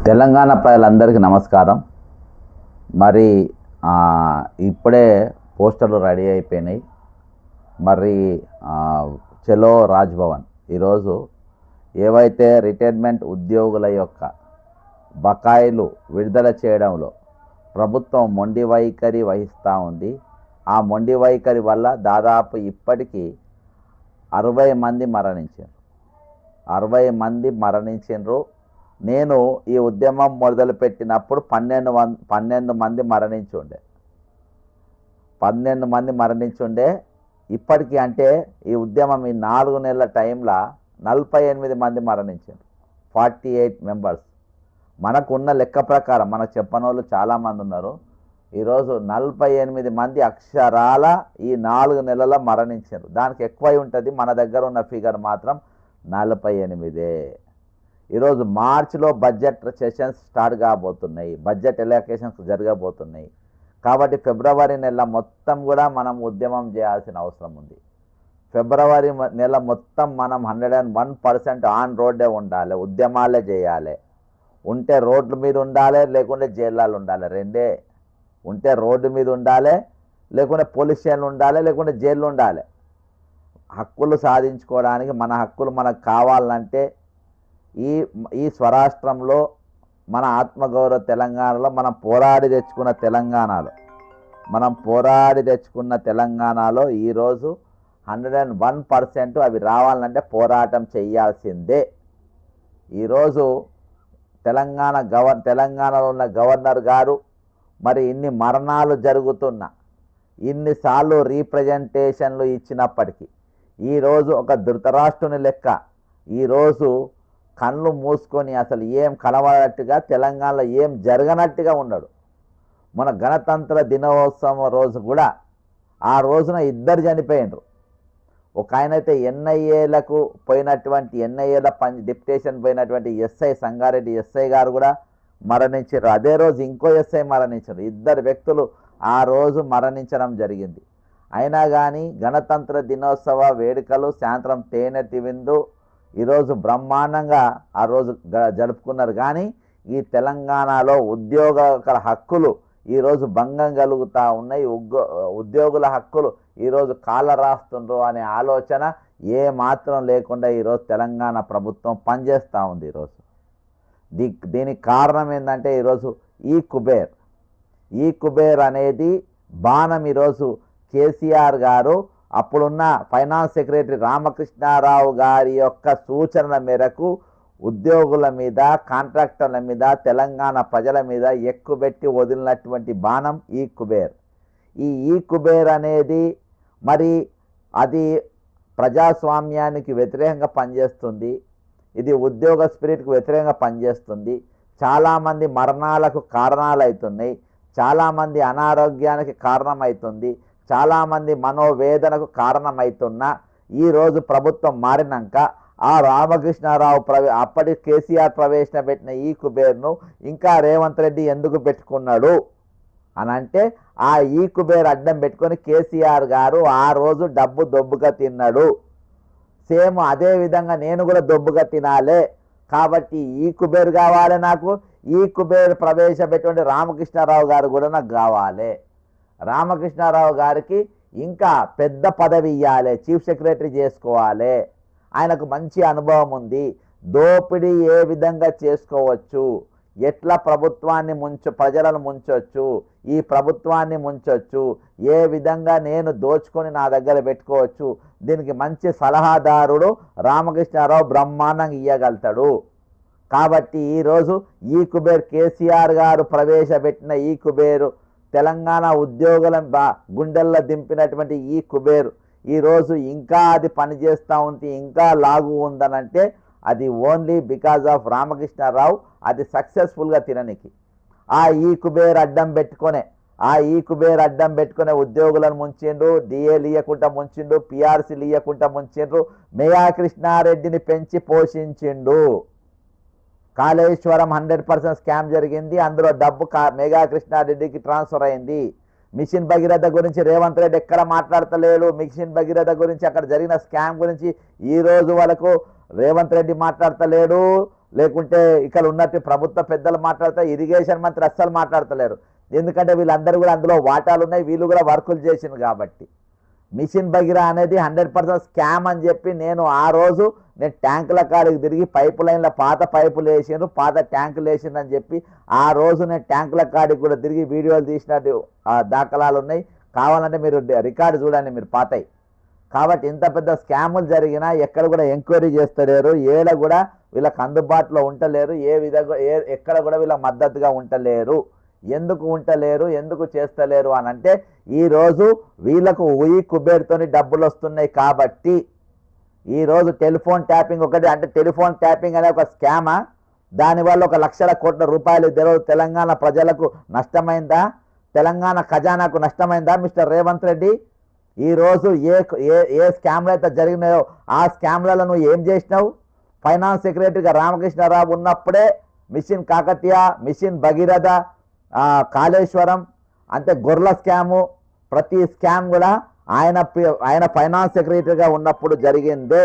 తెలంగాణ ప్రజలందరికీ నమస్కారం. మరి ఇప్పుడే పోస్టర్లు రెడీ అయిపోయినాయి. మరి చలో రాజ్భవన్ ఈరోజు ఏవైతే రిటైర్మెంట్ ఉద్యోగుల యొక్క బకాయిలు విడుదల చేయడంలో ప్రభుత్వం మొండి వైఖరి వహిస్తూ ఉంది. ఆ మొండి వైఖరి వల్ల దాదాపు ఇప్పటికీ 60 మంది మరణించారు. 60 మంది మరణించారు. నేను ఈ ఉద్యమం మొదలుపెట్టినప్పుడు 12 మంది మరణించుండే. 12 మంది మరణించుండే. ఇప్పటికీ అంటే ఈ ఉద్యమం ఈ 4 నెలల టైంలో 48 మంది మరణించారు. 48 మెంబర్స్. మనకున్న లెక్క ప్రకారం మనకు చెప్పనోళ్ళు చాలామంది ఉన్నారు. ఈరోజు 48 మంది అక్షరాల ఈ 4 నెలల మరణించారు. దానికి ఎక్కువై ఉంటుంది. మన దగ్గర ఉన్న ఫిగర్ మాత్రం 48. ఈరోజు మార్చిలో బడ్జెట్ సెషన్స్ స్టార్ట్ కాబోతున్నాయి. బడ్జెట్ ఎలకేషన్స్ జరగబోతున్నాయి. కాబట్టి ఫిబ్రవరి నెల మొత్తం కూడా మనం ఉద్యమం చేయాల్సిన అవసరం ఉంది. ఫిబ్రవరి నెల మొత్తం మనం 101% ఆన్ రోడ్డే ఉండాలి. ఉద్యమాలే చేయాలి. ఉంటే రోడ్ల మీద ఉండాలి, లేకుంటే జైళ్ళలో ఉండాలి. రెండే. ఉంటే రోడ్డు మీద ఉండాలి, లేకుంటే పోలీస్ స్టేషన్లు ఉండాలి, లేకుంటే జైళ్ళు ఉండాలి. హక్కులు సాధించుకోవడానికి మన హక్కులు మనకు కావాలంటే ఈ స్వరాష్ట్రంలో మన ఆత్మగౌరవ తెలంగాణలో మనం పోరాడి తెచ్చుకున్న తెలంగాణలో ఈరోజు 101% అవి రావాలంటే పోరాటం చేయాల్సిందే. ఈరోజు తెలంగాణలో ఉన్న గవర్నర్ గారు మరి ఇన్ని మరణాలు జరుగుతున్నా, ఇన్నిసార్లు రీప్రజెంటేషన్లు ఇచ్చినప్పటికీ ఈరోజు ఒక ధృతరాష్ట్రుని లెక్క ఈరోజు కళ్ళు మూసుకొని అసలు ఏం కనబడట్టుగా తెలంగాణలో ఏం జరగనట్టుగా ఉన్నాడు. మన గణతంత్ర దినోత్సవం రోజు కూడా ఆ రోజున 2 చనిపోయినరు. ఒక ఆయనైతే ఎన్ఐఏలకు పోయినటువంటి ఎన్ఐఏల డిప్యుటేషన్ పోయినటువంటి ఎస్ఐ సంగారెడ్డి ఎస్ఐ గారు కూడా మరణించారు. అదే రోజు ఇంకో ఎస్ఐ మరణించారు. 2 వ్యక్తులు ఆ రోజు మరణించడం జరిగింది. అయినా కానీ గణతంత్ర దినోత్సవ వేడుకలు సాయంత్రం తేనెటి విందు ఈరోజు బ్రహ్మాండంగా ఆ రోజు జరుపుకున్నారు. కానీ ఈ తెలంగాణలో ఉద్యోగుల హక్కులు ఈరోజు భంగం కలుగుతూ ఉన్నాయి. ఉద్యోగుల హక్కులు ఈరోజు కాళ్ళ రాస్తుండ్రు అనే ఆలోచన ఏ మాత్రం లేకుండా ఈరోజు తెలంగాణ ప్రభుత్వం పనిచేస్తూ ఉంది. ఈరోజు దీనికి కారణం ఏంటంటే ఈరోజు ఈ కుబేర్ అనేది బాణం. ఈరోజు కేసీఆర్ గారు అప్పుడున్న ఫైనాన్స్ సెక్రటరీ రామకృష్ణారావు గారి యొక్క సూచనల మేరకు ఉద్యోగుల మీద, కాంట్రాక్టర్ల మీద, తెలంగాణ ప్రజల మీద ఎక్కుబెట్టి వదిలినటువంటి బాణం ఈ కుబేర్ అనేది మరి అది ప్రజాస్వామ్యానికి వ్యతిరేకంగా పనిచేస్తుంది. ఇది ఉద్యోగ స్పిరిట్కు వ్యతిరేకంగా పనిచేస్తుంది. చాలామంది మరణాలకు కారణాలు అవుతున్నాయి. చాలామంది అనారోగ్యానికి కారణమవుతుంది. చాలామంది మనోవేదనకు కారణమవుతున్నా ఈరోజు ప్రభుత్వం మారినాక ఆ రామకృష్ణారావు అప్పటి కేసీఆర్ ప్రవేశపెట్టిన ఈ కుబేర్ను ఇంకా రేవంత్ రెడ్డి ఎందుకు పెట్టుకున్నాడు అని అంటే ఆ ఈ కుబేర్ అడ్డం పెట్టుకొని కేసీఆర్ గారు ఆ రోజు డబ్బు దొబ్బుగా తిన్నాడు. సేమ్ అదే విధంగా నేను కూడా దొబ్బుగా తినాలే. కాబట్టి ఈ కుబేర్ కావాలి నాకు. ఈ కుబేర్ ప్రవేశపెట్టిన రామకృష్ణారావు గారు కూడా నాకు కావాలి. రామకృష్ణారావు గారికి ఇంకా పెద్ద పదవి ఇవ్వాలి. చీఫ్ సెక్రటరీ చేసుకోవాలి. ఆయనకు మంచి అనుభవం ఉంది. దోపిడీ ఏ విధంగా చేసుకోవచ్చు, ఎట్లా ప్రభుత్వాన్ని ప్రజలను ముంచొచ్చు, ఈ ప్రభుత్వాన్ని ముంచొచ్చు, ఏ విధంగా నేను దోచుకొని నా దగ్గర పెట్టుకోవచ్చు, దీనికి మంచి సలహాదారుడు రామకృష్ణారావు బ్రహ్మాండంగా ఇవ్వగలుగుతాడు. కాబట్టి ఈరోజు ఈ కుబేర్ కేసీఆర్ గారు ప్రవేశపెట్టిన ఈ కుబేరు తెలంగాణ ఉద్యోగుల గుండెల్లో దింపినటువంటి ఈ కుబేరు ఈరోజు ఇంకా అది పనిచేస్తూ ఉంది, ఇంకా లాగు ఉందనంటే అది ఓన్లీ బికాజ్ ఆఫ్ రామకృష్ణారావు. అది సక్సెస్ఫుల్గా తిననికి ఈ కుబేర్ అడ్డం పెట్టుకునే ఉద్యోగులను ముంచిండ్రు. డిఏలు ఇవ్వకుండా ముంచిండు, పిఆర్సీలు ఇవ్వకుండా ముంచిండ్రు. మేయా కృష్ణారెడ్డిని పెంచి పోషించిండు. కాళేశ్వరం 100% స్కామ్ జరిగింది. అందులో డబ్బు మేఘా కృష్ణారెడ్డికి ట్రాన్స్ఫర్ అయింది. మిషన్ భగీరథ గురించి రేవంత్ రెడ్డి ఎక్కడ మాట్లాడతలేడు. మిషన్ భగీరథ గురించి అక్కడ జరిగిన స్కామ్ గురించి ఈ రోజు వరకు రేవంత్ రెడ్డి మాట్లాడతలేడు. లేకుంటే ఇక్కడ ఉన్నట్టు ప్రభుత్వ పెద్దలు మాట్లాడతారు, ఇరిగేషన్ మంత్రి అస్సలు మాట్లాడతలేరు. ఎందుకంటే వీళ్ళందరూ కూడా అందులో వాటాలు ఉన్నాయి, వీళ్ళు కూడా వర్కులు చేసింది కాబట్టి. మిషన్ భగీరథ అనేది 100% స్కామ్ అని చెప్పి నేను ఆ రోజు ట్యాంకుల కాడికి తిరిగి పైపు లైన్ల పాత పైపులు వేసిండ్రు, పాత ట్యాంకులు వేసిండ్రు అని చెప్పి ఆ రోజు నేను ట్యాంకుల కాడికి కూడా తిరిగి వీడియోలు తీసినట్టు దాఖలాలు ఉన్నాయి. కావాలంటే మీరు రికార్డు చూడండి, మీరు పాతాయి. కాబట్టి ఇంత పెద్ద స్కాములు జరిగినా ఎక్కడ కూడా ఎంక్వైరీ చేస్తలేరు, ఏడ కూడా వీళ్ళకి అందుబాటులో ఉంటలేరు, ఏ విధంగా ఎక్కడ కూడా వీళ్ళ మద్దతుగా ఉంటలేరు. ఎందుకు ఉంటలేరు, ఎందుకు చేస్తలేరు అని అంటే ఈరోజు వీళ్ళకు ఉయి కుబేరుతోని డబ్బులు వస్తున్నాయి కాబట్టి. ఈరోజు టెలిఫోన్ ట్యాపింగ్ ఒకటి అంటే టెలిఫోన్ ట్యాపింగ్ అనే ఒక స్కామా, దానివల్ల 1 లక్షల కోట్ల రూపాయలు తెలంగాణ ప్రజలకు నష్టమైందా, తెలంగాణ ఖజానాకు నష్టమైందా మిస్టర్ రేవంత్ రెడ్డి? ఈరోజు ఏ స్కామ్లు అయితే జరిగినాయో ఆ స్కామ్లలో నువ్వు ఏం చేసినావు? ఫైనాన్స్ సెక్రటరీగా రామకృష్ణారావు ఉన్నప్పుడే మిషన్ కాకతీయ, మిషన్ భగీరథ, కాళేశ్వరం అంటే గొర్రెల స్కాము, ప్రతి స్కామ్ కూడా ఆయన ఫైనాన్స్ సెక్రటరీగా ఉన్నప్పుడు జరిగిందే.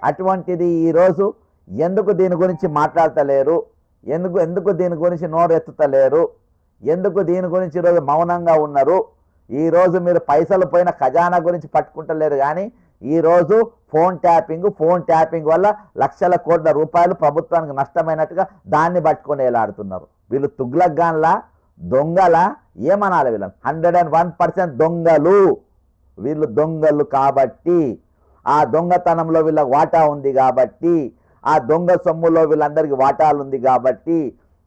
అటువంటిది ఈరోజు ఎందుకు దీని గురించి మాట్లాడతలేరు, ఎందుకు దీని గురించి నోరెత్తుతలేరు, ఎందుకు దీని గురించి ఈరోజు మౌనంగా ఉన్నారు? ఈరోజు మీరు పైసలు పోయిన ఖజానా గురించి పట్టుకుంటలేరు, కానీ ఈరోజు ఫోన్ ట్యాపింగ్ వల్ల లక్షల కోట్ల రూపాయలు ప్రభుత్వానికి నష్టమైనట్టుగా దాన్ని పట్టుకొని వేలాడుతున్నారు. వీళ్ళు తుగ్లక్గాన్లా, దొంగలా ఏమనాలి వీళ్ళని? 101% దొంగలు. వీళ్ళు దొంగలు కాబట్టి, ఆ దొంగతనంలో వీళ్ళ వాటా ఉంది కాబట్టి, ఆ దొంగ సొమ్ములో వీళ్ళందరికీ వాటాలు ఉంది కాబట్టి,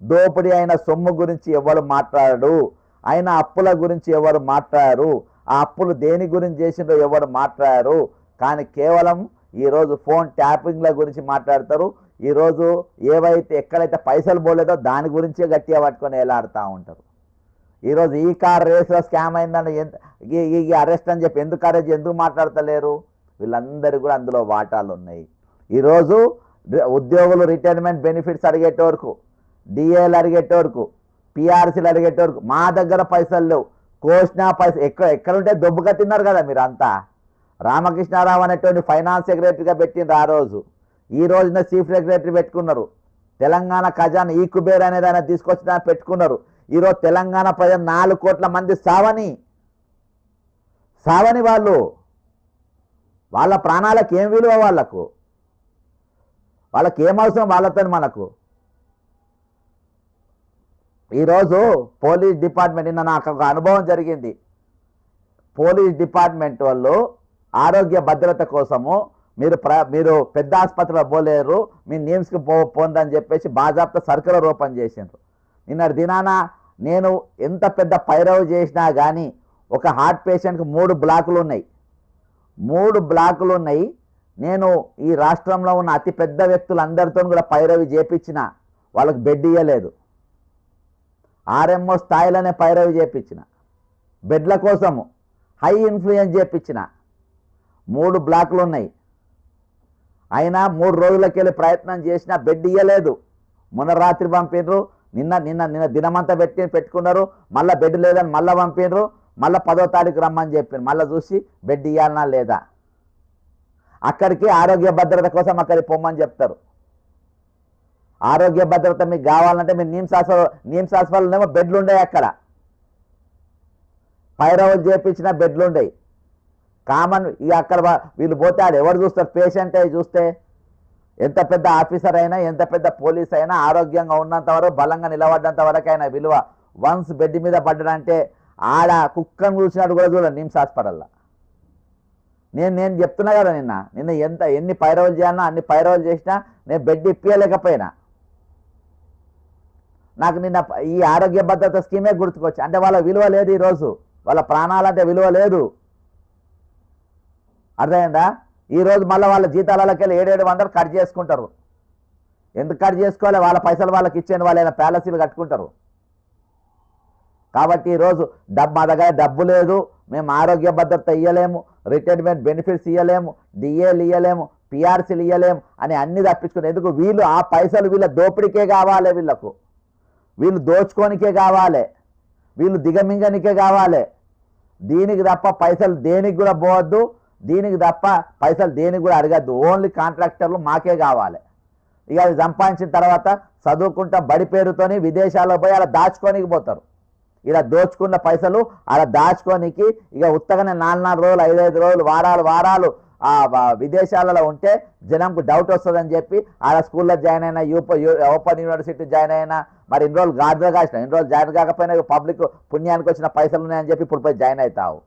దోపిడీ అయిన సొమ్ము గురించి ఎవరు మాట్లాడరు, అయిన అప్పుల గురించి ఎవరు మాట్లాడరు, ఆ అప్పులు దేని గురించి చేసిందో ఎవరు మాట్లాడరు. కానీ కేవలం ఈరోజు ఫోన్ ట్యాపింగ్ల గురించి మాట్లాడతారు. ఈరోజు ఎక్కడైతే పైసలు పోలేదో దాని గురించే గట్టిగా పట్టుకొని వేలాడుతూ ఉంటారు. ఈరోజు ఈ కార్ రేస్లో స్కామ్ అయిందని ఈ అరెస్ట్ అని చెప్పి ఎందుకు మాట్లాడతలేరు? వీళ్ళందరూ కూడా అందులో వాటాలు ఉన్నాయి. ఈరోజు ఉద్యోగులు రిటైర్మెంట్ బెనిఫిట్స్ అడిగేటోరుకు, డిఏలు అడిగేటోరుకు, పిఆర్సీలు అడిగేటోరుకు మా దగ్గర పైసలు లేవు, కోసినా పైసలు ఎక్కడుంటే దొబ్బుగా తిన్నారు కదా మీరు అంతా. రామకృష్ణారావు అనేటువంటి ఫైనాన్స్ సెక్రటరీగా పెట్టిండ్రు ఆ రోజు, ఈ రోజున చీఫ్ సెక్రటరీ పెట్టుకున్నారు. తెలంగాణ ఖజానా ఈ కుబేర్ అనేది ఆయన తీసుకొచ్చి దాన్ని పెట్టుకున్నారు. ఈరోజు తెలంగాణ ప్రజలు 4 కోట్ల మంది సావని వాళ్ళ ప్రాణాలకు ఏం విలువ, వాళ్ళకి ఏం అవసరం వాళ్ళతో మనకు? ఈరోజు పోలీస్ డిపార్ట్మెంట్, నిన్న నాకు ఒక అనుభవం జరిగింది. పోలీస్ డిపార్ట్మెంట్ వాళ్ళు ఆరోగ్య భద్రత కోసము మీరు పెద్ద ఆసుపత్రిలో పోలేరు, మీ నేమ్స్కి పోందని చెప్పేసి బాజాప్తా సర్కులర్ ఓపెన్ చేసిండ్రు. నిన్నటి దినాన నేను ఎంత పెద్ద పైరవి చేసినా కానీ ఒక హార్ట్ పేషెంట్కి 3 బ్లాకులు ఉన్నాయి. నేను ఈ రాష్ట్రంలో ఉన్న అతి పెద్ద వ్యక్తులందరితో కూడా పైరవి చేపించిన, వాళ్ళకి బెడ్ ఇవ్వలేదు. ఆర్ఎంఓ స్థాయిలోనే పైరవి చేపించిన, బెడ్ల కోసము హై ఇన్ఫ్లుయెన్స్ చేపించిన. 3 బ్లాకులు ఉన్నాయి, అయినా 3 రోజులకి వెళ్ళి ప్రయత్నం చేసినా బెడ్ ఇవ్వలేదు. మొన్న రాత్రి పంపిండ్రు, నిన్న దినమంతా పెట్టుకున్నారు, మళ్ళీ బెడ్ లేదని మళ్ళీ పంపిండ్రు, మళ్ళీ 10వ తారీఖు రమ్మని చెప్పిండ్రు. మళ్ళీ చూసి బెడ్ ఇవ్వాలన్నా లేదా, అక్కడికి ఆరోగ్య భద్రత కోసం అక్కడికి పొమ్మని చెప్తారు. ఆరోగ్య భద్రత మీకు కావాలంటే మీరు నిమ్స్ హాస్పిటల్నేమో బెడ్లు ఉండేవి, అక్కడ పైరవులు చేపించిన బెడ్లు ఉండేవి కామన్. ఇక అక్కడ వీళ్ళు పోతే ఆడు ఎవరు చూస్తారు? పేషెంట్ చూస్తే ఎంత పెద్ద ఆఫీసర్ అయినా, ఎంత పెద్ద పోలీస్ అయినా ఆరోగ్యంగా ఉన్నంత వరకు, బలంగా నిలబడ్డంత వరకు అయినా విలువ. వన్స్ బెడ్ మీద పడ్డాడంటే ఆడ కుక్కను చూసినట్టు కూడా చూడండి నిమ్స్ హాస్పిటల్లో. నేను చెప్తున్నా కదా, నిన్న ఎన్ని పైరవులు చేయాలన్నా అన్ని పైరవులు చేసినా నేను బెడ్ ఇప్పించలేకపోయినా. నాకు నిన్న ఈ ఆరోగ్య భద్రత స్కీమే గుర్తుకొచ్చి, అంటే వాళ్ళ విలువ లేదు, ఈరోజు వాళ్ళ ప్రాణాలంటే విలువ లేదు. అర్థమైందా? ఈరోజు మళ్ళీ వాళ్ళ జీతాలకి వెళ్ళి 700 కట్ చేసుకుంటారు. ఎందుకు కట్ చేసుకోవాలి? వాళ్ళ పైసలు వాళ్ళకి ఇచ్చేయండి, వాళ్ళు ఏదైనా ప్యాలెసీలు కట్టుకుంటారు. కాబట్టి ఈరోజు మా దగ్గర డబ్బు లేదు, మేము ఆరోగ్య భద్రత ఇవ్వలేము, రిటైర్మెంట్ బెనిఫిట్స్ ఇవ్వలేము, డిఏలు ఇవ్వలేము, పిఆర్సీలు ఇవ్వలేము అని అన్ని తప్పించుకుని. ఎందుకు? వీళ్ళు ఆ పైసలు వీళ్ళ దోపిడికే కావాలి, వీళ్ళు దోచుకోనికే కావాలి, వీళ్ళు దిగమింగనికే కావాలి. దీనికి తప్ప పైసలు దేనికి కూడా పోవద్దు, దీనికి తప్ప పైసలు దేనికి కూడా అడగద్దు. ఓన్లీ కాంట్రాక్టర్లు మాకే కావాలి. ఇక అది సంపాదించిన తర్వాత చదువుకుంటా బడి పేరుతోని విదేశాల్లో పోయి అలా దాచుకోనికి పోతారు. ఇలా దోచుకున్న పైసలు అలా దాచుకోనికి ఇక ఉత్తగానే 4 రోజులు 5 రోజులు వారాలు విదేశాలలో ఉంటే జనంకు డౌట్ వస్తుందని చెప్పి ఆడ స్కూల్లో జాయిన్ అయినా ఓపెన్ యూనివర్సిటీ జాయిన్ అయినా మరి ఇన్ని రోజులు గాడిలో కాసిన ఇన్ని రోజులు జాయిన్ కాకపోయినా పబ్లిక్ పుణ్యానికి వచ్చిన పైసలు ఉన్నాయని చెప్పి ఇప్పుడు పోయి జాయిన్ అవుతావు.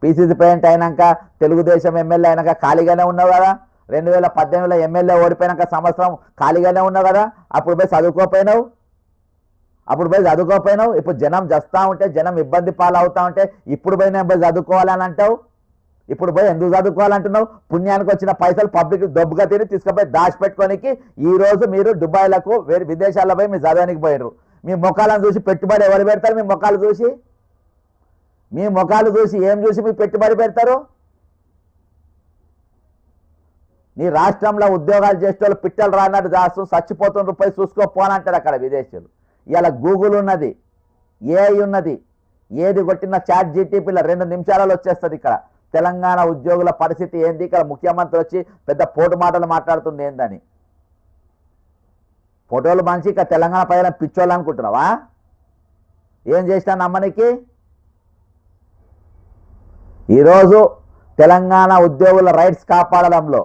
పీసీసీ ప్రెసిడెంట్ అయినాక తెలుగుదేశం ఎమ్మెల్యే అయినాక ఖాళీగానే ఉన్నావు కదా. 2018లో ఎమ్మెల్యే ఓడిపోయినాక సంవత్సరం ఖాళీగానే ఉన్నావు కదా. అప్పుడు పోయి చదువుకోపోయినావు. ఇప్పుడు జనం చస్తా ఉంటే జనం ఇబ్బంది పాలవుతా ఉంటే ఇప్పుడు పోయి నేను పోయి చదువుకోవాలని అంటావు. ఇప్పుడు పోయి ఎందుకు చదువుకోవాలంటున్నావు? పుణ్యానికి వచ్చిన పైసలు పబ్లిక్ దొబ్బుగా తిని తీసుకుపోయి దాచిపెట్టుకోనికి ఈరోజు మీరు దుబాయ్లకు వేరే విదేశాల్లో పోయి మీరు చదవడానికి పోయినారు. మీ ముఖాలను చూసి పెట్టుబడి ఎవరు పెడతారు? మీ ముఖాలు చూసి ఏం చూసి మీ పెట్టుబడి పెడతారు? నీ రాష్ట్రంలో ఉద్యోగాలు చేసేవాళ్ళు పిట్టలు రానట్టు దాస్తూ చచ్చిపోతున్న రూపాయి చూసుకోపోనంటారు అక్కడ విదేశీయులు. ఇలా గూగుల్ ఉన్నది, ఏఐ ఉన్నది, ఏది కొట్టిన చాట్ జీటీపీలో 2 నిమిషాలలో వచ్చేస్తుంది. ఇక్కడ తెలంగాణ ఉద్యోగుల పరిస్థితి ఏంది? ఇక్కడ ముఖ్యమంత్రి వచ్చి పెద్ద పోటు మాటలు మాట్లాడుతుంది ఏందని. ఫోటోలు మంచి ఇక తెలంగాణ ప్రజలను పిచ్చోళ్ళు అనుకుంటున్నావా? ఏం చేసినా నమ్మనికి. ఈరోజు తెలంగాణ ఉద్యోగుల రైట్స్ కాపాడడంలో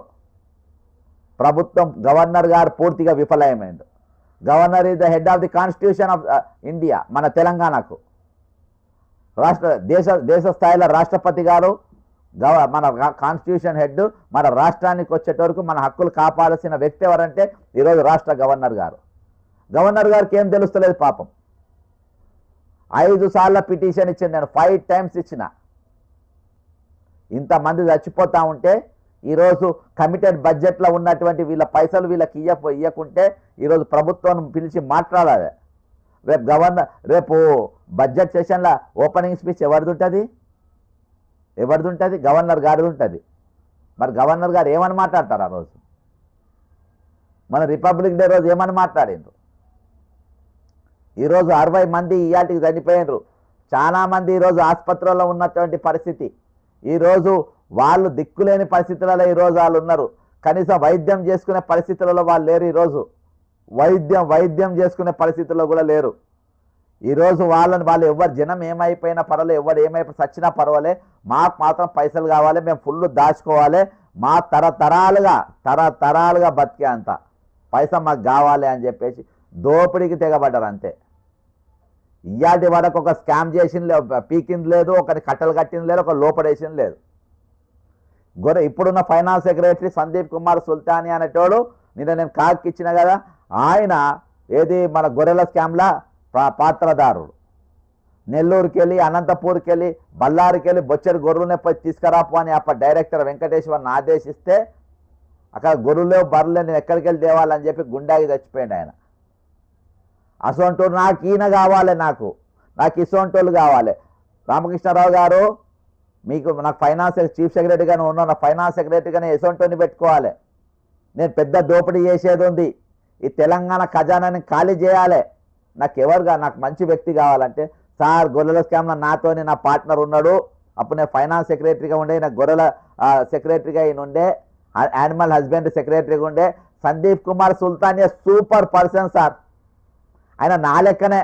ప్రభుత్వం గవర్నర్ గారు పూర్తిగా విఫలమైంది. Governor is the head of the constitution of India. మన తెలంగాణకు దేశ స్థాయిలో రాష్ట్రపతి గారు మన కాన్స్టిట్యూషన్ హెడ్. మన రాష్ట్రానికి వచ్చేటవరకు మన హక్కులు కాపాడాల్సిన వ్యక్తి ఎవరంటే ఈరోజు రాష్ట్ర గవర్నర్ గారు. గవర్నర్ గారికి ఏం తెలుస్తలేదు పాపం. 5 సార్లు పిటిషన్ ఇచ్చింది, నేను 5 టైమ్స్ ఇచ్చిన. ఇంతమంది చచ్చిపోతూ ఉంటే ఈరోజు కమిటెడ్ బడ్జెట్లో ఉన్నటువంటి వీళ్ళ పైసలు వీళ్ళకి ఇవ్వకుంటే ఈరోజు ప్రభుత్వం పిలిచి మాట్లాడాలి. రేపు బడ్జెట్ సెషన్లో ఓపెనింగ్ స్పీచ్ ఎవరిది ఉంటుంది? గవర్నర్ గారిది ఉంటుంది. మరి గవర్నర్ గారు ఏమని మాట్లాడతారు ఆ రోజు? మన రిపబ్లిక్ డే రోజు ఏమని మాట్లాడిండ్రు? ఈరోజు 60 మంది ఇయాటికి చనిపోయినరు. చాలామంది ఈరోజు ఆసుపత్రుల్లో ఉన్నటువంటి పరిస్థితి. ఈరోజు వాళ్ళు దిక్కులేని పరిస్థితులలో ఈరోజు వాళ్ళు ఉన్నారు. కనీసం వైద్యం చేసుకునే పరిస్థితులలో వాళ్ళు లేరు. ఈరోజు వైద్యం చేసుకునే పరిస్థితుల్లో కూడా లేరు. ఈరోజు వాళ్ళు ఎవరు జనం ఏమైపోయినా పర్వాలేదు, ఎవరు ఏమైపోయి చచ్చినా పర్వాలే, మాకు మాత్రం పైసలు కావాలి, మేము ఫుల్ దాచుకోవాలి, మా తరతరాలుగా బతికే అంత పైసా మాకు కావాలి అని చెప్పేసి దోపిడీకి తెగబడ్డారు అంతే. ఇయాటి వరకు ఒక స్కామ్ చేసింది పీకింది లేదు, ఒకటి కట్టలు కట్టింది లేదు, ఒక లోపడేసింది లేదు. ఇప్పుడున్న ఫైనాన్స్ సెక్రటరీ సందీప్ కుమార్ సుల్తానీ అనేటోడు నిన్న నేను కాకి ఇచ్చిన కదా, ఆయన ఏది మన గొర్రెల స్కామ్లా పాత్రదారుడు. నెల్లూరుకి వెళ్ళి అనంతపూర్కి వెళ్ళి బళ్ళారికి వెళ్ళి బొచ్చడి గొర్రెలనే పోయి తీసుకురాపు అని అప్పటి డైరెక్టర్ వెంకటేశ్వర్ని ఆదేశిస్తే అక్కడ గొర్రెలు బర్రెలు నేను ఎక్కడికి వెళ్ళి తేవాలని చెప్పి గుండాకి చచ్చిపోయాడు ఆయన. అసొంటోడు నాకు ఈయన కావాలి, నాకు ఇసొంటోళ్ళు కావాలి. రామకృష్ణారావు గారు నాకు ఫైనాన్స్ చీఫ్ సెక్రటరీగానే ఉన్న ఫైనాన్స్ సెక్రటరీగానే ఎసొంటోని పెట్టుకోవాలి. నేను పెద్ద దోపిడీ చేసేది ఉంది, ఈ తెలంగాణ ఖజానాని ఖాళీ చేయాలి. నాకు మంచి వ్యక్తి కావాలంటే సార్ గొర్రెల స్కామ్లో నాతోని నా పార్ట్నర్ ఉన్నాడు. అప్పుడు నేను ఫైనాన్స్ సెక్రటరీగా ఉండే, నాకు గొర్రెల సెక్రటరీగా ఈయన ఉండే, యానిమల్ హస్బెండరీ సెక్రటరీగా ఉండే. Sandeep Kumar సుల్తానీ super person sir. ఆయన నా లెక్కనే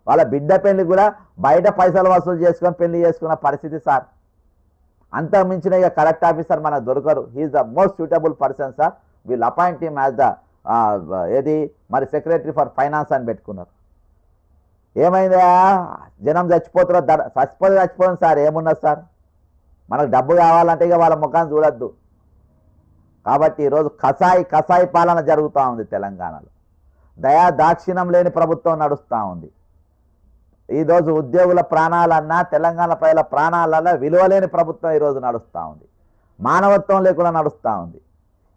వాళ్ళ బిడ్డ పెళ్లి కూడా బయట పైసలు వసూలు చేసుకొని పెళ్లి చేసుకున్న పరిస్థితి సార్. అంత మించిన ఇక కరెక్ట్ ఆఫీసర్ మనకు దొరకరు. He is the most suitable person sir. వీళ్ళు అపాయింట్ హిమ్ యాజ్ ద మరి సెక్రటరీ ఫర్ ఫైనాన్స్ అని పెట్టుకున్నారు. ఏమైందా? జనం చచ్చిపోతుంది సార్. ఏమున్నది సార్? మనకు డబ్బు కావాలంటే ఇక వాళ్ళ ముఖాన్ని చూడొద్దు. కాబట్టి ఈరోజు కసాయి పాలన జరుగుతూ ఉంది తెలంగాణలో. దాక్షిణ్యం లేని ప్రభుత్వం నడుస్తూ ఉంది. ఈరోజు ఉద్యోగుల ప్రాణాలన్నా తెలంగాణ ప్రజల ప్రాణాలన్నా విలువలేని ప్రభుత్వం ఈరోజు నడుస్తూ ఉంది. మానవత్వం లేకుండా నడుస్తూ ఉంది.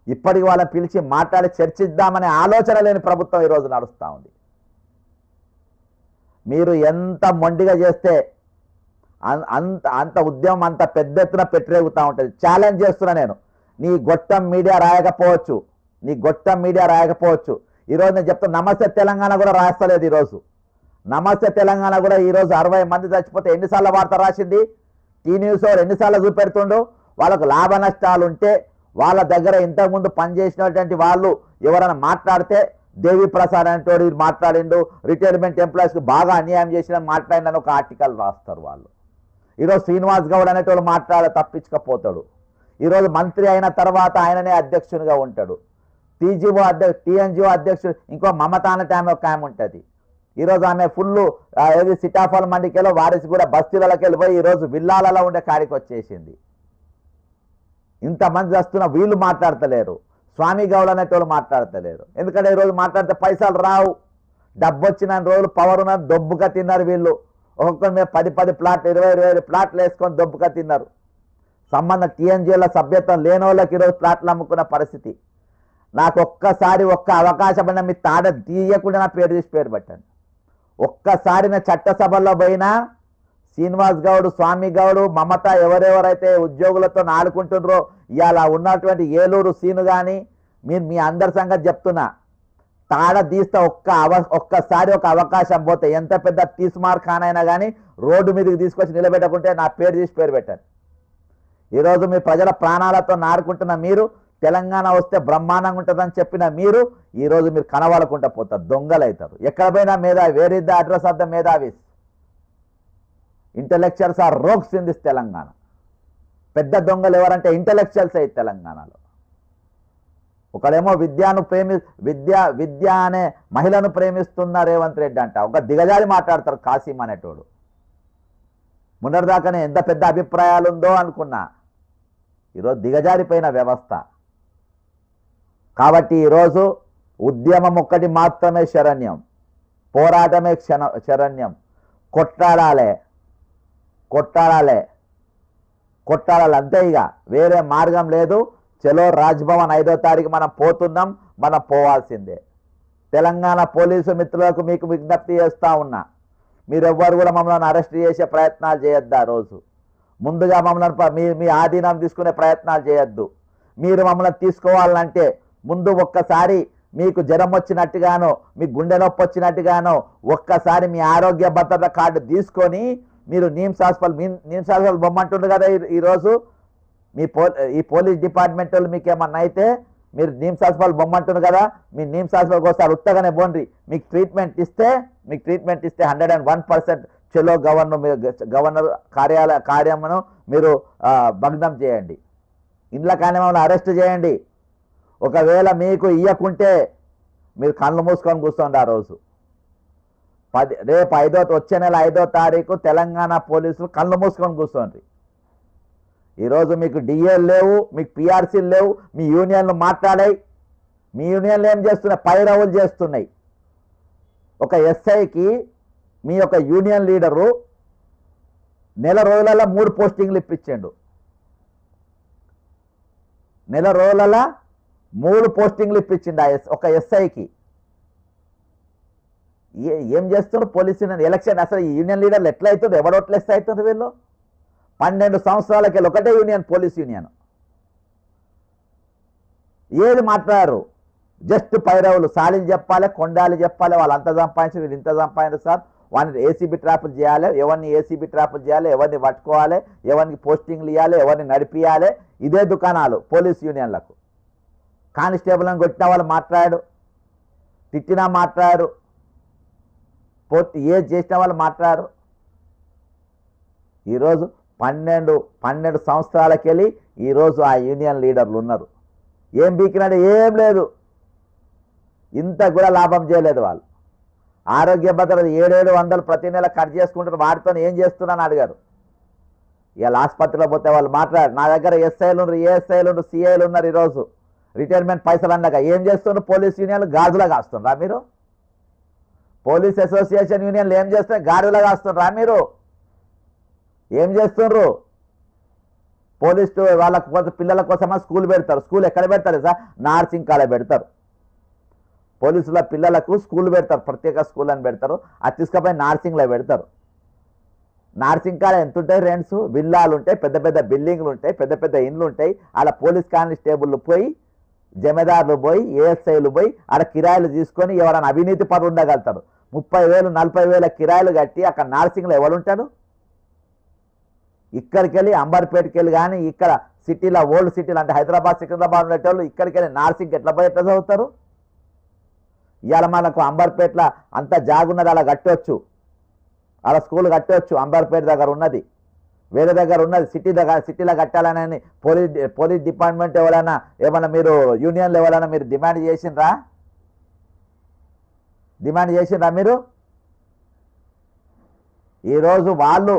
ఇప్పటికి వాళ్ళని పిలిచి మాట్లాడి చర్చిద్దామనే ఆలోచన లేని ప్రభుత్వం ఈరోజు నడుస్తూ ఉంది. మీరు ఎంత మొండిగా చేస్తే అంత ఉద్యమం అంత పెద్ద ఎత్తున పెట్టరేగుతూ ఉంటుంది. ఛాలెంజ్ చేస్తున్నా నేను. నీ గొట్టం మీడియా రాయకపోవచ్చు. ఈరోజు నేను చెప్తాను, నమస్తే తెలంగాణ కూడా రాస్తలేదు ఈరోజు. నమస్తే తెలంగాణ కూడా ఈరోజు 60 మంది చచ్చిపోతే ఎన్నిసార్లు వార్త రాసింది? టీ న్యూస్ ఎన్నిసార్లు చూపెడుతుండు? వాళ్ళకు లాభ నష్టాలు ఉంటే వాళ్ళ దగ్గర ఇంతకుముందు పనిచేసినటువంటి వాళ్ళు ఎవరైనా మాట్లాడితే దేవి ప్రసాద్ అంటోడు మాట్లాడిండు, రిటైర్మెంట్ ఎంప్లాయీస్కి బాగా అన్యాయం చేసిన మాట్లాడిందని ఒక ఆర్టికల్ రాస్తారు వాళ్ళు. ఈరోజు శ్రీనివాస్ గౌడ్ అనేటోడు తప్పించకపోతాడు. ఈరోజు మంత్రి అయిన తర్వాత ఆయననే అధ్యక్షునిగా ఉంటాడు. టీఎన్జిఓ అధ్యక్షుడు ఇంకో మమత అనేట ఆమె ఒక ఆమె ఉంటుంది. ఈరోజు ఆమె ఫుల్ ఏది సిటాఫల్ మండికేలో వారిసి కూడా బస్తీలకి వెళ్ళిపోయి ఈరోజు విల్లాలలో ఉండే కాడికి వచ్చేసింది. ఇంతమంది వస్తున్న వీళ్ళు మాట్లాడతలేరు, స్వామి గౌడ్ అనేటోళ్ళు మాట్లాడతలేరు. ఎందుకంటే ఈరోజు మాట్లాడితే పైసలు రావు, డబ్బు వచ్చిన రోజులు పవర్ ఉన్న దొబ్బుగా తిన్నారు వీళ్ళు. ఒక్కొక్కరి మీద 10 ప్లాట్లు 20 ప్లాట్లు వేసుకొని దొబ్బుగా తిన్నారు. సంబంధం టీఎన్జిఓల సభ్యత్వం లేని వాళ్ళకి ఈరోజు ప్లాట్లు అమ్ముకున్న పరిస్థితి. నాకు ఒక్కసారి ఒక్క అవకాశం అయినా మీ తాడ తీయకుండా నా పేరు తీసి పేరు పెట్టండి. ఒక్కసారి నా చట్టసభల్లో పోయినా శ్రీనివాస్ గౌడ్, స్వామి గౌడ్, మమత ఎవరెవరైతే ఉద్యోగులతో ఆడుకుంటున్నారో ఇవాళ ఉన్నటువంటి ఏలూరు సీను కానీ మీ అందరి సంగతి చెప్తున్నా, తాడ తీస్తే ఒక్కసారి ఒక అవకాశం పోతే ఎంత పెద్ద తీస్మార్ ఖాన్ అయినా కానీ రోడ్డు మీదకి తీసుకొచ్చి నిలబెట్టకుంటే నా పేరు తీసి పేరు పెట్టండి. ఈరోజు మీ ప్రజల ప్రాణాలతో నాడుకుంటున్న మీరు, తెలంగాణ వస్తే బ్రహ్మాండంగా ఉంటుందని చెప్పిన మీరు ఈరోజు మీరు కనబడకుండా పోతారు, దొంగలు అవుతారు. ఎక్కడ పోయినా మేధావి, where is the address of the మేధావిస్? Intellectuals are rogues in this Telangana. పెద్ద దొంగలు ఎవరంటే ఇంటలెక్చువల్స్ అయితే తెలంగాణలో. ఒకడేమో విద్య అనే మహిళను ప్రేమిస్తున్న రేవంత్ రెడ్డి అంట, ఒక దిగజారి మాట్లాడతారు కాసిం అనేటోడు. మొన్నటిదాకానే ఎంత పెద్ద అభిప్రాయాలు ఉందో అనుకున్నా, ఈరోజు దిగజారిపోయిన వ్యవస్థ. కాబట్టి ఈరోజు ఉద్యమం ఒక్కటి మాత్రమే శరణ్యం, పోరాటమే శరణ్యం. కొట్టాడాలి అంతే, ఇక వేరే మార్గం లేదు. చలో రాజ్భవన్ 5వ తారీఖు మనం పోతున్నాం, మనం పోవాల్సిందే. తెలంగాణ పోలీసు మిత్రులకు మీకు విజ్ఞప్తి చేస్తూ ఉన్నా, మీరెవ్వరు కూడా మమ్మల్ని అరెస్ట్ చేసే ప్రయత్నాలు చేయొద్దు. ఆ రోజు ముందుగా మమ్మల్ని మీ ఆధీనం తీసుకునే ప్రయత్నాలు చేయొద్దు. మీరు మమ్మల్ని తీసుకోవాలంటే ముందు ఒక్కసారి మీకు జ్వరం వచ్చినట్టుగానో, మీ గుండె నొప్పి వచ్చినట్టుగానో ఒక్కసారి మీ ఆరోగ్య భద్రత కార్డు తీసుకొని మీరు నిమ్స్ హాస్పిటల్ బొమ్మంటుండ్రు కదా. ఈరోజు ఈ పోలీస్ డిపార్ట్మెంట్ వాళ్ళు మీకు ఏమన్నా అయితే మీరు నిమ్స్ హాస్పిటల్ బొమ్మంటున్నారు కదా, మీ నిమ్స్ హాస్పిటల్కి ఒకసారి ఉత్తగానే పోండి. మీకు ట్రీట్మెంట్ ఇస్తే 101% చలో గవర్నర్ కార్యమును మీరు భగ్నం చేయండి. ఇంట్లో కానీ మమ్మల్ని అరెస్ట్ చేయండి. ఒకవేళ మీకు ఇయ్యకుంటే మీరు కళ్ళు మూసుకొని కూర్చోండి. ఆ రోజు రేపు వచ్చే నెల 5వ తారీఖు తెలంగాణ పోలీసులు కళ్ళు మూసుకొని కూర్చోండి. ఈరోజు మీకు డిఏలు లేవు, మీకు పిఆర్సీలు లేవు, మీ యూనియన్లు మాట్లాడాయి. మీ యూనియన్లు ఏం చేస్తున్నాయి? పైరవులు చేస్తున్నాయి. ఒక ఎస్ఐకి మీ యొక్క యూనియన్ లీడరు నెల రోజులలో 3 పోస్టింగ్లు ఇప్పించాడు. నెల రోజులలో 3 పోస్టింగ్లు ఇప్పించిండు ఒక ఎస్ఐకి. ఏం చేస్తున్నారు పోలీసు ఎలక్షన్? అసలు ఈ యూనియన్ లీడర్లు ఎట్లా అవుతుంది? ఎవడోట్లు ఎస్ అవుతుంది? వీళ్ళు 12 సంవత్సరాలకి ఒకటే యూనియన్, పోలీస్ యూనియన్. ఏది మాట్లాడారు? జస్ట్ పైరవులు, సాలీలు చెప్పాలి, కొండాలు చెప్పాలి. వాళ్ళు అంత సంపాదించారు, వీళ్ళు ఇంత సంపాదించారు సార్. వాళ్ళని ఏసీబీ ట్రాపులు చేయాలి, ఎవరిని ఏసీబీ ట్రాపులు చేయాలి, ఎవరిని పట్టుకోవాలి, ఎవరికి పోస్టింగ్లు ఇవ్వాలి, ఎవరిని నడిపియాలి. ఇదే దుకాణాలు పోలీస్ యూనియన్లకు. కానిస్టేబుల్ని కొట్టిన వాళ్ళు మాట్లాడు, తిట్టినా మాట్లాడు, ఏది చేసిన వాళ్ళు మాట్లాడు. ఈరోజు 12 సంవత్సరాలకి వెళ్ళి ఈరోజు ఆ యూనియన్ లీడర్లు ఉన్నారు. ఏం బీకినాడు? ఏం లేదు. ఇంత కూడా లాభం చేయలేదు వాళ్ళు. ఆరోగ్య భద్రత 700 ప్రతి నెల కట్ చేసుకుంటారు. వాటితో ఏం చేస్తున్నాను అడిగారు. ఇవాళ ఆసుపత్రిలో పోతే వాళ్ళు మాట్లాడారు. నా దగ్గర ఎస్ఐలు ఉన్నారు, ఏఎస్ఐలు ఉన్నారు, సిఐలు ఉన్నారు. ఈరోజు రిటైర్మెంట్ పైసలు అన్నాక ఏం చేస్తున్నారు? పోలీస్ యూనియన్లు గాజులా కాస్తున్నారా మీరు? పోలీస్ అసోసియేషన్ యూనియన్లు ఏం చేస్తున్నాయి? గాజులా కాస్తున్నారా మీరు? ఏం చేస్తున్నారు? పోలీసు వాళ్ళ పిల్లల కోసమా స్కూల్ పెడతారు. స్కూల్ ఎక్కడ పెడతారు సార్? నార్సింగ్ కాడ పెడతారు. పోలీసుల పిల్లలకు స్కూల్ పెడతారు, ప్రత్యేక స్కూల్ అని పెడతారు. అది తీసుకుపోయి నార్సింగ్లో పెడతారు. నార్సింగ్ కాడ ఎంత ఉంటాయి రెంట్స్? విల్లాలు ఉంటాయి, పెద్ద పెద్ద బిల్డింగ్లు ఉంటాయి, పెద్ద పెద్ద ఇండ్లు ఉంటాయి. అలా పోలీస్ కానిస్టేబుల్ పోయి, జమీదారులు పోయి, ఏఎస్ఐలు పోయి ఆడ కిరాయిలు తీసుకొని ఎవరైనా అవినీతి పరులు ఉండగలుగుతారు. 30,000 40,000 కిరాయిలు కట్టి అక్కడ నార్సింగ్లో ఎవరుంటాడు? ఇక్కడికి వెళ్ళి అంబర్పేటకి వెళ్ళి కానీ ఇక్కడ సిటీలో ఓల్డ్ సిటీలో అంటే హైదరాబాద్ సికింద్రాబాద్ ఉండేటోళ్ళు ఇక్కడికి వెళ్ళి నార్సింగ్ ఎట్లా పోయి ఎట్లా చదువుతారు? ఇవాళ మనకు అంబర్పేటలో అంత జాగున్నది, అలా కట్టవచ్చు, అలా స్కూల్ కట్టవచ్చు. అంబర్పేట దగ్గర ఉన్నది, వేరే దగ్గర ఉన్నది, సిటీలో కట్టాలని పోలీస్ డిపార్ట్మెంట్ ఎవరైనా ఏమైనా మీరు యూనియన్లు ఎవరైనా మీరు డిమాండ్ చేసిండ్రా మీరు? ఈరోజు వాళ్ళు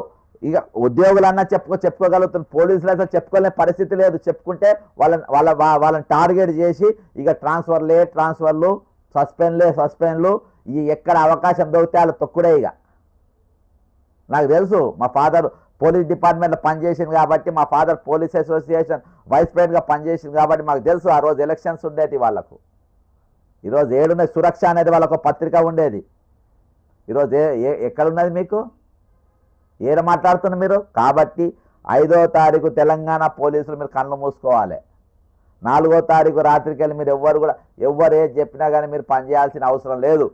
ఇక ఉద్యోగులన్నా చెప్పుకోగలుగుతున్నారు, పోలీసులు అయితే చెప్పుకోలేని పరిస్థితి లేదు. చెప్పుకుంటే వాళ్ళని టార్గెట్ చేసి ఇక ట్రాన్స్ఫర్లు సస్పెండ్లు ఈ ఎక్కడ అవకాశం దొరికితే వాళ్ళు తొక్కుడే. ఇక నాకు తెలుసు, మా ఫాదర్ పోలీస్ డిపార్ట్మెంట్లో పనిచేసింది కాబట్టి, మా ఫాదర్ పోలీస్ అసోసియేషన్ వైస్ ప్రెసిడెంట్గా పనిచేసింది కాబట్టి మాకు తెలుసు ఆ రోజు ఎలక్షన్స్ ఉండేది వాళ్ళకు. ఈరోజు ఏడున్నది సురక్ష అనేది వాళ్ళకు పత్రిక ఉండేది. ఈరోజు ఎక్కడున్నది మీకు? ఏడ మాట్లాడుతున్నారు మీరు? కాబట్టి 5వ తారీఖు తెలంగాణ పోలీసులు మీరు కళ్ళు మూసుకోవాలి. 4వ తారీఖు రాత్రికి వెళ్ళి మీరు ఎవ్వరు ఏది చెప్పినా కానీ మీరు పనిచేయాల్సిన అవసరం లేదు.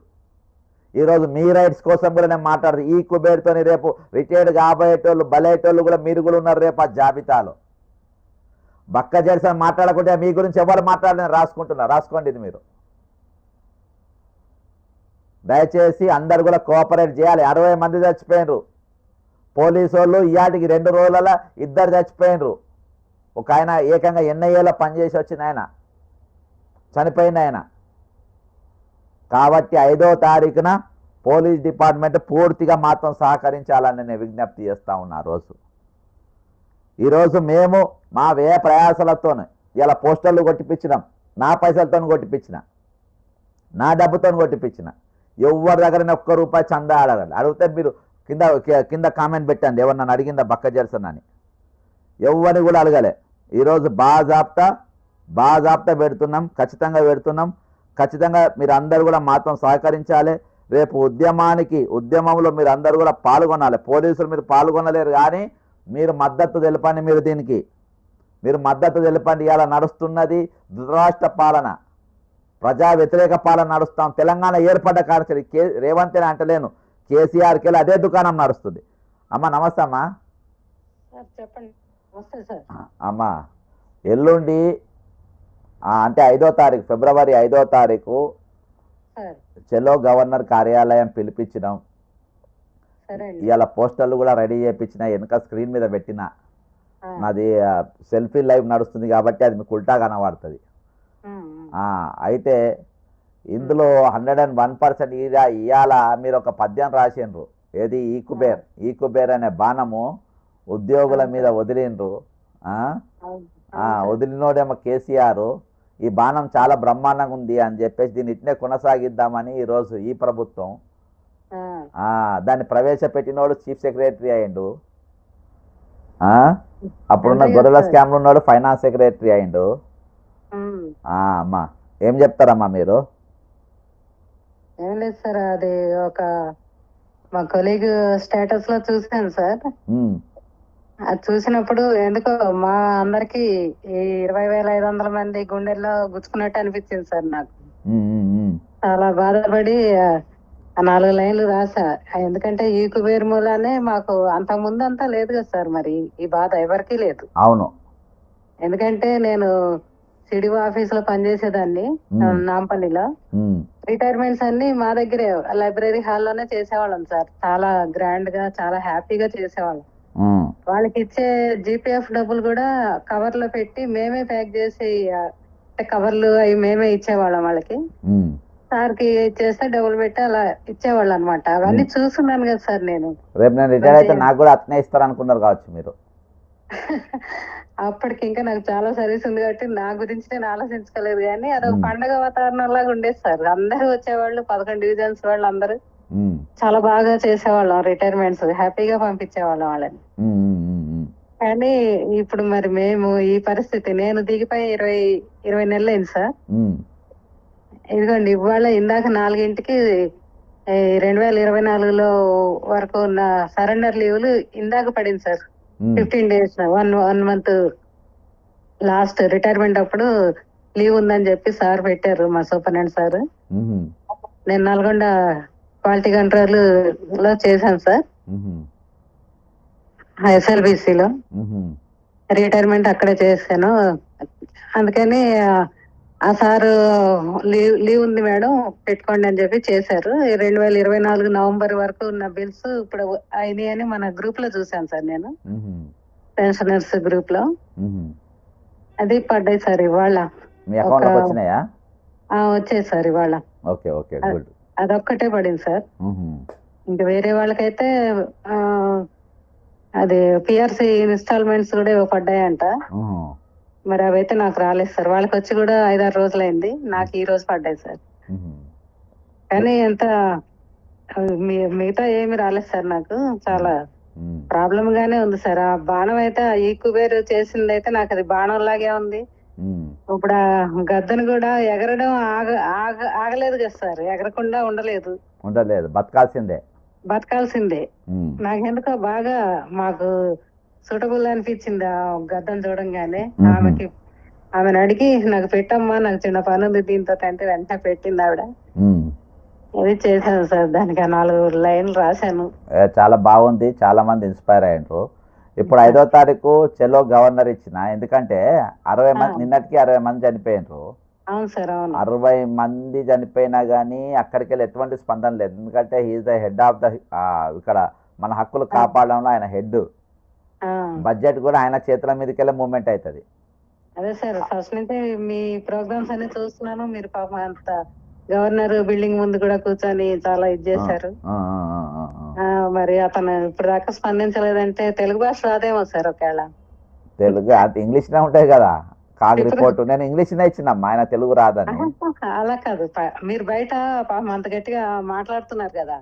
ఈరోజు మీ రైట్స్ కోసం కూడా నేను మాట్లాడుతూ ఈ కుబేర్తో రేపు రిటైర్డ్ కాబోయేటోళ్ళు బలయ్యేటోళ్ళు కూడా మీరు కూడా ఉన్నారు రేపు ఆ జాబితాలో. బక్క జడ్సన్ మాట్లాడకుంటే మీ గురించి ఎవరు మాట్లాడని రాసుకోండి ఇది మీరు. దయచేసి అందరు కూడా కోఆపరేట్ చేయాలి. 60 మంది చచ్చిపోయినరు పోలీసు వాళ్ళు, ఇయాటికి 2 రోజులలో 2 చచ్చిపోయినరు. ఒక ఆయన ఏకంగా NIAలో పనిచేసి వచ్చిన ఆయన చనిపోయిన ఆయన. కాబట్టి 5వ తారీఖున పోలీస్ డిపార్ట్మెంట్ పూర్తిగా మాత్రం సహకరించాలని నేను విజ్ఞప్తి చేస్తూ ఉన్నా. ఈరోజు మేము మా వ్యయ ప్రయాసాలతో ఇలా పోస్టర్లు కొట్టిపించినాం, నా పైసలతో కొట్టిపించిన, నా డబ్బుతో కొట్టిపించిన. ఎవరి దగ్గర ₹1 చందా అడగండి. అడిగితే మీరు కింద కామెంట్ పెట్టండి ఎవరు నన్ను అడిగిందా బక్క జడ్సన్ అని. ఎవరిని కూడా అడగలే. ఈరోజు బాజాప్తా పెడుతున్నాం, ఖచ్చితంగా పెడుతున్నాం. ఖచ్చితంగా మీరు అందరూ కూడా మాత్రం సహకరించాలి. రేపు ఉద్యమంలో మీరు అందరూ కూడా పాల్గొనాలి. పోలీసులు మీరు పాల్గొనలేరు కానీ మీరు మద్దతు తెలపండి. మీరు మద్దతు తెలపండి. ఇలా నడుస్తున్నది దురాష్ట్ర పాలన, ప్రజా వ్యతిరేక పాలన నడుస్తాం. తెలంగాణ ఏర్పడ్డ కార్యక్రమం రేవంత్ అని అంటలేను, కేసీఆర్కి వెళ్ళి అదే దుకాణం నడుస్తుంది. అమ్మ నమస్తే అమ్మా. చెప్పండి. నమస్తే సార్. అమ్మా ఎల్లుండి అంటే 5వ తారీఖు ఫిబ్రవరి 5వ తారీఖు చెలో గవర్నర్ కార్యాలయం పిలిపించినాం. ఇవాళ పోస్టర్లు కూడా రెడీ చేయించిన, వెనుక స్క్రీన్ మీద పెట్టిన. నాది సెల్ఫీ లైవ్ నడుస్తుంది కాబట్టి అది మీకు ఉల్టా కనబడుతుంది. అయితే ఇందులో 101% ఇవాళ మీరు ఒక పద్యం రాసిండ్రు. ఏది? ఈ కుబేర్ అనే బాణము ఉద్యోగుల మీద వదిలిండ్రు. వదిలినోడేమో కేసీఆర్. ఈ బాణం చాలా బ్రహ్మాండంగా ఉంది అని చెప్పేసి దీన్ని ఇట్నే కొనసాగిద్దామని ఈరోజు ఈ ప్రభుత్వం దాన్ని ప్రవేశపెట్టినోడు చీఫ్ సెక్రటరీ అయిండు. అప్పుడున్న గొర్రెల స్కామ్లు ఉన్నాడు ఫైనాన్స్ సెక్రటరీ అయిండు. అమ్మా ఏం చెప్తారమ్మా మీరు? ఏం లేదు సార్, అది ఒక మా కొలీగ్ స్టేటస్ లో చూసాను సార్. అది చూసినప్పుడు ఎందుకో మా అందరికి ఈ 20,500 మంది గుండెల్లో గుచ్చుకున్నట్టు అనిపించింది సార్. నాకు చాలా బాధపడి 4 లైన్లు రాసా. ఎందుకంటే ఈ కుబేర్ మూలానే మాకు అంత ముందు అంతా లేదు కదా సార్, మరి ఈ బాధ ఎవరికీ లేదు. అవును. ఎందుకంటే నేను సిడిఓ ఆఫీస్ లో పనిచేసేదాన్ని నాంపల్లిలో. రిటైర్మెంట్స్ అన్ని మా దగ్గరే లైబ్రరీ హాల్లోనే చేసేవాళ్ళం సార్. చాలా గ్రాండ్ గా చాలా హ్యాపీగా చేసేవాళ్ళం. వాళ్ళకి ఇచ్చే GPF డబ్బులు కూడా కవర్ లో పెట్టి మేమే ప్యాక్ చేసి కవర్లు అవి మేమే ఇచ్చేవాళ్ళం వాళ్ళకి. సార్ కి ఇచ్చేస్తే డబ్బులు పెట్టి అలా ఇచ్చేవాళ్ళు అనమాట. అవన్నీ చూస్తున్నాను కదా సార్ నేను. రేపు నేను రిటైర్ అయితే నాకు కూడా అట్నే ఇస్తారు అనుకున్నారు కావచ్చు మీరు. అప్పటికి ఇంకా నాకు చాలా సర్వీస్ ఉంది కాబట్టి నా గురించి నేను ఆలోచించుకోలేదు, కానీ అదొక పండగ వాతావరణం లాగా ఉండేది సార్. అందరూ వచ్చేవాళ్ళు, 11 డివిజన్స్ వాళ్ళు అందరూ చాలా బాగా చేసేవాళ్ళం. రిటైర్మెంట్స్ హ్యాపీగా పంపించేవాళ్ళం వాళ్ళని. కానీ ఇప్పుడు మరి మేము ఈ పరిస్థితి, నేను దిగిపోయి 20 నెలలు అయింది సార్. ఇదిగోండి ఇవాళ ఇందాక 4ంటికి 2024లో వరకు ఉన్న సరెండర్ లీవ్లు ఇందాక పడింది sir. 15 days 1 month last retirement అప్పుడు లీవ్ ఉందని చెప్పి సార్ పెట్టారు, మా సూపరింటెండెంట్ సార్. నేను నల్గొండ క్వాలిటీ కంట్రోల్ లో చేశాను సార్, SLBC లో. రిటైర్మెంట్ అక్కడే చేశాను. అందుకని ఆ సారు లీవ్ ఉంది మేడం పెట్టుకోండి అని చెప్పి చేశారు. 2024 నవంబర్ వరకు ఉన్న బిల్స్ ఇప్పుడు అయినాయి అని మన గ్రూప్ లో చూశాను సార్ నేను, పెన్షనర్స్ గ్రూప్ లో. అది పడ్డాయి సార్ ఇవాళ. మీ అకౌంట్లోకి వచ్చినాయా? వచ్చాయి సార్ ఇవాళ. Okay okay good. అదొక్కటే పడింది సార్. ఇంకా వేరే వాళ్ళకైతే అది పిఆర్సి ఇన్స్టాల్మెంట్స్ కూడా పడ్డాయంట. మరి అవైతే నాకు రాలేదు సార్. వాళ్ళకి వచ్చి కూడా 5-6 రోజులైంది, నాకు ఈ రోజు పడ్డాయి సార్. కానీ ఎంత మిగతా ఏమి రాలేదు సార్. నాకు చాలా ప్రాబ్లం గానే ఉంది సార్. ఆ బాణం అయితే ఈ కుబేర్ చేసింది అయితే నాకు అది బాణం లాగే ఉంది. ఇప్పుడు ఆ గద్దను కూడా ఎగరడం ఆగలేదు కదా సార్, ఎగరకుండా ఉండలేదు, బతకాల్సిందే. నాకెందుకో బాగా మాకు సూటబుల్ అనిపించింది ఆ గద్దను చూడంగానే. ఆమెను అడిగి నాకు పెట్టమ్మా, నాకు చిన్న పని ఉంది దీంతో అంటే వెంటనే పెట్టింది ఆవిడ. అది చేశాను సార్. దానికి 4 లైన్లు రాశాను. చాలా బాగుంది, చాలా మంది ఇన్స్పైర్ అయ్యారు. ఇప్పుడు 5వ తారీఖు చెలో గవర్నర్ ఇచ్చిన, ఎందుకంటే 60 మంది నిన్నటికి 60 మంది చనిపోయినారు. అవును సార్, అవును. 60 మంది చనిపోయినా కానీ అక్కడికి వెళ్ళి ఎటువంటి స్పందన లేదు. ఎందుకంటే he is the head of the ఇక్కడ మన హక్కులు కాపాడడంలో ఆయన హెడ్. బడ్జెట్ కూడా ఆయన చేతుల మీదకి వెళ్ళి మూవ్మెంట్ అవుతుంది. అదే సార్, ఫస్ట్ నుంచి మీ ప్రోగ్రామ్స్ అన్ని చూస్తున్నాను. మీరు పాపం అంత గవర్నర్ బిల్డింగ్ ముందు కూడా కూర్చొని చాలా ఇది చేశారు. మరి అతను ఇప్పుడు దాకా స్పందించలేదంటే తెలుగు భాష రాదేమో సార్. ఒకవేళ తెలుగు ఇంగ్లీష్ లో ఉంటాయి కదా కాగ్ రిపోర్ట్. నేను ఇంగ్లీష్ ఇచ్చినమ్మా, ఆయన తెలుగు రాదని. అలా కాదు, మీరు బయట పాపం అంత గట్టిగా మాట్లాడుతున్నారు కదా,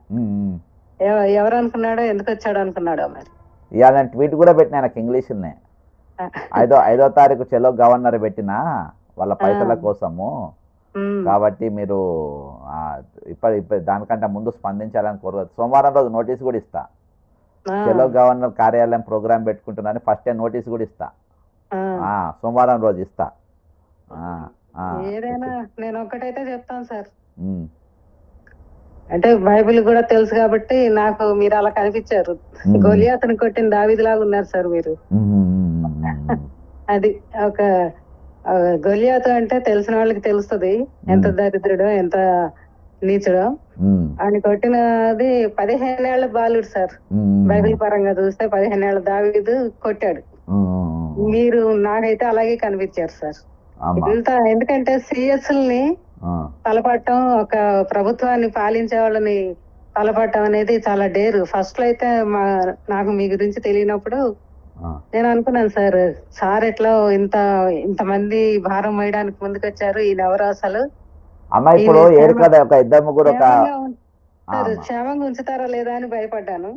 ఎవరు అనుకున్నాడో, ఎందుకు వచ్చాడో అనుకున్నాడో మరి. ఇవాళ నేను ట్వీట్ కూడా పెట్టినా నాకు ఇంగ్లీష్నే. 5వ తారీఖు చెలో గవర్నర్ పెట్టినా వాళ్ళ పైసల కోసము. కాబట్టి మీరు ఇప్పుడు దానికంటే ముందు స్పందించాలని కోరదు. సోమవారం రోజు నోటీస్ కూడా ఇస్తా. చెలో గవర్నర్ కార్యాలయం ప్రోగ్రామ్ పెట్టుకుంటున్నాను, ఫస్ట్ నోటీస్ కూడా ఇస్తా. సోమవారం రోజు ఇస్తా. ఏదైనా నేను ఒక్కటైతే చెప్తాను సార్, అంటే బైబిల్ కూడా తెలుసు కాబట్టి నాకు మీరు అలా కనిపించారు. గొలియాతుని కొట్టిన దావీదులాగా ఉన్నారు సార్ మీరు. అది ఒక గొలియాతు అంటే తెలిసిన వాళ్ళకి తెలుస్తుంది ఎంత దరిద్రుడో, ఎంత నీచుడో. ఆయన కొట్టినది 15 ఏళ్ల బాలుడు సార్. బైబిల్ పరంగా చూస్తే 15 ఏళ్ల దావీదు కొట్టాడు. మీరు నాకైతే అలాగే కనిపించారు సార్. ఇంత ఎందుకంటే సిఎస్ని తలపట్టడం, ఒక ప్రభుత్వాన్ని పాలించే వాళ్ళని తలపట్టడం అనేది చాలా డేరు. ఫస్ట్ లో అయితే నాకు మీ గురించి తెలియనప్పుడు నేను అనుకున్నాను సార్ ఎట్లా ఇంతమంది భారం వేయడానికి ముందుకు వచ్చారు, ఈయన ఎవరు అసలు, క్షేమంగా ఉంచుతారా లేదా అని భయపడ్డాను.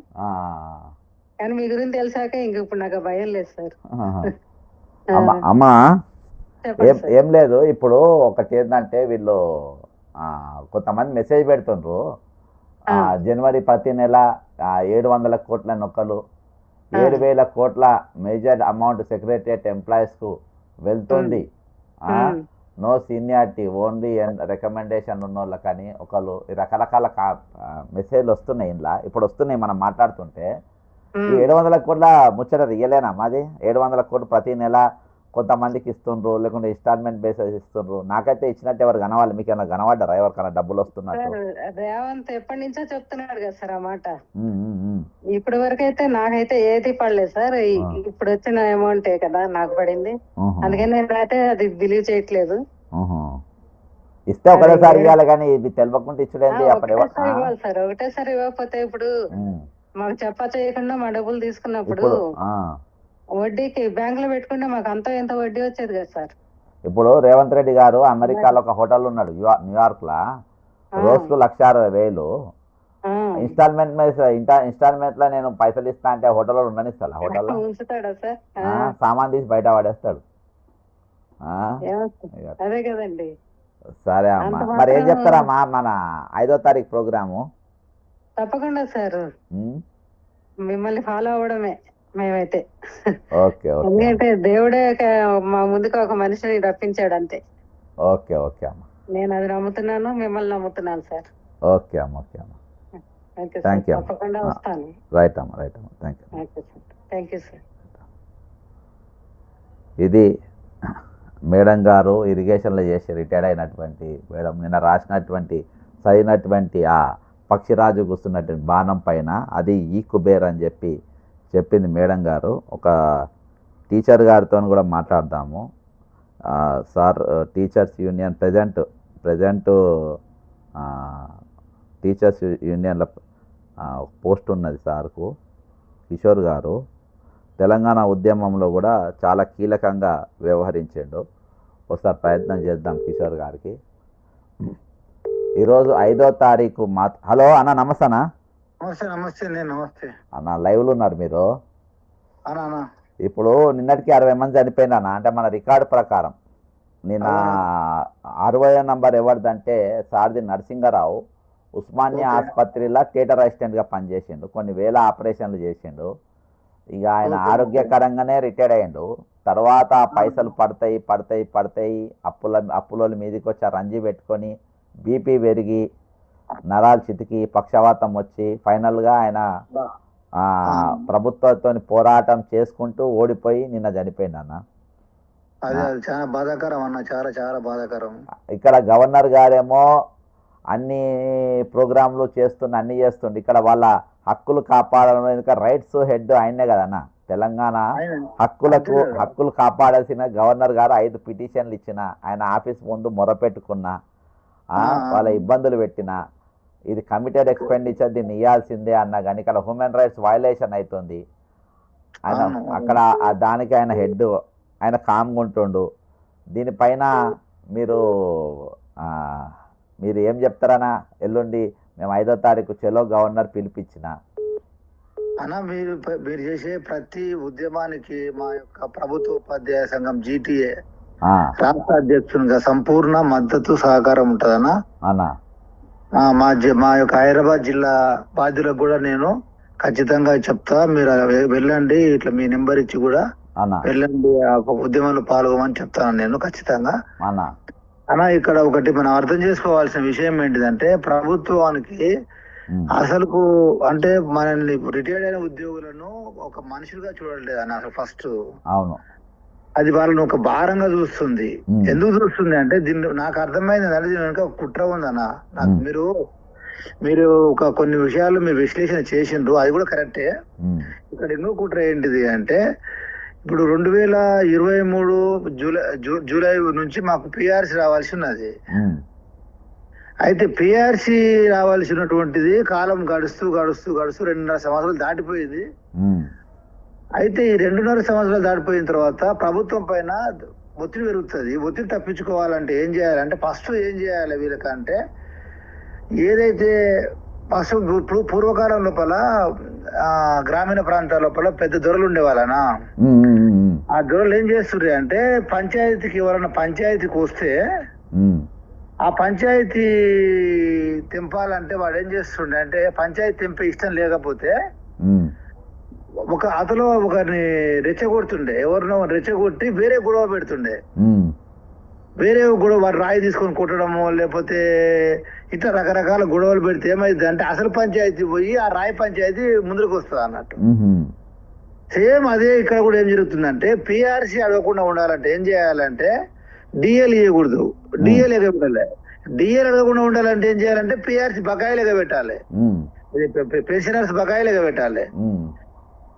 కానీ మీ గురించి తెలిసాక ఇంక ఇప్పుడు నాకు భయం లేదు సార్. అమ్మా ఏం లేదు, ఇప్పుడు ఒకటి ఏంటంటే వీళ్ళు కొంతమంది మెసేజ్ పెడుతుండ్రు, జనవరి ప్రతి నెల 700 కోట్ల నొక్కలు, 7,000 కోట్ల మేజర్ అమౌంట్ సెక్రటరియట్ ఎంప్లాయీస్ కు వెళ్తుంది, నో సీనియారిటీ, ఓన్లీ రికమెండేషన్ ఉన్న వాళ్ళకి అని ఒకళ్ళు రకరకాల మెసేజ్లు వస్తున్నాయి. ఇంట్లో ఇప్పుడు వస్తున్నాయి మనం మాట్లాడుతుంటే. ఈ 700 కోట్ల ముచ్చట రియలేనా మాది? 700 కోట్లు ప్రతి నెల కొంతమందికి ఇస్తుండ్రు, లేకుంటే ఇన్స్టాల్మెంట్ బేసిస్ ఇస్తుండ్రు. నాకైతే ఇచ్చినట్టు ఎవరు కనవాలి? మీకు ఏమైనా కనబడ్డారా ఎవరికైనా డబ్బులు వస్తున్నట్టు? రేవంత్ ఎప్పటి నుంచో చెప్తున్నాడు కదా సార్ ఆ మాట. ఇప్పటి వరకు అయితే నాకైతే ఏది పడలేదు సార్. ఇప్పుడు వచ్చిన అమౌంటే కదా నాకు పడింది, అందుకని నేనైతే అది బిలీవ్ చేయట్లేదు. ఇస్తే ఒకటేసారి ఇవ్వాలి కానీ ఇది తెలియకుండా ఇచ్చలేదు. ఇవ్వాలి సార్, ఒకటేసారి ఇవ్వకపోతే ఇప్పుడు మాకు చెప్ప చేయకుండా మా డబ్బులు తీసుకున్నప్పుడు వడ్డీకి బ్యాంక్ లో పెట్టుకుంటే మాకు అంతా ఎంత వడ్డీ వచ్చేది కదా సార్. ఇప్పుడు రేవంత్ రెడ్డి గారు అమెరికాలో ఒక హోటల్ ఉన్నాడు న్యూయార్క్ లా, రోజుకు 1,60,000 ఇన్స్టాల్మెంట్ ఇన్స్టాల్మెంట్ లో నేను పైసలు ఇస్తా అంటే హోటల్లో ఉండనిస్తా? హోటల్లో ఉంచుతాడా సార్? సామాన్ తీసి బయట పడేస్తాడు. అదే కదండి. సరే అమ్మా, మరి ఏం చెప్తారమ్మా మన 5వ తారీఖు ప్రోగ్రాము? తప్పకుండా సార్, మిమ్మల్ని ఫాలో అవ్వడమే మేమైతే. ఎందుకంటే దేవుడే మా ముందుకు ఒక మనిషిని రప్పించాడు అంతే. ఓకే ఓకే అమ్మా, నేను అది నమ్ముతున్నాను, మిమ్మల్ని నమ్ముతున్నాను సార్. ఓకే అమ్మా, ఓకే అమ్మా, థ్యాంక్ యూ. తప్పకుండా వస్తాను. రైట్ అమ్మా, రైట్ అమ్మా, thank you. Thank you sir. ఇది మేడం గారు ఇరిగేషన్లో చేసి రిటైర్డ్ అయినటువంటి మేడం నిన్న రాసినటువంటి చదివినటువంటి ఆ పక్షిరాజు కూర్చున్నటువంటి బాణం పైన అది ఈ కుబేర్ అని చెప్పి చెప్పింది మేడం గారు. ఒక టీచర్ గారితో కూడా మాట్లాడదాము. Sir, teachers union present teachers యూనియన్లో పోస్ట్ ఉన్నది సార్కు. కిషోర్ గారు తెలంగాణ ఉద్యమంలో కూడా చాలా కీలకంగా వ్యవహరించాడు. ఒకసారి ప్రయత్నం చేద్దాం కిషోర్ గారికి. ఈరోజు 5వ తారీఖు హలో అన్న, నమస్తేనా? నమస్తే నమస్తే అన్న, లైవ్లో ఉన్నారు మీరు? అన్నా ఇప్పుడు నిన్నటికి 60 మంది చనిపోయినా అంటే మన రికార్డు ప్రకారం. నిన్న 60వ నంబర్ ఎవరిదంటే సారథి నరసింగరావు ఉస్మానియా ఆసుపత్రిలో థియేటర్ అసిస్టెంట్గా పనిచేసిండు. కొన్ని వేల ఆపరేషన్లు చేసిండు. ఇక ఆయన ఆరోగ్యకరంగానే రిటైర్డ్ అయ్యిండు. తర్వాత పైసలు పడతాయి అప్పుల మీదకి వచ్చి రంజి పెట్టుకొని బీపీ పెరిగి నరాలు చితికి పక్షవాతం వచ్చి ఫైనల్గా ఆయన ప్రభుత్వంతో పోరాటం చేసుకుంటూ ఓడిపోయి నిన్న చనిపోయింది అన్న. చాలా బాధాకరం అన్న, చాలా బాధాకరం. ఇక్కడ గవర్నర్ గారేమో అన్ని ప్రోగ్రాంలు అన్ని చేస్తుండే. ఇక్కడ వాళ్ళ హక్కులు కాపాడడం, ఎందుకంటే రైట్స్ హెడ్ ఆయనే కదన్న. తెలంగాణ హక్కులు కాపాడాల్సిన గవర్నర్ గారు 5 పిటిషన్లు ఇచ్చిన, ఆయన ఆఫీస్ ముందు మొరపెట్టుకున్నా, వాళ్ళ ఇబ్బందులు పెట్టిన, ఇది కమిటెడ్ ఎక్స్పెండిచర్ దీన్ని ఇవ్వాల్సిందే అన్నా కానీ ఇక్కడ హ్యూమన్ రైట్స్ వయలేషన్ అవుతుంది. ఆయన అక్కడ దానికి ఆయన హెడ్, ఆయన కామ్గా ఉంటుండు. దీనిపైన మీరు ఏం చెప్తారన్నా? ఎల్లుండి మేము 5వ తారీఖు చలో గవర్నర్ పిలిపించిన అన్న, మీరు చేసే ప్రతి ఉద్యమానికి మా యొక్క ప్రభుత్వ ఉపాధ్యాయ సంఘం GTA రాష్ట్ర అధ్యక్షునిగా సంపూర్ణ మద్దతు సహకారం ఉంటదన్నా. మా యొక్క హైదరాబాద్ జిల్లా బాధ్యులకు కూడా నేను ఖచ్చితంగా చెప్తా, మీరు వెళ్ళండి, ఇట్లా మీ నెంబర్ ఇచ్చి కూడా వెళ్ళండి, ఉద్యమంలో పాల్గొమని చెప్తాను నేను ఖచ్చితంగా. అన్న, ఇక్కడ ఒకటి మనం అర్థం చేసుకోవాల్సిన విషయం ఏంటిదంటే, ప్రభుత్వానికి అసలుకు అంటే మనల్ని రిటైర్డ్ అయిన ఉద్యోగులను ఒక మనుషులుగా చూడలేదు అన్న. అసలు ఫస్ట్ అవును, అది వాళ్ళని ఒక భారంగా చూస్తుంది. ఎందుకు చూస్తుంది అంటే, దీన్ని నాకు అర్థమైంది అంటే దీని వెనక కుట్ర ఉందన్న. నాకు మీరు కొన్ని విషయాలు మీరు విశ్లేషణ చేసిండ్రు, అది కూడా కరెక్టే. ఇక్కడ ఎన్నో కుట్ర ఏంటిది అంటే, ఇప్పుడు 2023 జూలై నుంచి మాకు PRC రావాల్సి ఉన్నది. అయితే PRC రావాల్సినటువంటిది కాలం గడుస్తూ 2.5 సంవత్సరాలు దాటిపోయింది. అయితే ఈ 2.5 సంవత్సరాలు దాటిపోయిన తర్వాత ప్రభుత్వం పైన ఒత్తిడి పెరుగుతుంది. ఒత్తిడి తప్పించుకోవాలంటే ఏం చేయాలంటే, ఫస్ట్ ఏం చేయాలి వీళ్ళకంటే, ఏదైతే ఫస్ట్ పూర్వకాలం లోపల గ్రామీణ ప్రాంతాల లోపల పెద్ద దొరలు ఉండేవాళ్ళనా, ఆ దొరలు ఏం చేస్తుండే అంటే, ఎవరైనా పంచాయతీకి వస్తే ఆ పంచాయతీ తెంపాలంటే వాడు ఏం చేస్తుండే అంటే, పంచాయతీ తెంపే ఇష్టం లేకపోతే అతను ఒకరిని రెచ్చగొడుతుండే, ఎవరినో రెచ్చగొట్టి వేరే గొడవ పెడుతుండే. వేరే గొడవ వాడు రాయి తీసుకొని కొట్టడము, లేకపోతే ఇట్లా రకరకాల గొడవలు పెడితే ఏమైంది అంటే, అసలు పంచాయతీ పోయి ఆ రాయి పంచాయతీ ముందుకు వస్తుంది అన్నట్టు. సేమ్ అదే ఇక్కడ కూడా ఏం జరుగుతుందంటే, PRC అడగకుండా ఉండాలంటే ఏం చేయాలంటే, DL ఇవ్వకూడదు, DL ఎగబెట్టాలి. DL అడగకుండా ఉండాలంటే ఏం చేయాలంటే, PRC బకాయిలు ఎగబెట్టాలి, పెన్షనర్స్ బకాయిలు ఎగబెట్టాలి.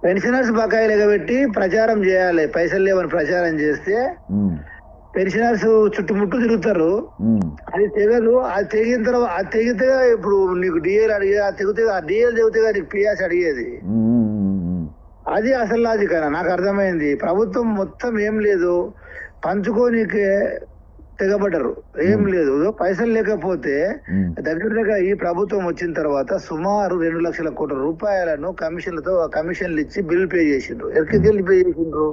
పెన్షనర్స్ బకాయిలు ఎగబెట్టి ప్రచారం చేయాలి. పైసలు లేవని ప్రచారం చేస్తే పెన్షనర్స్ చుట్టుముట్టు తిరుగుతారు. అది తెగదు. అది తెగిన తర్వాత, అది తెగితే ఇప్పుడు నీకు DL అడిగే, అది తెగితే ఆ DL తెగితే నీకు PRC అడిగేది. అది అసలు లాజిక్ అయినా నాకు అర్థమైంది. ప్రభుత్వం మొత్తం ఏం లేదు, పంచుకోనికే తెగబడ్డరు, ఏం లేదు. పైసలు లేకపోతే దగ్గర ఈ ప్రభుత్వం వచ్చిన తర్వాత సుమారు 2 లక్షల కోట్ల రూపాయలను కమిషన్లు ఇచ్చి బిల్ పే చేసిండ్రు. ఎక్కడికి పే చేసిండ్రు?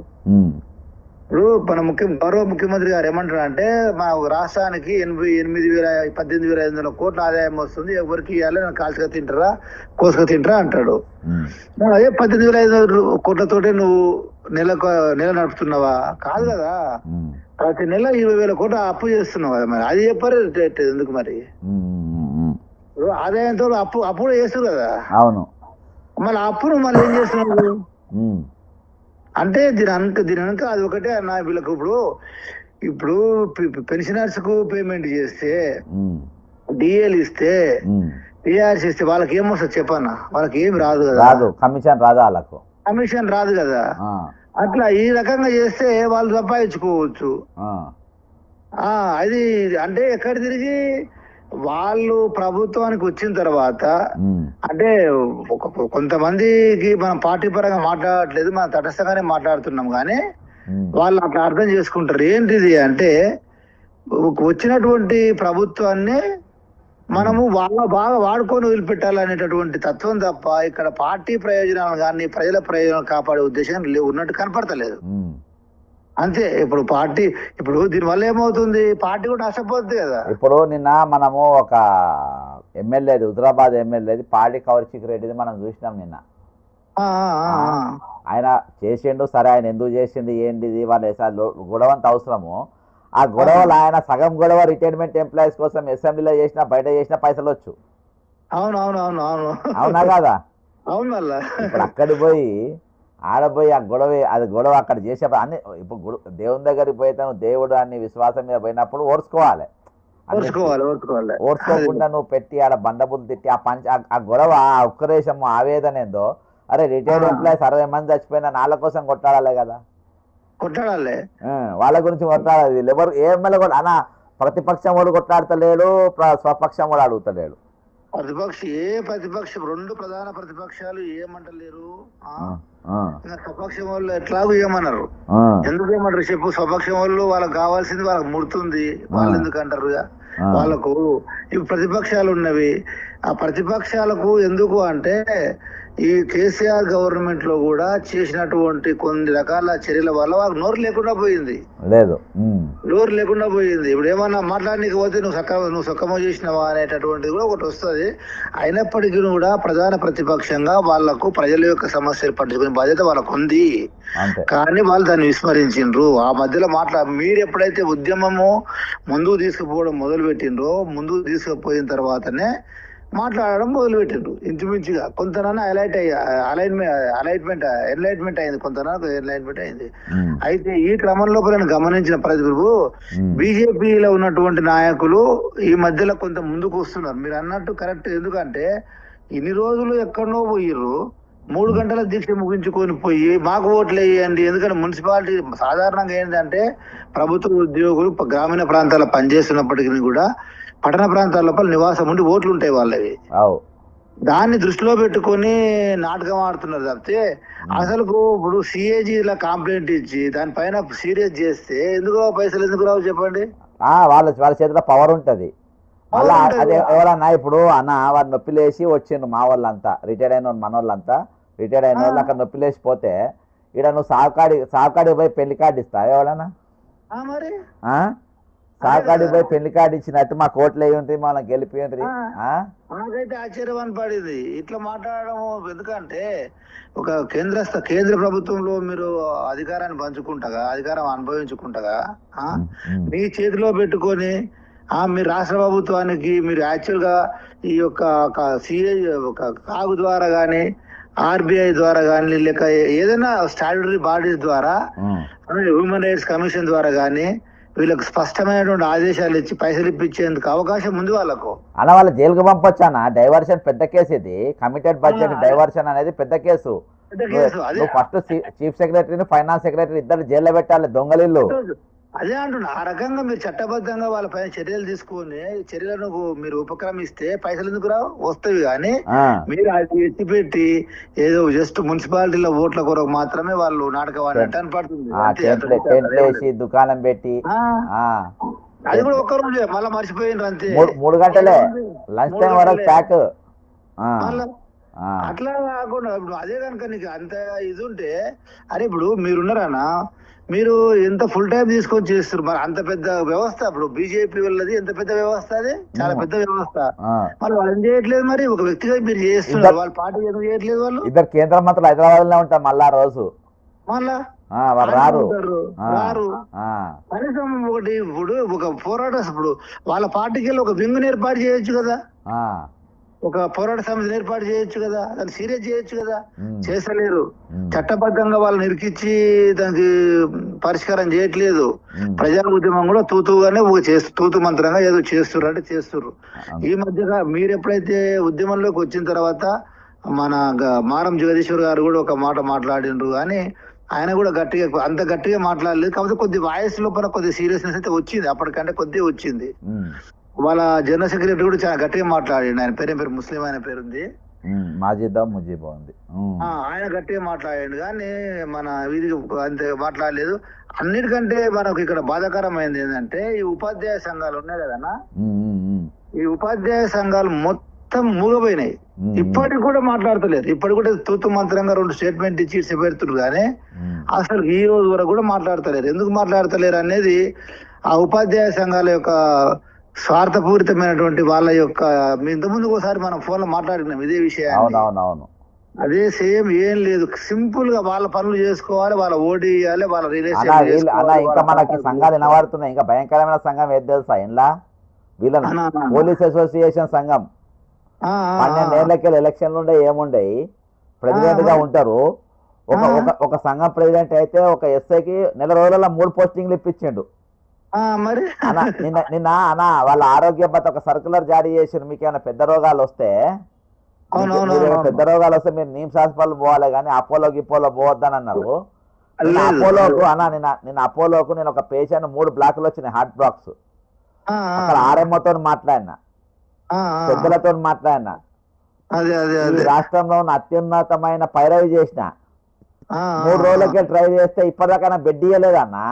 ఇప్పుడు మన గౌరవ ముఖ్యమంత్రి గారు ఏమంటారు అంటే, మా రాష్ట్రానికి 18,500 కోట్ల ఆదాయం వస్తుంది, ఎవరికి ఇవ్వాలి, కాల్చుగా తింటారా కోసుగా తింటారా అంటాడు. అదే 18,500 కోట్లతోటే నువ్వు నెల నడుపుతున్నావా? కాదు కదా. ప్రతి నెల 20,000 కోట్ల అప్పు చేస్తున్నావు కదా. మరి అది చెప్పారు ఎందుకు? మరి ఆదాయంతో అప్పు చేస్తారు కదా. అవును. మళ్ళీ అప్పును మళ్ళీ ఏం చేస్తున్నావు? అంటే దీని వెనక అది ఒకటే అన్న. వీళ్ళకు ఇప్పుడు పెన్షనర్స్ కు పేమెంట్ చేస్తే, డిఏలు ఇస్తే, టీఆర్ఎస్ ఇస్తే వాళ్ళకి ఏమొస్తుంది చెప్పన్నా? వాళ్ళకి ఏమి రాదు కదా, కమిషన్ రాదు, వాళ్ళకు కమిషన్ రాదు కదా. అట్లా ఈ రకంగా చేస్తే వాళ్ళు సంపాదించుకోవచ్చు. అది అంటే ఎక్కడ తిరిగి వాళ్ళు ప్రభుత్వానికి వచ్చిన తర్వాత, అంటే కొంతమందికి మనం పార్టీ పరంగా మాట్లాడట్లేదు, మనం తటస్థంగానే మాట్లాడుతున్నాం. కానీ వాళ్ళు అట్లా అర్థం చేసుకుంటారు. ఏంటిది అంటే వచ్చినటువంటి ప్రభుత్వాన్ని మనము బాగా వాడుకొని వదిలిపెట్టాలనేటటువంటి తత్వం తప్ప ఇక్కడ పార్టీ ప్రయోజనాలు కానీ ప్రజల ప్రయోజనాలు కాపాడే ఉద్దేశం ఉన్నట్టు కనపడతలేదు. అంతే. ఇప్పుడు దీనివల్ల ఏమవుతుంది, పార్టీ కూడా నష్టపోతుంది కదా. ఇప్పుడు నిన్న మనము ఒక ఎమ్మెల్యేది, హుజరాబాద్ ఎమ్మెల్యేది పార్టీ కౌశిక్ రెడ్డిది మనం చూసినాం నిన్న. ఆయన చేసిండు, సరే ఆయన ఎందుకు చేసిండు ఏంటిది వాళ్ళ గొడవంత అవసరము. ఆ గొడవలు ఆయన సగం గొడవ రిటైర్మెంట్ ఎంప్లాయీస్ కోసం అసెంబ్లీలో చేసినా బయట చేసినా పైసలు వచ్చు. అవునా కదా? ఇప్పుడు అక్కడికి పోయి ఆడపోయి ఆ గొడవ అక్కడ చేసే అన్ని ఇప్పుడు దేవుని దగ్గరికి పోయితే దేవుడు అన్ని విశ్వాసం మీద పోయినప్పుడు ఓర్చుకోవాలి. ఓర్చుకోకుండా నువ్వు పెట్టి ఆడ బండబుద్ధి తిట్టి ఆ గొడవ ఆ ఉక్కరేషము ఆవేదన ఏందో, అరే రిటైర్డ్ ఎంప్లాయీస్ 60 మంది చచ్చిపోయినా వాళ్ళ కోసం కొట్టాడాలి కదా, కొట్టాడాలి, వాళ్ళ గురించి కొట్టాడాలి. వీళ్ళు ఎవరు ఏ ఎమ్మెల్యే కూడా అన్న ప్రతిపక్షం వాడు కొట్లాడతలేడు, స్వపక్షం వాడు అడుగుతలేడు. ప్రతిపక్షం రెండు ప్రధాన ప్రతిపక్షాలు ఏమంటలేరు, స్వపక్షం వాళ్ళు ఎట్లాగూ ఏమన్నారు. ఎందుకు ఏమంటారు చెప్పు? స్వపక్షం వాళ్ళు వాళ్ళకి కావాల్సింది వాళ్ళకి ముడుతుంది, వాళ్ళు ఎందుకు అంటారు? వాళ్ళకు ఇవి ప్రతిపక్షాలు ఉన్నవి. ఆ ప్రతిపక్షాలకు ఎందుకు అంటే ఈ కేసీఆర్ గవర్నమెంట్ లో కూడా చేసినటువంటి కొన్ని రకాల చర్యల వల్ల వాళ్ళకి నోరు లేకుండా పోయింది. ఇప్పుడు ఏమన్నా మాట్లాడనీకి పోతే నువ్వు సొక్కమో చేసినావా అనేటటువంటిది కూడా ఒకటి వస్తుంది. అయినప్పటికీ కూడా ప్రధాన ప్రతిపక్షంగా వాళ్లకు ప్రజల యొక్క సమస్యలు పట్టించుకునే బాధ్యత వాళ్ళకు ఉంది. కానీ వాళ్ళు దాన్ని విస్మరించిండ్రు. ఆ మధ్యలో మీరు ఎప్పుడైతే ఉద్యమము ముందుకు తీసుకుపోవడం మొదలు పెట్టిండ్రో, ముందుకు తీసుకుపోయిన తర్వాతనే మాట్లాడడం మొదలుపెట్టిండ్రు. ఇంచుమించుగా కొంతనన్నా ఎన్లైట్మెంట్ అయింది, కొంతనన్నా ఎన్లైట్మెంట్ అయింది. అయితే ఈ క్రమంలో నేను గమనించిన ప్రతిభు బీజేపీలో ఉన్నటువంటి నాయకులు ఈ మధ్యలో కొంత ముందుకు వస్తున్నారు. మీరు అన్నట్టు కరెక్ట్. ఎందుకంటే ఇన్ని రోజులు ఎక్కడో పోయిర్రు, 3 గంటల దీక్ష ముగించుకొని పోయి మాకు ఓట్లు వేయండి. ఎందుకంటే మున్సిపాలిటీ సాధారణంగా ఏంటంటే ప్రభుత్వ ఉద్యోగులు గ్రామీణ ప్రాంతాల్లో పనిచేస్తున్నప్పటికీ కూడా పట్టణ ప్రాంతాల లోపల నివాసం ఉండి ఓట్లు ఉంటాయి వాళ్ళవి. దాన్ని దృష్టిలో పెట్టుకొని నాటకం ఆడుతున్నారు తప్పితే అసలు ఇప్పుడు సిఏజీ ఇలా కంప్లైంట్ ఇచ్చి దానిపైన సీరియస్ చేస్తే ఎందుకు పైసలు ఎందుకు రావు చెప్పండి? వాళ్ళ చేతిలో పవర్ ఉంటది. అదే ఎవరన్నా ఇప్పుడు అన్న వాడు నొప్పిలేసి వచ్చిండు మా వాళ్ళంతా, రిటైర్డ్ అయిన మనోళ్ళంతా రిటైర్డ్ అయిన వాళ్ళు అక్కడ నొప్పిలేసిపోతే ఇక్కడ నువ్వు సాకాడి పోయి పెళ్లి కార్డు ఇస్తావు ఎవడన్నా? మరి సాకాడి పోయి పెళ్లి కార్డు ఇచ్చినట్టు మా కోట్లు అయ్యి ఉంటుంది, మనం గెలిపి నాకైతే ఆశ్చర్యం పడింది ఇట్లా మాట్లాడడం. ఎందుకంటే ఒక కేంద్ర ప్రభుత్వంలో మీరు అధికారాన్ని పంచుకుంటగా, అధికారం అనుభవించుకుంటగా మీ చేతిలో పెట్టుకొని మీరు రాష్ట్ర ప్రభుత్వానికి మీరు యాక్చువల్ గా ఈ యొక్క సిఐ కాగు ద్వారా గానీ ఆర్బిఐ ద్వారా కానీ లేక ఏదైనా స్టాట్యూటరీ బాడీస్ ద్వారా హ్యూమన్ రైట్స్ కమిషన్ ద్వారా కానీ వీళ్ళకి స్పష్టమైనటువంటి ఆదేశాలు ఇచ్చి పైసలు ఇప్పించేందుకు అవకాశం ఉంది వాళ్ళకు. అలా వాళ్ళ జైలుకు పంపొచ్చానా? డైవర్షన్ పెద్ద కేసు, ఇది కమిటెడ్ బడ్జెట్ డైవర్షన్ అనేది పెద్ద కేసు. ఫస్ట్ చీఫ్ సెక్రటరీని ఫైనాన్స్ సెక్రటరీ ఇద్దరు జైల్లో పెట్టాలి, దొంగలిల్లు. అదే అంటున్నా. ఆ రకంగా మీరు చట్టబద్ధంగా వాళ్ళ పైన చర్యలు తీసుకొని చర్యలను మీరు ఉపక్రమిస్తే పైసలు ఎందుకు రావు? వస్తాయి. కానీ మీరు అది ఎత్తిపెట్టి ఏదో జస్ట్ మున్సిపాలిటీలో ఓట్ల కొరకు మాత్రమే వాళ్ళు నాటకం ఆడినట్టు అనిపడుతుంది. దుకాణం పెట్టి అది కూడా ఒక్క రోజే మళ్ళీ మర్చిపోయిండ్రు అంతే. 3 గంటలే లంచ్ టైం వరకు ప్యాక్. అట్లా కాకుండా ఇప్పుడు అదే కనుక నీకు అంత ఇది ఉంటే, అరే ఇప్పుడు మీరున్నారన్నా, మీరు ఎంత ఫుల్ టైం తీసుకొని చేస్తారు మరి అంత పెద్ద వ్యవస్థ. ఇప్పుడు బీజేపీ వాళ్ళది ఎంత పెద్ద వ్యవస్థ, అది చాలా పెద్ద వ్యవస్థ. మరి వాళ్ళు ఏం చేయట్లేదు? మరి ఒక వ్యక్తిగా మీరు చేస్తున్నారు, వాళ్ళ పార్టీ ఎందుకు చేయట్లేదు? వాళ్ళు ఇద్దరు కేంద్ర మంత్రులు హైదరాబాద్ లో ఉంటారు మళ్ళా రోజు, మళ్ళా రారు. కనీసం ఒకటి ఇప్పుడు ఒక పోరాటం, ఇప్పుడు వాళ్ళ పార్టీకి వెళ్ళి ఒక వింగుని ఏర్పాటు చేయొచ్చు కదా. ఒక పోరాట సమితిని ఏర్పాటు చేయొచ్చు కదా, దాన్ని సీరియస్ చేయొచ్చు కదా, ఉమ్, చేస్తలేరు. ఉమ్, చట్టబద్ధంగా వాళ్ళని ఇరికిచ్చి దానికి పరిష్కారం చేయట్లేదు. ఉమ్, ప్రజా ఉద్యమం కూడా తూతుగానే తూతు మంత్రంగా ఏదో చేస్తుర్రు అంటే చేస్తుర్రు. అవును. ఈ మధ్యగా మీరు ఎప్పుడైతే ఉద్యమంలోకి వచ్చిన తర్వాత మన మారం జగదీశ్వర్ గారు కూడా ఒక మాట మాట్లాడిండ్రు, కానీ ఆయన కూడా గట్టిగా అంత గట్టిగా మాట్లాడలేదు. కాకపోతే కొద్ది వాయిస్ లోపల కొద్ది సీరియస్నెస్ అయితే వచ్చింది, అప్పటికంటే కొద్దిగా వచ్చింది. ఉమ్, వాళ్ళ జనరల్ సెక్రటరీ కూడా చాలా గట్టిగా మాట్లాడిండు. ఆయన పేరు ముస్లిం, ఆయన పేరుంది. మాజిదా ముజీబ్ ఉంది. ఆయన గట్టిగా మాట్లాడాడు, కానీ మన వీధికి అంతే మాట్లాడలేదు. అన్నిటికంటే మనకు ఇక్కడ బాధాకరమైంది ఏంటంటే ఈ ఉపాధ్యాయ సంఘాలు ఉన్నాయి కదన్నా, ఈ ఉపాధ్యాయ సంఘాలు మొత్తం మూగపోయినాయి. ఇప్పటికి కూడా మాట్లాడతలేరు. ఇప్పటికి కూడా తూతు మంత్రంగా 2 స్టేట్మెంట్ ఇచ్చి పెడుతున్నారు, కానీ అసలు ఈ రోజు వరకు కూడా మాట్లాడతలేరు. ఎందుకు మాట్లాడతలేరు అనేది ఆ ఉపాధ్యాయ సంఘాల యొక్క స్వార్థపూరితమైనటువంటి వాళ్ళ యొక్క, ఇంతకుముందు ఒకసారి మనం ఫోన్ లో మాట్లాడుకున్నాం ఇదే విషయాన్ని. అదే సేమ్ ఏం లేదు, సింపుల్ గా వాళ్ళ పనులు చేసుకోవాలి, వాళ్ళ ఓడి ఇవ్వాలి, వాళ్ళ రిలేషన్. ఇంకా మనకి సంఘాలు వినబడుతున్నాయి. ఇంకా భయంకరమైన సంఘం ఏది తెలుసా ఇంట్లో? వీళ్ళని పోలీస్ అసోసియేషన్ సంఘం. 12 ఏళ్ళకి ఎలక్షన్లు ఉండే ఏముండయి, ప్రెసిడెంట్ గా ఉంటారు. ఒక సంఘం ప్రెసిడెంట్ అయితే ఒక ఎస్ఐకి నెల రోజుల 3 పోస్టింగ్లు ఇప్పించిండు. మరి నిన్న అన్న వాళ్ళ ఆరోగ్య భద్రత ఒక సర్కులర్ జారీ చేసి, మీకు ఏమైనా పెద్ద రోగాలు వస్తే మీరు నీమ్స్ హాస్పిటల్ పోవాలి, కానీ అపోలో గిపోలో పోవద్దని అన్నారు. అపోలోకు నిన్న అపోలోకు నేను ఒక పేషెంట్ 3 బ్లాకులు వచ్చినాయి, హార్ట్ బ్లాక్స్. అక్కడ ఆర్ఎంఓతో మాట్లాడినా, పెద్దలతో మాట్లాడినా, రాష్ట్రంలో ఉన్న అత్యున్నతమైన పైరవి చేసిన 3 రోజులకే ట్రై చేస్తే ఇప్పటిదాకా బెడ్ ఇయ్యలేదన్నా,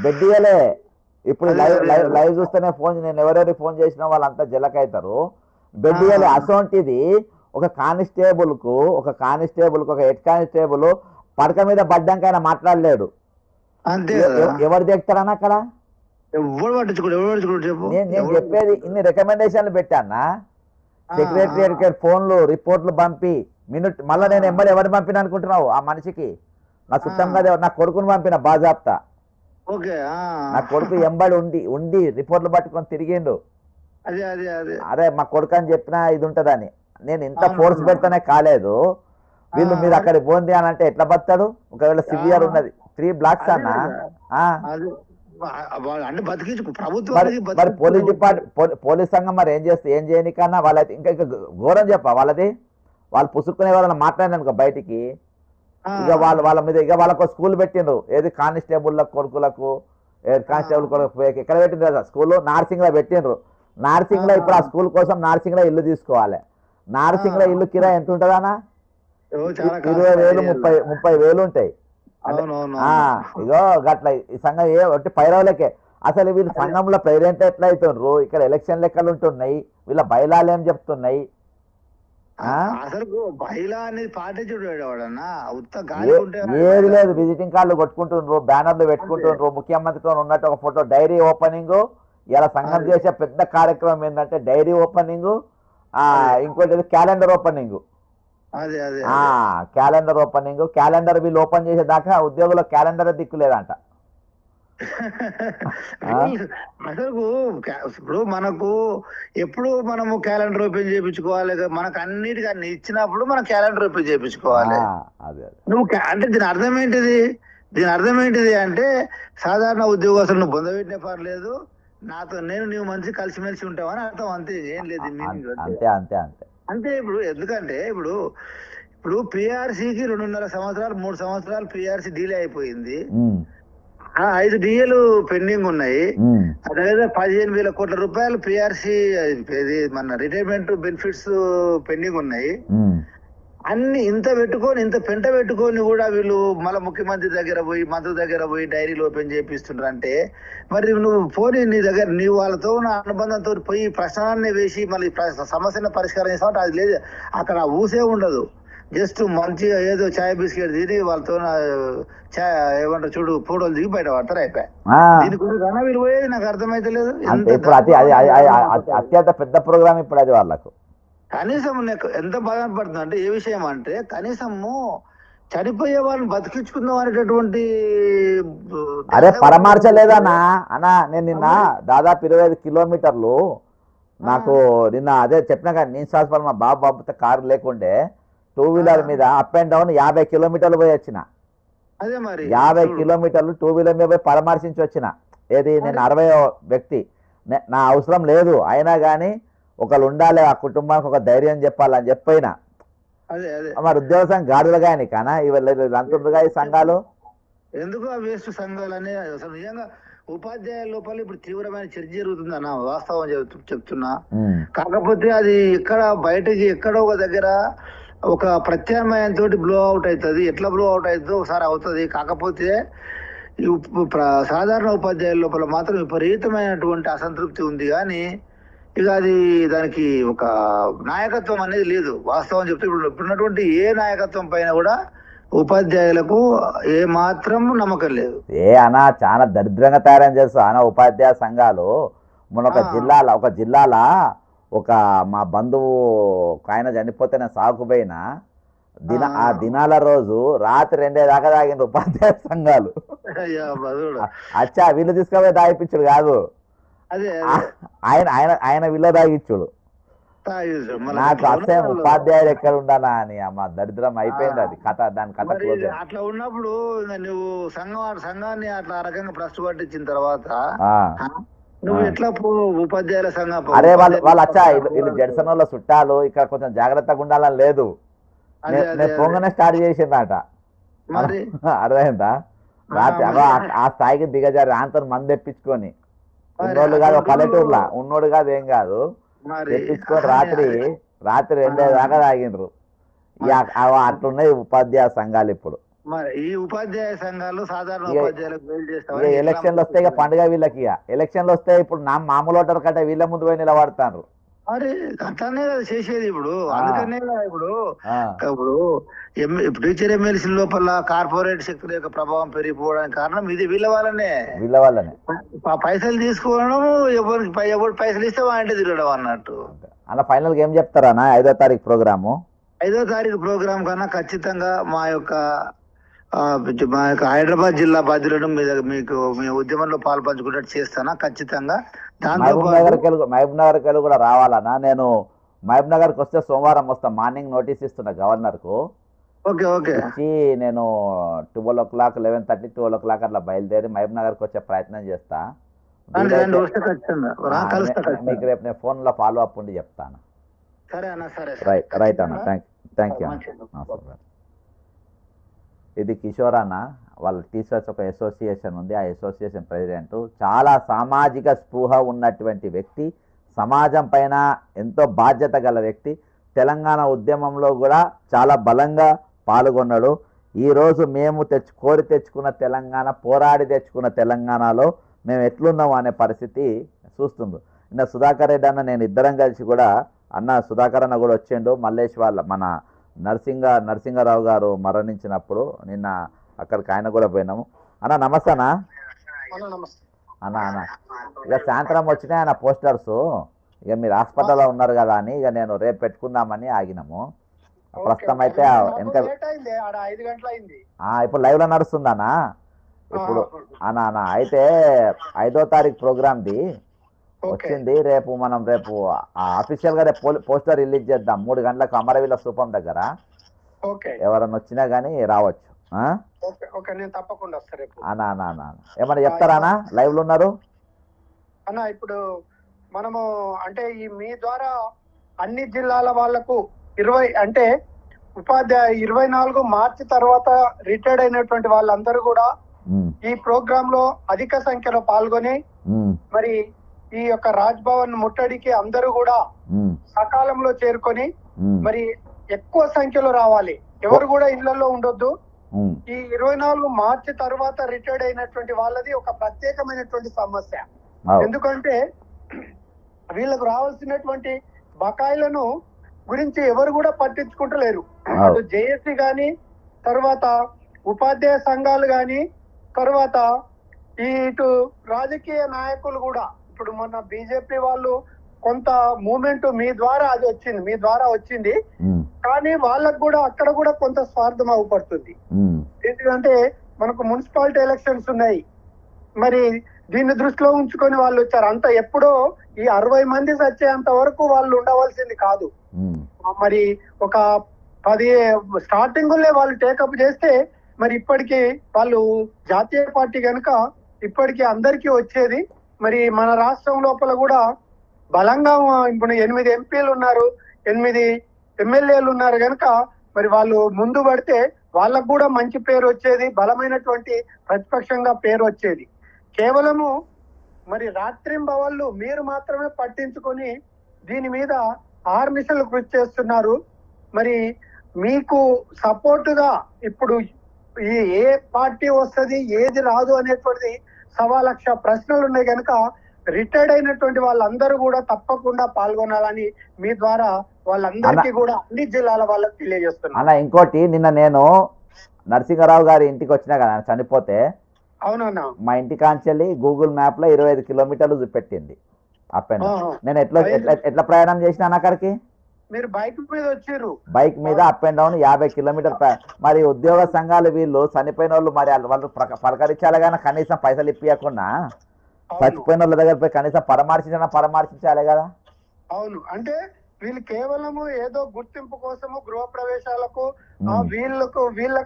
బెడ్ ఇయ్యలే. ఇప్పుడు లైవ్ చూస్తేనే నేను ఎవరెవరికి ఫోన్ చేసినా వాళ్ళంతా జలకైతారు, బెడ్ ఇయ్యలే. అసోంటిది ఒక కానిస్టేబుల్ కు ఒక హెడ్ కానిస్టేబుల్ పడక మీద పడ్డాక ఆయన మాట్లాడలేడు. ఎవరు దిగుతారన్నా అక్కడ? నేను చెప్పేది ఇన్ని రికమెండేషన్లు పెట్టానా, సెక్రటరియట్ ఫోన్లు రిపోర్ట్లు పంపి మళ్ళీ నేను ఎవరు పంపిన అనుకుంటున్నావు? ఆ మనిషికి నా చుట్టంగా నా కొడుకుని పంపిన బాజాప్తా. నా కొడుకు ఎంబడి ఉండి రిపోర్ట్లు పట్టుకొని తిరిగిండు. అరే మా కొడుకు అని చెప్పినా ఇది ఉంటదని. నేను ఇంత ఫోర్స్ పెడితేనే కాలేదు. వీళ్ళు మీరు అక్కడికి పోంది అని అంటే ఎట్లా బతాడు? ఒకవేళ సివియర్ ఉన్నది 3 బ్లాక్స్ అన్నా. మరి పోలీస్ సంఘం మరి ఏం చేయని కన్నా వాళ్ళైతే ఇంకా ఘోరం చెప్ప వాళ్ళది. వాళ్ళు పుసుక్కునే వాళ్ళని మాట్లాడినాను బయటికి. ఇక వాళ్ళ మీద ఇక వాళ్ళకు స్కూల్ పెట్టిండ్రు, ఏది కానిస్టేబుల్ కొడుకులకు, కానిస్టేబుల్ కొడుకు ఎక్కడ పెట్టిండ్రు కదా స్కూల్, నార్సింగ్ లో పెట్టిండ్రు. నార్సింగ్ లో ఇప్పుడు ఆ స్కూల్ కోసం నార్సింగ్ లో ఇల్లు తీసుకోవాలి. నార్సింగ్ లో ఇల్లు కిరాయి ఎంత ఉంటుందన్నా? 20,000 30,000 ఉంటాయి. ఇగో గట్ల ఈ సంఘం ఒట్టి పైరవులకే. అసలు వీళ్ళు సంఘంలో ప్రెసిడెంట్ ఎట్లా అవుతుండ్రు? ఇక్కడ ఎలక్షన్ లెక్కలు ఉంటున్నాయి, వీళ్ళ బయలాలు ఏం చెప్తున్నాయి? ఏది లేదు, విజిటింగ్ కార్డులు కొట్టుకుంటుండ్రు, బ్యానర్లు పెట్టుకుంటుండ్రు, ముఖ్యమంత్రితో ఉన్నట్టు ఒక ఫోటో. డైరీ ఓపెనింగ్ ఇలా సంఘం చేసే పెద్ద కార్యక్రమం ఏంటంటే డైరీ ఓపెనింగ్, ఇంకోటి calendar opening. Calendar opening. Calendar వీళ్ళు ఓపెన్ చేసేదాకా ఉద్యోగుల క్యాలెండర్ దిక్కులేదంట. అసలు ఇప్పుడు మనకు ఎప్పుడు మనము క్యాలెండర్ ఓపెన్ చేయించుకోవాలి, మనకు అన్నిటికీ అన్ని ఇచ్చినప్పుడు మనం క్యాలెండర్ ఓపెన్ చేయించుకోవాలి. నువ్వు అంటే దీని అర్థం ఏంటిది అంటే సాధారణ ఉద్యోగస్తులు నువ్వు పొందబెట్టిన పర్లేదు, నాతో నీవు మంచి కలిసిమెలిసి ఉంటావని అర్థం, అంతే, ఏం లేదు. అంతే. ఇప్పుడు ఎందుకంటే ఇప్పుడు పిఆర్సీకి 2.5 సంవత్సరాలు 3 సంవత్సరాలు పిఆర్సీ డీలే అయిపోయింది. 5 డిఏలు పెండింగ్ ఉన్నాయి. అదే 15,000 కోట్ల రూపాయలు పిఆర్సీ మన రిటైర్మెంట్ బెనిఫిట్స్ పెండింగ్ ఉన్నాయి. అన్ని ఇంత పెంట పెట్టుకొని కూడా వీళ్ళు మళ్ళీ ముఖ్యమంత్రి దగ్గర పోయి, మంత్రి దగ్గర పోయి డైరీలు ఓపెన్ చేపిస్తుండ్రు అంటే మరి నువ్వు పోనీ నీవు వాళ్ళతో ఉన్న అనుబంధంతో పోయి ప్రశ్నలన్నీ వేసి మళ్ళీ సమస్యను పరిష్కారం చేస్తావు, అది లేదు. అక్కడ ఊసే ఉండదు. జస్ట్ మంచిగా ఏదో చాయ్ బిస్కెట్ తిని వాళ్ళతో ఏమంటారు చూడు ఫోటోలు దిగి బయట పడతారు, అయిపోయాయి. దీని కూడా వీళ్ళు పోయేది నాకు అర్థమైతే లేదు. అత్యంత పెద్ద ప్రోగ్రామ్ ఇప్పుడు అది వాళ్ళకు. కనీసం ఎంత బాధపడుతుంది అంటే ఏ విషయం అంటే కనీసము చనిపోయే వాళ్ళని బతికించుకుందాం అనేటటువంటి అరే పరమార్చలేదన్నా. అన్నా నేను నిన్న దాదాపు 25 కిలోమీటర్లు నాకు నిన్న అదే చెప్పినా కానీ నేను హాస్పిటల్ మా బాబుతో కారు లేకుండే 2 వీలర్ మీద అప్ అండ్ డౌన్ 50 కిలోమీటర్లు పోయి వచ్చిన. అదే మరి 50 కిలోమీటర్లు 2 వీలర్ మీద పోయి పరామర్శించి వచ్చిన. ఏది నేను 60వ వ్యక్తి, నా అవసరం లేదు, అయినా కానీ ఒకళ్ళు ఉండాలి, ఆ కుటుంబానికి ఒక ధైర్యం చెప్పాలని చెప్పిన. మరి ఉద్యోగ సంఘం గాడులు కానీ కానా అంటుండగా ఈ సంఘాలు ఎందుకు ఆ వేస్ట్ సంఘాలనే అసలు నిజంగా ఉపాధ్యాయుల లోపల ఇప్పుడు తీవ్రమైన చర్చ జరుగుతుంది అన్న, వాస్తవం చెప్తున్నా. కాకపోతే అది ఇక్కడ బయట ఎక్కడో ఒక దగ్గర ఒక ప్రత్యామ్నాయంతో బ్లో అవుట్ అవుతుంది. ఎట్లా బ్లో అవుట్ అవుతుందో ఒకసారి అవుతుంది. కాకపోతే సాధారణ ఉపాధ్యాయుల లోపల మాత్రం విపరీతమైనటువంటి అసంతృప్తి ఉంది. కానీ ఇక అది దానికి ఒక నాయకత్వం అనేది లేదు. వాస్తవం చెప్తే ఇప్పుడున్నటువంటి ఏ నాయకత్వం పైన కూడా ఉపాధ్యాయులకు ఏ మాత్రం నమ్మకం లేదు. అనా చాలా దరిద్రంగా తయారని చేస్తా అనా ఉపాధ్యాయ సంఘాలు. మన ఒక జిల్లాల ఒక మా బంధువు ఆయన చనిపోతే నేను సాగుపోయినా ఆ దినాల రోజు రాత్రి 2 దాకా తాగిండ్రు ఉపాధ్యాయ సంఘాలు. అచ్చా వీళ్ళు తీసుకుపోయి తాగిపించుడు కాదు, ఆయన ఆయన ఆయన వీళ్ళ తాగిచ్చుడు. నాకు అసలు ఉపాధ్యాయులు ఎక్కడ ఉండాలా అని అమ్మ దరిద్రం అయిపోయింది అది కథ. దాని కథ అట్లా ఉన్నప్పుడు నువ్వు సంఘాన్ని అట్లా రకంగా ప్రశ్న పట్టించిన తర్వాత నువ్వు ఎట్లా ఉపాధ్యాయుల సంఘం అరే వాళ్ళు అచ్చా వీళ్ళు జడ్సన్ వాళ్ళ చుట్టాలు ఇక్కడ కొంచెం జాగ్రత్తగా ఉండాలని లేదు, నేను పొంగనే స్టార్ట్ చేసిందట. అర్థమైందా? రాత్రి ఆ స్థాయికి దిగజారి ఆంతో మంది తెప్పించుకొని ఉన్నోళ్ళు కాదు, పల్లెటూరులా ఉన్నోడు కాదు, ఏం కాదు, తెప్పించుకొని రాత్రి 2 దాకా తాగిండ్రు. అట్లున్నాయి ఉపాధ్యాయ సంఘాలు ఇప్పుడు. మరి ఈ ఉపాధ్యాయ సంఘాలు సాధారణ ఎలక్షన్లు వస్తే ఇక పండుగ వీళ్ళకి. ఎలక్షన్లు వస్తే ఇప్పుడు మామూలు ఓటర్ కంటే వీళ్ళ ముందు పోయి నిలబడతారు. అరే అట్లానే కదా చేసేది ఇప్పుడు. అందుకనే కదా ఇప్పుడు టీచర్ ఎమ్మెల్సీ లోపల కార్పొరేట్ శక్తుల యొక్క ప్రభావం పెరిగిపోవడానికి కారణం ఇది వీళ్ళ వల్లనే. పైసలు తీసుకోవడం, ఎవరు పైసలు ఇస్తే వాంటే తిరగడం అన్నట్టు. అలా ఫైనల్ గా ఏం చెప్తారా 5వ తారీఖు ప్రోగ్రాము? 5వ తారీఖు ప్రోగ్రాం కన్నా ఖచ్చితంగా మా యొక్క హైదరాబాద్ జిల్లా బాధ్యులను మీకు మీ ఉద్యమంలో పాల్పంచుకున్నట్టు చేస్తానా ఖచ్చితంగా. మహబూబ్ నగర్ కెళ్ళి కూడా రావాలన్నా. నేను మహబూబ్ నగర్కి వస్తే సోమవారం వస్తా. మార్నింగ్ నోటీస్ ఇస్తున్నా గవర్నర్ కు. ఇచ్చి నేను 12 o'clock 11:30 12 o'clock అట్లా బయలుదేరి మహబూబ్ నగర్కి వచ్చే ప్రయత్నం చేస్తా. మీకు రేపు నేను ఫోన్ లో ఫాలో అప్ ఉండి చెప్తాను. రైట్ అన్న, థ్యాంక్ యూ. ఇది కిషోర్ అన్న, వాళ్ళ టీచర్స్ ఒక అసోసియేషన్ ఉంది, ఆ అసోసియేషన్ ప్రెసిడెంట్. చాలా సామాజిక స్పృహ ఉన్నటువంటి వ్యక్తి, సమాజం పైన ఎంతో బాధ్యత గల వ్యక్తి. తెలంగాణ ఉద్యమంలో కూడా చాలా బలంగా పాల్గొన్నాడు. ఈరోజు మేము కోరి తెచ్చుకున్న తెలంగాణ, పోరాడి తెచ్చుకున్న తెలంగాణలో మేము ఎట్లున్నాము అనే పరిస్థితి చూస్తుంది. నిన్న సుధాకర్ రెడ్డి అన్న నేను ఇద్దరం కలిసి కూడా, అన్న సుధాకర్ అన్న కూడా వచ్చిండు. మల్లేష్ వాళ్ళ మన నరసింహారావు గారు మరణించినప్పుడు నిన్న అక్కడికి ఆయన కూడా పోయినాము. అన్న నమస్తేనా అన్న. ఇక సాయంత్రం వచ్చినాయి ఆయన పోస్టర్స్. ఇక మీరు హాస్పిటల్లో ఉన్నారు కదా అని ఇక నేను రేపు పెట్టుకుందామని ఆగినాము. ప్రస్తుతం అయితే ఇప్పుడు లైవ్ లో నడుస్తుందన్నా ఇప్పుడు అన్న. అయితే 5వ తారీఖు ప్రోగ్రామ్ది వచ్చింది. మనం రేపు అఫీషియల్ గా రేపు పోస్టర్ రిలీజ్ చేద్దాం 3 గంటలకు అమరవీల స్థూపం దగ్గర. ఎవరన్నా వచ్చినా గానీ రావచ్చు. అన్నా ఏమన్నా చెప్తారా అన్న? లైవ్ లో ఉన్నారు అన్న. ఇప్పుడు మనము అంటే ఈ మీ ద్వారా అన్ని జిల్లాల వాళ్లకు 24 మార్చి తర్వాత రిటైర్డ్ అయినటువంటి వాళ్ళందరూ కూడా ఈ ప్రోగ్రామ్ లో అధిక సంఖ్యలో పాల్గొని మరి ఈ యొక్క రాజ్ భవన్ ముట్టడికి అందరూ కూడా సకాలంలో చేరుకొని మరి ఎక్కువ సంఖ్యలో రావాలి. ఎవరు కూడా ఇళ్లలో ఉండొద్దు. ఈ 24 మార్చి తర్వాత రిటైర్డ్ అయినటువంటి వాళ్ళది ఒక ప్రత్యేకమైనటువంటి సమస్య. ఎందుకంటే వీళ్ళకు రావాల్సినటువంటి బకాయిలను గురించి ఎవరు కూడా పట్టించుకుంటలేరు. అటు జేఏసీ గాని, తర్వాత ఉపాధ్యాయ సంఘాలు గాని, తర్వాత ఇటు రాజకీయ నాయకులు కూడా. ఇప్పుడు మొన్న బీజేపీ వాళ్ళు కొంత మూమెంట్ మీ ద్వారా వచ్చింది. కానీ వాళ్ళకు కూడా అక్కడ కూడా కొంత స్వార్థం అవపడుతుంది. ఎందుకంటే మనకు మున్సిపాలిటీ ఎలక్షన్స్ ఉన్నాయి. మరి దీన్ని దృష్టిలో ఉంచుకొని వాళ్ళు వచ్చారు. అంత ఎప్పుడో ఈ 60 మంది చచ్చేంత వరకు వాళ్ళు ఉండవలసింది కాదు. మరి ఒక 10 స్టార్టింగ్ వాళ్ళు టేకప్ చేస్తే మరి ఇప్పటికి వాళ్ళు జాతీయ పార్టీ కనుక ఇప్పటికి అందరికీ వచ్చేది. మరి మన రాష్ట్రం లోపల కూడా బలంగా ఇప్పుడు 8 ఎంపీలు ఉన్నారు, 8 ఎమ్మెల్యేలు ఉన్నారు కనుక మరి వాళ్ళు ముందు పడితే వాళ్ళకు కూడా మంచి పేరు వచ్చేది, బలమైనటువంటి ప్రతిపక్షంగా పేరు వచ్చేది. కేవలము మరి రాత్రింబవళ్ళు మీరు మాత్రమే పట్టించుకొని దీని మీద ఆర్నిశలు కృషి చేస్తున్నారు. మరి మీకు సపోర్టుగా ఇప్పుడు ఈ ఏ పార్టీ వస్తుంది ఏది రాదు అనేటువంటిది 1,00,000 ప్రశ్నలు ఉన్నాయి కనుక రిటైర్డ్ అయినటువంటి వాళ్ళందరూ కూడా తప్పకుండా పాల్గొనాలని మీ ద్వారా వాళ్ళందరికీ కూడా అన్ని జిల్లాల వాళ్ళకి తెలియజేస్తున్నారు. అన్న ఇంకోటి, నిన్న నేను నరసింహారావు గారి ఇంటికి వచ్చినా కదా చనిపోతే, అవునన్నా, మా ఇంటి కాంచెల్లి గూగుల్ మ్యాప్ లో 25 కిలోమీటర్లు చూపెట్టింది అప్ అండ్ డౌన్. నేను ఎట్లా ప్రయాణం చేసినా అక్కడికి? మీరు బైక్ మీద వచ్చారు, బైక్ మీద అప్ అండ్ డౌన్ 50 కిలోమీటర్. మరి ఉద్యోగ సంఘాలు వీళ్ళు చనిపోయిన వాళ్ళు మరి వాళ్ళు పలకరించాలి కానీ కనీసం పైసలు ఇప్పియకుండా చచ్చిపోయిన వాళ్ళ దగ్గర పోయి కనీసం పరామర్శించాలి కదా. అవును, అంటే వీళ్ళు కేవలము ఏదో గుర్తింపు కోసము గృహ ప్రవేశాలకు వీళ్ళకు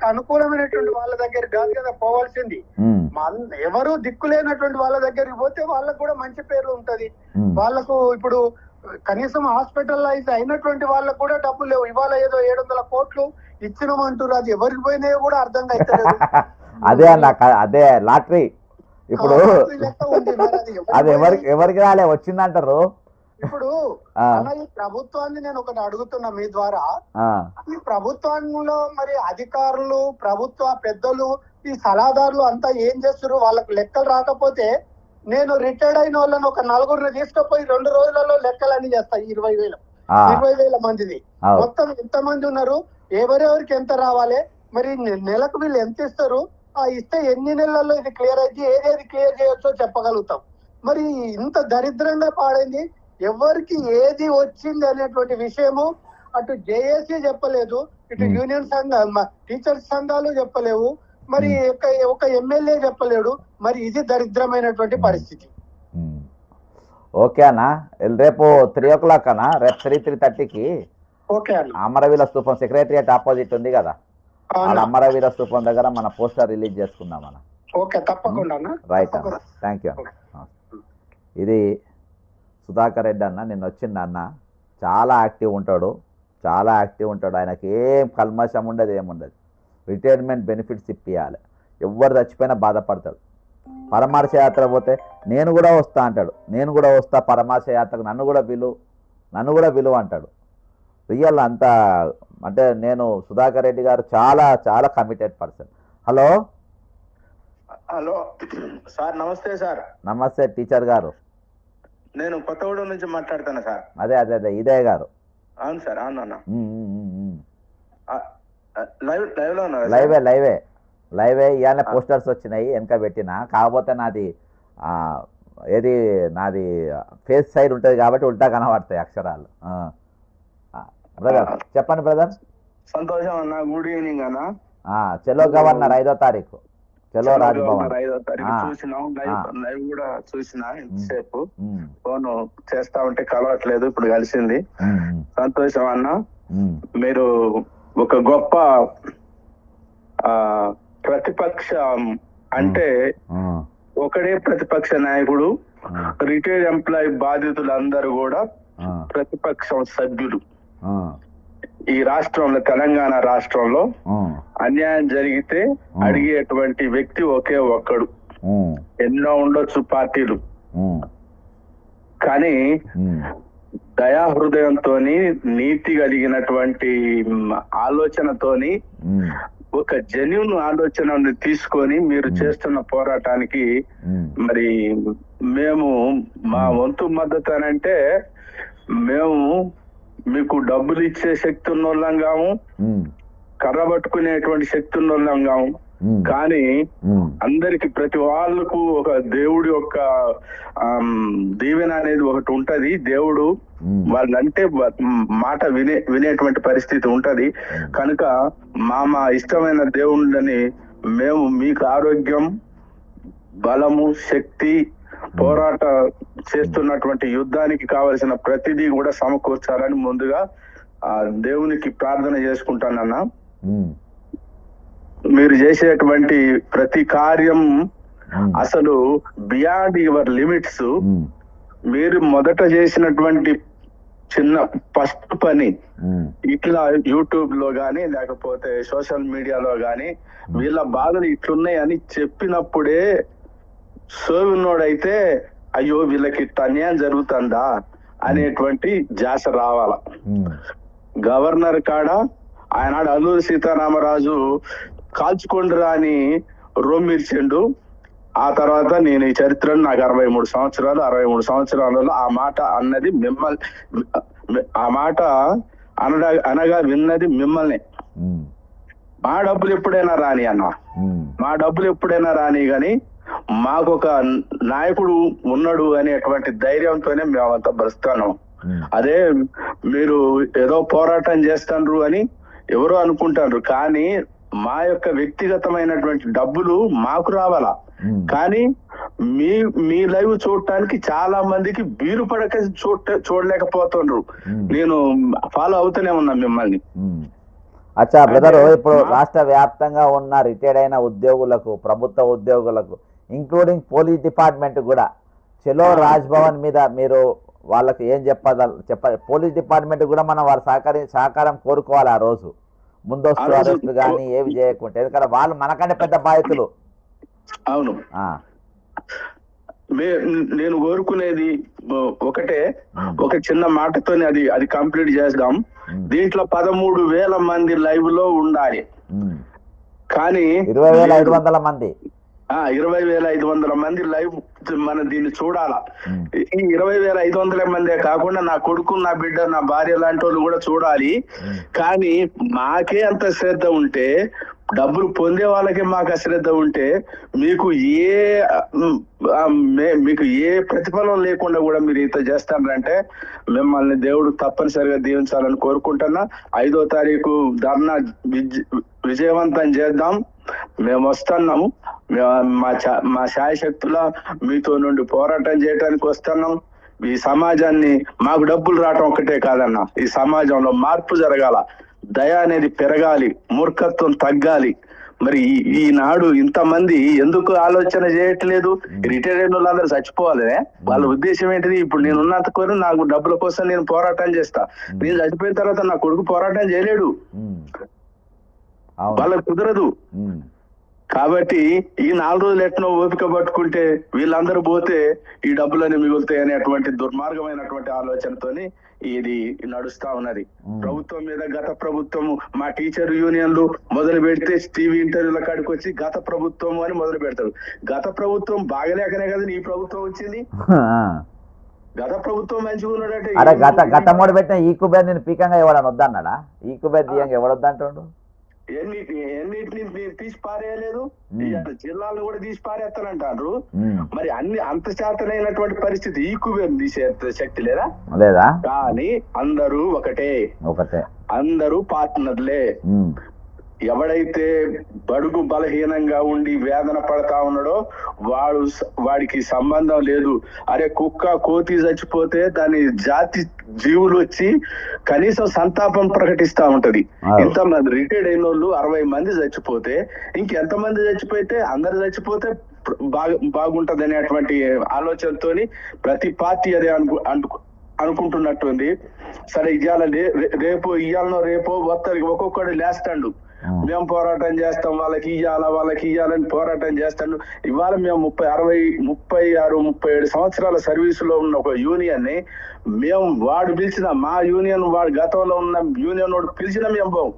అనుకూలమైనటువంటి వాళ్ళ దగ్గర కాదు కదా పోవాల్సింది. ఎవరు దిక్కులేనటువంటి వాళ్ళ దగ్గరికి పోతే వాళ్ళకు కూడా మంచి పేరు ఉంటది. వాళ్ళకు ఇప్పుడు కనీసం హాస్పిటలైజ్ అయినటువంటి వాళ్ళకు కూడా డబ్బులు లేవు. ఇవాళ ఏదో 700 కోట్లు ఇచ్చినామంటారు, అది ఎవరికి పోయినాయో కూడా అర్థం అవుతలేదు. అదే అన్న, అదే లాటరీ. ఇప్పుడు అది ఎవరికి రాలే వచ్చిందంటారు. ఇప్పుడు ఈ ప్రభుత్వాన్ని నేను ఒకటి అడుగుతున్నా మీ ద్వారా, ఈ ప్రభుత్వంలో మరి అధికారులు, ప్రభుత్వ పెద్దలు, ఈ సలహాదారులు అంతా ఏం చేస్తారు? వాళ్ళకు లెక్కలు రాకపోతే నేను రిటైర్డ్ అయిన వాళ్ళని ఒక 4 తీసుకుపోయి 2 రోజులలో లెక్కలన్నీ చేస్తా. 20,000 మందిది మొత్తం ఎంతమంది ఉన్నారు, ఎవరెవరికి ఎంత రావాలి, మరి నెలకు వీళ్ళు ఎంత ఇస్తారు, ఆ ఇస్తే ఎన్ని నెలల్లో ఇది క్లియర్ అయితే ఏదేది క్లియర్ చేయొచ్చో చెప్పగలుగుతాం. మరి ఇంత దరిద్రంగా పాడైంది, ఎవరికి ఏది వచ్చింది అనేటువంటి విషయము అటు జేఏసీ చెప్పలేదు, ఇటు యూనియన్ సంఘ టీచర్స్ సంఘాలు చెప్పలేవు, మరి ఒక ఎమ్మెల్యే చెప్పలేడు. మరి ఇది దరిద్రమైనటువంటి పరిస్థితి. ఓకే అన్న, రేపు 3 o'clock అన్న, రేపు 3:30కి ఓకే అన్న, అమరవీర స్తూపం సెక్రటరియట్ ఆపోజిట్ ఉంది కదా, అమరవీర స్తూపం దగ్గర మన పోస్టర్ రిలీజ్ చేసుకుందాం అన్న. ఓకే, తప్పకుండా. రైట్ అన్న, థ్యాంక్ యూ అన్న. ఇది సుధాకర్ రెడ్డి అన్న, నిన్న వచ్చిండు అన్న. చాలా యాక్టివ్ ఉంటాడు, ఆయనకి ఏం కల్మషం ఉండదు, ఏముండదు. రిటైర్మెంట్ బెనిఫిట్స్ ఇప్పియాలి, ఎవరు చచ్చిపోయినా బాధపడతాడు. పరమార్శ యాత్ర పోతే నేను కూడా వస్తా అంటాడు, నేను కూడా వస్తా పరమార్శ యాత్రకు, నన్ను కూడా పిలువ అంటాడు. రియల్ అంతా అంటే నేను సుధాకర్ రెడ్డి గారు చాలా చాలా కమిటెడ్ పర్సన్. హలో సార్, నమస్తే సార్. నమస్తే టీచర్ గారు, నేను కొత్తగూడెం నుంచి మాట్లాడుతాను సార్. అదే ఇదే గారు. అవును సార్, అవునన్నా. లైవే ఇవాళ పోస్టర్స్ వచ్చినాయి, వెనక పెట్టిన. కాకపోతే నాది ఫేస్ సైడ్ ఉంటుంది కాబట్టి ఉల్టా కనబడతాయి అక్షరాలు. బ్రదర్ చెప్పండి బ్రదర్. సంతోషం అన్న, గుడ్ ఈవినింగ్ అన్న. చలో గవర్నర్ 5వ తారీఖు, చలో రాజ్భవన్ 5వ తారీఖు చూసినాం, లైవ్ కూడా చూసిన. ఇంతసేపు ఫోన్ చేస్తా ఉంటే కలవట్లేదు, ఇప్పుడు కలిసింది. సంతోషం అన్న. మీరు ఒక గొప్ప ప్రతిపక్షం అంటే ఒకడే ప్రతిపక్ష నాయకుడు, రిటైర్డ్ ఎంప్లాయీ బాధితులందరూ కూడా ప్రతిపక్షం సభ్యులు. ఈ రాష్ట్రంలో, తెలంగాణ రాష్ట్రంలో అన్యాయం జరిగితే అడిగేటువంటి వ్యక్తి ఒకే ఒక్కడు. ఎన్నో ఉండొచ్చు పార్టీలు, కానీ దయాహృదయంతోని, నీతి కలిగినటువంటి ఆలోచనతోని, ఒక జెన్యూన్ ఆలోచనని తీసుకొని మీరు చేస్తున్న పోరాటానికి మరి మేము మా వంతు మద్దతు అని అంటే, మేము మీకు డబ్బులు ఇచ్చే శక్తి ఉన్న వాళ్ళం కాము, కర్ర పట్టుకునేటువంటి శక్తి ఉన్న వాళ్ళం కాము, కానీ అందరికి ప్రతి వాళ్ళకు ఒక దేవుడి యొక్క దీవెన అనేది ఒకటి ఉంటది. దేవుడు వాళ్ళంటే మాట వినేటువంటి పరిస్థితి ఉంటది. కనుక మా ఇష్టమైన దేవుళ్ళని మేము మీకు ఆరోగ్యం, బలము, శక్తి, పోరాట చేస్తున్నటువంటి యుద్ధానికి కావలసిన ప్రతిదీ కూడా సమకూర్చాలని ముందుగా ఆ దేవునికి ప్రార్థన చేసుకుంటానన్నా. మీరు చేసేటువంటి ప్రతి కార్యం అసలు బియాండ్ యువర్ లిమిట్స్. మీరు మొదట చేసినటువంటి చిన్న ఫస్ట్ పని ఇట్లా యూట్యూబ్ లో గాని లేకపోతే సోషల్ మీడియాలో గాని వీళ్ళ బాధలు ఇట్లున్నాయి అని చెప్పినప్పుడే సోవినోడైతే అయ్యో వీళ్ళకి ఇట్లా అన్యాయం జరుగుతుందా అనేటువంటి జాస రావాల. గవర్నర్ కాడ ఆయనాడు అల్లూరి సీతారామరాజు కాల్చుకొండ్రా అని రొమ్మిర్చిండు. ఆ తర్వాత నేను ఈ చరిత్రను నాకు 63 సంవత్సరాలలో ఆ మాట అన్నది మిమ్మల్ని, ఆ మాట అనగా విన్నది మిమ్మల్ని. మా డబ్బులు ఎప్పుడైనా రాని అన్న, మా డబ్బులు ఎప్పుడైనా రాని గాని మాకు ఒక నాయకుడు ఉన్నాడు అనేటువంటి ధైర్యంతోనే మేమంతా బరుస్తాను. అదే మీరు ఏదో పోరాటం చేస్తాండ్రు అని ఎవరో అనుకుంటారు, కానీ మా యొక్క వ్యక్తిగతమైనటువంటి డబ్బులు మాకు రావాలా. కానీ మీ లైవ్ చూడటానికి చాలా మందికి బీరు పడక చూడలేకపోతుండ్రు. నేను ఫాలో అవుతూనే ఉన్నా మిమ్మల్ని. అచ్చా బ్రదర్, ఇప్పుడు రాష్ట్ర వ్యాప్తంగా ఉన్న రిటైర్డ్ అయిన ఉద్యోగులకు, ప్రభుత్వ ఉద్యోగులకు, ఇంక్లూడింగ్ పోలీస్ డిపార్ట్మెంట్ కూడా చలో రాజ్ భవన్ మీద మీరు వాళ్ళకి ఏం చెప్పాలి? పోలీస్ డిపార్ట్మెంట్ కూడా మనం వారి సహకారం కోరుకోవాలి. ఆ రోజు ముందస్తు అరెస్టు కానీ ఏవి చేయకుంటే, ఎందుకంటే వాళ్ళు మనకంటే పెద్ద బాధితులు. అవును, నేను కోరుకునేది ఒకటే, ఒక చిన్న మాటతోనే అది కంప్లీట్ చేద్దాం. దీంట్లో 13,000 మంది లైవ్ లో ఉండాలి, కానీ 20,500 మంది 20,500 మంది లైవ్ మనం దీన్ని చూడాలా. ఈ 20,500 మందే కాకుండా నా కొడుకు, నా బిడ్డ, నా భార్య లాంటి వాళ్ళు కూడా చూడాలి. కానీ మాకే అంత శ్రద్ధ ఉంటే, డబ్బులు పొందే వాళ్ళకి మాకు అశ్రద్ధ ఉంటే, మీకు ఏ ప్రతిఫలం లేకుండా కూడా మీరు ఇంత చేస్తారంటే మిమ్మల్ని దేవుడు తప్పనిసరిగా దీవించాలని కోరుకుంటున్నా. 5వ తారీఖు ధర్నా విజయవంతం చేద్దాం. మేము వస్తున్నాము. మా శాయశక్తుల మీతో నుండి పోరాటం చేయడానికి వస్తున్నాం. ఈ సమాజాన్ని, మాకు డబ్బులు రావటం ఒక్కటే కాదన్న, ఈ సమాజంలో మార్పు జరగాల, దయ అనేది పెరగాలి, మూర్ఖత్వం తగ్గాలి. మరి ఈనాడు ఇంతమంది ఎందుకు ఆలోచన చేయట్లేదు? రిటైర్ అయిన వాళ్ళందరూ చచ్చిపోవాలి. వాళ్ళ ఉద్దేశం ఏంటిది? ఇప్పుడు నేను ఉన్నంత కోరి నాకు డబ్బుల కోసం నేను పోరాటం చేస్తా, నేను చచ్చిపోయిన తర్వాత నా కొడుకు పోరాటం చేయలేడు, వాళ్ళకు కుదరదు. కాబట్టి ఈ 4 రోజులు ఎట్నో ఓపిక పట్టుకుంటే వీళ్ళందరూ పోతే ఈ డబ్బులన్నీ మిగులుతాయి అనేటువంటి దుర్మార్గమైనటువంటి ఆలోచనతోని ఇది నడుస్తా ఉన్నది. ప్రభుత్వం మీద గత ప్రభుత్వము, మా టీచర్ యూనియన్లు మొదలు పెడితే టీవీ ఇంటర్వ్యూల కాడికి వచ్చి గత ప్రభుత్వం అని మొదలు పెడతారు. గత ప్రభుత్వం బాగలేకనే కదా ఈ ప్రభుత్వం వచ్చింది. గత ప్రభుత్వం మంచిగా ఉన్నాడంటే గత మూడు పెట్టిన ఈ కుబేర్ నేను పీకంగా ఎవడని వద్దన్నాడా? ఈ కుబేర్ తీయంగా ఎవడొద్దంటాడు? ఎన్నిటిని తీసి పారేయలేదు, జిల్లాలను కూడా తీసి పారేస్తానంటారు. మరి అంత శాతమైనటువంటి పరిస్థితి ఈ కుబేర్ తీసే శక్తి లేదా? కానీ అందరూ ఒకటే, అందరూ పార్ట్నర్లే. ఎవడైతే బడుగు బలహీనంగా ఉండి వేదన పడతా ఉన్నాడో వాడికి సంబంధం లేదు. అరే కుక్క కోతి చచ్చిపోతే దాని జాతి జీవులు వచ్చి కనీసం సంతాపం ప్రకటిస్తా ఉంటది. ఇంతమంది రిటైర్డ్ అయిన వాళ్ళు 60 మంది చచ్చిపోతే ఇంకెంతమంది చచ్చిపోతే అందరు చచ్చిపోతే బాగుంటది అనేటువంటి ఆలోచనతోని ప్రతి పార్టీ అదే అనుకుంటున్నట్టుంది. సరే ఇవాళనో రేపో ఒక్కొక్కడు లేస్తాడు, మేము పోరాటం చేస్తాం, వాళ్ళకి ఇయ్యాలని పోరాటం చేస్తాడు. ఇవాళ మేము 36-37 సంవత్సరాల సర్వీసులో ఉన్న ఒక యూనియన్ ని మేము వాడు పిలిచిన, మా యూనియన్ వాడు గతంలో ఉన్న యూనియన్ వాడు పిలిచిన మేము పోం.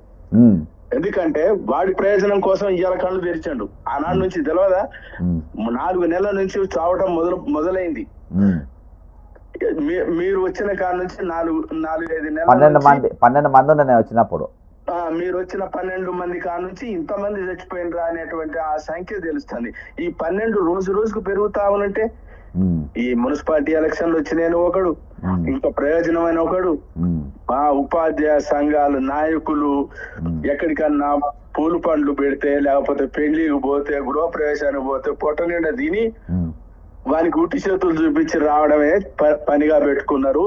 ఎందుకంటే వాడి ప్రయోజనం కోసం ఇవాళ కళ్ళు తెరిచాడు. ఆనాడు నుంచి తెలియదా? 4 నెలల నుంచి చావటం మొదలైంది. మీరు వచ్చిన కాడ నుంచి 4-5 నెలలు 12 మంది ఉన్నాయి వచ్చినప్పుడు. మీరు వచ్చిన 12 మంది కాడ నుంచి ఇంతమంది చచ్చిపోయినరా అనేటువంటి ఆ సంఖ్య తెలుస్తుంది. ఈ 12 రోజుకు పెరుగుతా ఉనంటే ఈ మున్సిపాలిటీ ఎలక్షన్లు వచ్చినాయని ఒకడు, ఇంకా ప్రయోజనమైన ఒకడు, మా ఉపాధ్యాయ సంఘాల నాయకులు ఎక్కడికన్నా పూలు పండ్లు పెడితే, లేకపోతే పెళ్లికి పోతే, గృహప్రవేశానికి పోతే పొట్ట నిండా తిని వానికి ఉట్టి చేతులు చూపించి రావడమే పనిగా పెట్టుకున్నారు.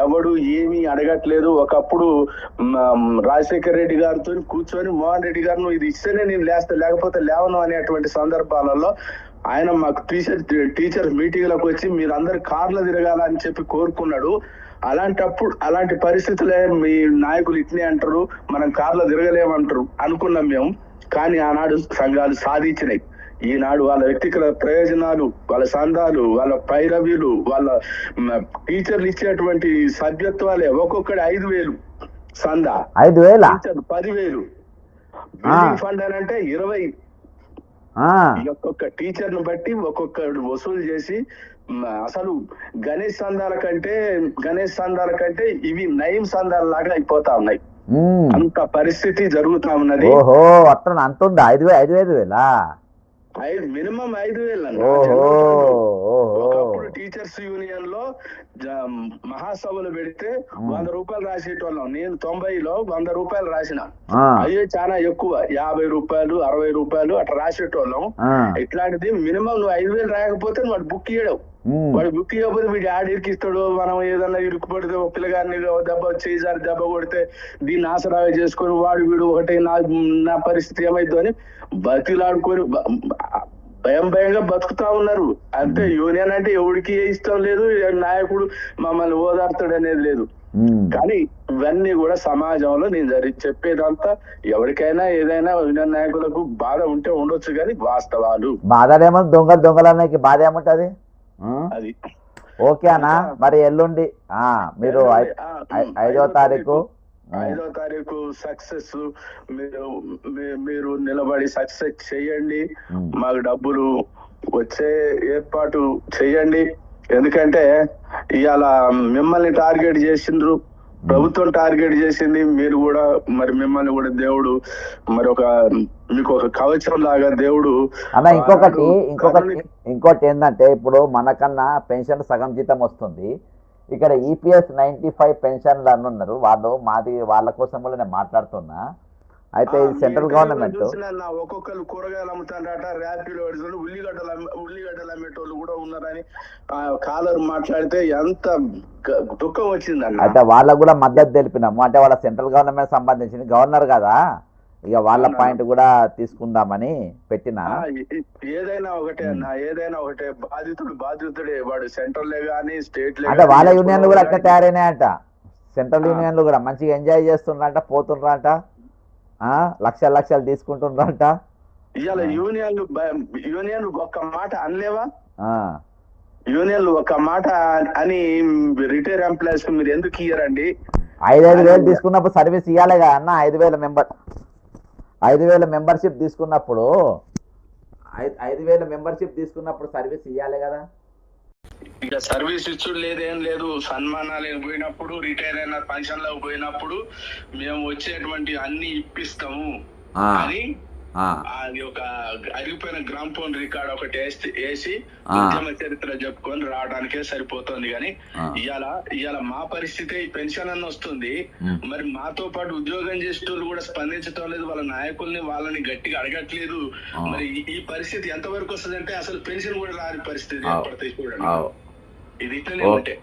ఎవడు ఏమీ అడగట్లేదు. ఒకప్పుడు రాజశేఖర రెడ్డి గారితో కూర్చొని మోహన్ రెడ్డి గారు ఇది ఇస్తేనే నేను లేస్తా, లేకపోతే లేవను అనేటువంటి సందర్భాలలో ఆయన మాకు టీచర్స్ మీటింగ్లకు వచ్చి మీరు అందరు కార్లు తిరగాలని చెప్పి కోరుకున్నాడు. అలాంటి పరిస్థితులే మీ నాయకులు ఇట్నే అంటారు, మనం కార్లో తిరగలేమంటారు అనుకున్నాం మేము. కానీ ఆనాడు సంఘాలు సాధించినాయి. ఈనాడు వాళ్ళ వ్యక్తిగత ప్రయోజనాలు, వాళ్ళ సంఘాలు, వాళ్ళ పైరవీలు, వాళ్ళ టీచర్లు ఇచ్చేటువంటి సభ్యత్వాలే ఒక్కొక్కటి 5,000 సందా, 5,000 10,000 బిల్డింగ్ ఫండ్ అని అంటే 20. ఒక్కొక్క టీచర్ ను బట్టి ఒక్కొక్కడు వసూలు చేసి అసలు గణేష్ సందాల కంటే ఇవి నయం సందాల లాగా అయిపోతా ఉన్నాయి. అంత పరిస్థితి జరుగుతా ఉన్నది. ఓహో అట్లా అంత ఉందా? 5,000 మినిమం 5,000. ఒకప్పుడు టీచర్స్ యూనియన్ లో మహాసభలు పెడితే 100 రూపాయలు రాసేటోళ్ళం. నేను 90లో 100 రూపాయలు రాసిన. అయ్యే చాలా ఎక్కువ, 50 రూపాయలు 60 రూపాయలు అట్లా రాసేటోళ్ళం. ఇట్లాంటిది మినిమం నువ్వు 5,000 రాయకపోతే వాడు బుక్ ఇయ్యడం. వాడు బుక్ ఇవ్వకపోతే వీడు యాడ్ ఇరికిస్తాడు. మనం ఏదన్నా ఇరుకు పడితే ఒక పిల్లగారిని దెబ్బ కొడితే దీన్ని ఆసరాగా చేసుకొని వాడు వీడు ఒకటే నా పరిస్థితి ఏమైందో అని బతిలాడుకొని భయంగా బతుకుతా ఉన్నారు. అంటే యూనియన్ అంటే ఎవరికి ఇష్టం లేదు, నాయకుడు మమ్మల్ని ఓదార్తాడు అనేది లేదు. కానీ ఇవన్నీ కూడా సమాజంలో నేను చెప్పేదంతా ఎవరికైనా ఏదైనా యూనియన్ నాయకులకు బాధ ఉంటే ఉండొచ్చు, కానీ వాస్తవాలు. బాధలేమో దొంగలకి బాధ ఏముంటది? అది ఓకే అన్న. మరి ఎల్లుండి మీరు 5వ తారీఖు సక్సెస్ మీరు నిలబడి సక్సెస్ చెయ్యండి. మాకు డబ్బులు వచ్చే ఏర్పాటు చెయ్యండి. ఎందుకంటే ఇవాళ మిమ్మల్ని టార్గెట్ చేసిండ్రు, ప్రభుత్వం టార్గెట్ చేసింది. మీరు కూడా మరి మిమ్మల్ని కూడా దేవుడు మరి మీకు ఒక కవచం లాగా దేవుడు అన్న. ఇంకోటి ఏంటంటే ఇప్పుడు మనకన్నా పెన్షన్ సగం జీతం వస్తుంది. ఇక్కడ EPS 95 పెన్షన్లు అని ఉన్నారు. వాళ్ళ కోసం కూడా నేను మాట్లాడుతున్నా. అయితే ఇది సెంట్రల్ గవర్నమెంట్. ఒక్కొక్కరు కూరగాయలు అమ్ముతారట, ర్యాపిడో ఉల్లిగడ్డలు అమ్మేటోళ్ళు కూడా ఉన్నారని కాలర్ మాట్లాడితే ఎంత దుఃఖం వచ్చిందన్న. అయితే వాళ్ళకు కూడా మద్దతు తెలిపినాము. అంటే వాళ్ళ సెంట్రల్ గవర్నమెంట్ సంబంధించిన గవర్నర్ కదా, ఇక వాళ్ళ పాయింట్ కూడా తీసుకుందామని పెట్టిన. ఏదైనా ఒకటే బాధితుడే వాడు. సెంట్రల్ గానీ స్టేట్ అంటే వాళ్ళ యూనియన్లు కూడా అట్లా తయారైనాయంట. సెంట్రల్ యూనియన్లు కూడా మంచిగా ఎంజాయ్ చేస్తుండ్రంట, పోతుండ్రంట, లక్షలు తీసుకుంటుండ్రంట. ఇవాళ యూనియన్లు ఒక్క మాట అనలేవా? యూనియన్లు ఒక్క మాట అని రిటైర్ ఎంప్లాయీస్ మీరు ఎందుకు ఇయ్యరండి? 5,000 తీసుకున్నప్పుడు సర్వీస్ ఇవ్వాలి కదా అన్న. 5,000 మెంబర్షిప్ తీసుకున్నప్పుడు 5,000 మెంబర్షిప్ తీసుకున్నప్పుడు సర్వీస్ ఇవ్వాలి కదా. ఇక సర్వీస్ ఇచ్చుడు లేదేం లేదు. సన్మానాలు పోయినప్పుడు, రిటైర్ అయిన పెన్షన్లకు పోయినప్పుడు మేము వచ్చేటువంటి అన్ని ఇప్పిస్తాము అని అది ఒక అరిగిపోయిన గ్రామ్ ఫోన్ రికార్డ్ ఒకటి వేసి ఉద్యమ చరిత్ర చెప్పుకొని రావడానికే సరిపోతుంది. కానీ ఇవాళ మా పరిస్థితి పెన్షన్ అన్న వస్తుంది, మరి మాతో పాటు ఉద్యోగం చేసేటోళ్ళు కూడా స్పందించడం లేదు. వాళ్ళ నాయకుల్ని వాళ్ళని గట్టిగా అడగట్లేదు. మరి ఈ పరిస్థితి ఎంత వరకు వస్తుంది అంటే అసలు పెన్షన్ కూడా రాని పరిస్థితి ఏర్పడతాయి. చూడండి, ఇది ఇట్లనే ఉంటే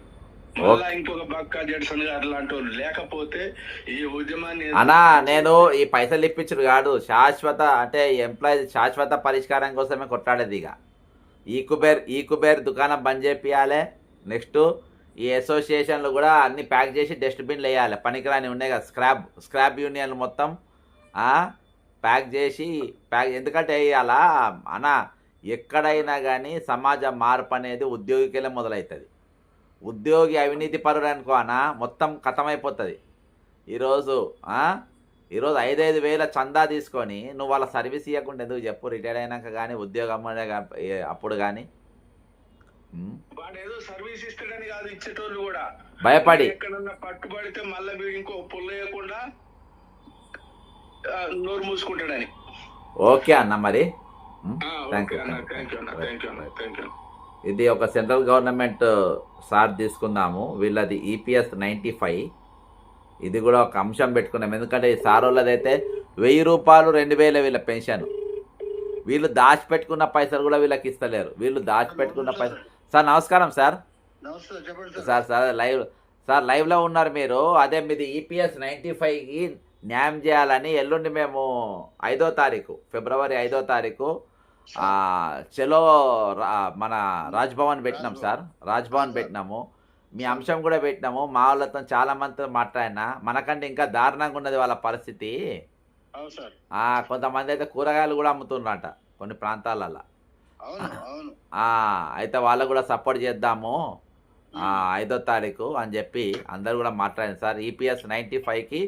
ఇంకొక బక్కా జడ్సన్ గారు లాంటి లేకపోతే ఈ ఉద్యమాన్ని అన్నా నేను ఈ పైసలు ఇప్పించుడు కాదు, శాశ్వత అంటే ఎంప్లాయీస్ శాశ్వత పరిష్కారం కోసమే కొట్లాడేది. ఇక ఈ కుబేర్ దుకాణం బంద్ చేపియాలి. నెక్స్ట్ ఈ అసోసియేషన్లు కూడా అన్ని ప్యాక్ చేసి డస్ట్బిన్లు వేయాలి. పనికిరాని ఉన్నాయి కదా స్క్రాప్ యూనియన్లు మొత్తం ప్యాక్ చేసి ఎందుకంటే అలా అన్నా ఎక్కడైనా కానీ సమాజ మార్పు అనేది ఉద్యోగికెళ్ళే మొదలవుతుంది. ఉద్యోగి అవినీతి పరుడు అనుకో అన్న మొత్తం కథమైపోతుంది. ఈరోజు 5,000 చందా తీసుకొని నువ్వు వాళ్ళ సర్వీస్ ఇవ్వకుండా ఎందుకు చెప్పు? రిటైర్ అయినాక కానీ ఉద్యోగం అప్పుడు కానీ సర్వీస్ ఇస్తాడని కాదు, ఇచ్చేటోళ్ళు కూడా భయపడి ఎక్కడన్నా పట్టుబడితే మళ్ళీ వీడు ఇంకో పొల్లేయకుండా నోరు మూసుకుంటాడని. ఓకే అన్న, మరి థ్యాంక్ యూ. ఇది ఒక సెంట్రల్ గవర్నమెంట్ సార్ తీసుకుందాము. వీళ్ళది EPS 95. ఇది కూడా ఒక అంశం పెట్టుకున్నాం. ఎందుకంటే ఈ సార్ వాళ్ళదైతే రూపాయలు 2000 వీళ్ళ పెన్షన్. వీళ్ళు దాచిపెట్టుకున్న పైసలు కూడా వీళ్ళకి ఇస్తలేరు. వీళ్ళు దాచిపెట్టుకున్న పైసలు. సార్ నమస్కారం సార్. నమస్తే, చెప్పండి సార్ లైవ్లో ఉన్నారు మీరు. అదే మీది EPS 95కి న్యాయం చేయాలని ఎల్లుండి మేము 5వ తారీఖు ఫిబ్రవరి 5వ తారీఖు చలో మన రాజ్భవన్ పెట్టినాం సార్. రాజ్భవన్ పెట్టినాము. మీ అంశం కూడా పెట్టినాము. మా వాళ్ళతో చాలా మందితో మాట్లాడినా మనకంటే ఇంకా దారుణంగా ఉన్నది వాళ్ళ పరిస్థితి. అవును సార్. కొంతమంది అయితే కూరగాయలు కూడా అమ్ముతున్నారట కొన్ని ప్రాంతాలలో. అవును అవును. అయితే వాళ్ళకు కూడా సపోర్ట్ చేద్దాము 5వ తారీఖు అని చెప్పి అందరు కూడా మాట్లాడింది సార్. EPS 95కి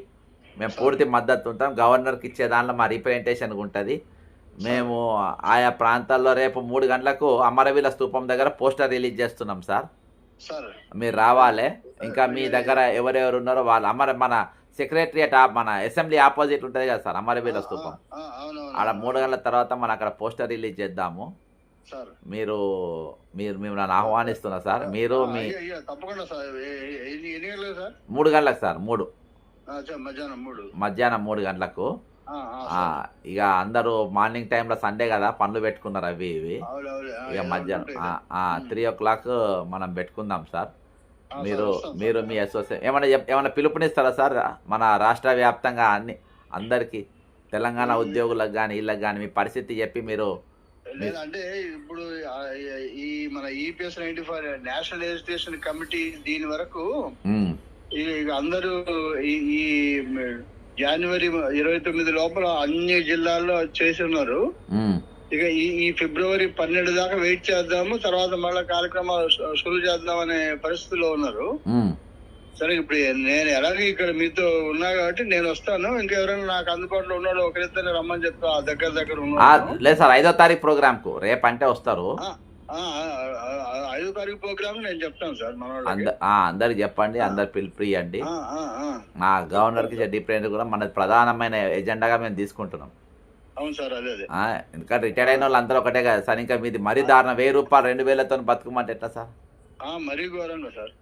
మేము పూర్తి మద్దతు ఉంటాం. గవర్నర్కి ఇచ్చే దానిలో మా రిప్రజెంటేషన్ ఉంటుంది. మేము ఆయా ప్రాంతాల్లో రేపు 3 గంటలకు అమరవీల స్తూపం దగ్గర పోస్టర్ రిలీజ్ చేస్తున్నాం సార్. మీరు రావాలి. ఇంకా మీ దగ్గర ఎవరెవరు ఉన్నారో వాళ్ళు మన సెక్రటరియట్ మన అసెంబ్లీ ఆపోజిట్ ఉంటుంది కదా సార్ అమరవీల స్తూపం. ఆడ 3 గంటల తర్వాత మనం అక్కడ పోస్టర్ రిలీజ్ చేద్దాము. మీరు నన్ను ఆహ్వానిస్తున్నా సార్. మీరు మీ 3 గంటలకు సార్. మధ్యాహ్నం 3 గంటలకు. ఇక అందరూ మార్నింగ్ టైంలో సండే కదా పనులు పెట్టుకున్నారు అవి ఇవి. ఇక మధ్యాహ్నం 3 o'clock మనం పెట్టుకుందాం సార్. మీరు మీ అసోసియేషన్ ఏమైనా పిలుపునిస్తారా సార్ మన రాష్ట్ర వ్యాప్తంగా అందరికీ తెలంగాణ ఉద్యోగులకు కానీ వీళ్ళకి కానీ మీ పరిస్థితి చెప్పి మీరు? లేదంటే ఇప్పుడు ఈ మన EPS 95 నేషనల్ ఎడ్యుకేషన్ కమిటీ దీని వరకు అందరూ ఈ జనవరి 29 లోపల అన్ని జిల్లాల్లో చేసి ఉన్నారు. ఇక ఈ ఫిబ్రవరి 12 దాకా వెయిట్ చేద్దాము, తర్వాత మళ్ళీ కార్యక్రమాలు షురూ చేద్దాం అనే పరిస్థితిలో ఉన్నారు. సరే, ఇప్పుడు నేను ఎలాగే ఇక్కడ మీతో ఉన్నా కాబట్టి నేను వస్తాను. ఇంకెవరైనా నాకు అందుబాటులో ఉన్నాడు ఒకరిద్దరిని రమ్మని చెప్తా. దగ్గర లేదు సార్ 5వ తారీఖు ప్రోగ్రామ్ కు రేపు అంటే వస్తారు. 5వ తారీఖు ప్రోగ్రామ్ నేను చెప్తాను సార్. అందరికి చెప్పండి, అందరు పిలుపు ఇవ్వండి. గవర్నర్ కి రిప్రజెంట్ కూడా మన ప్రధానమైన ఎజెండాగా మేము తీసుకుంటున్నాం. అవును సార్. అదే ఎందుకంటే రిటైర్డ్ అయిన వాళ్ళు అందరూ ఒకటే కదా సార్. ఇంకా మీది మరీ దారుణం. 1000 రూపాయలు 2000తో బతుకమంటే ఎట్లా సార్? మరీ ఘోరంగా సార్.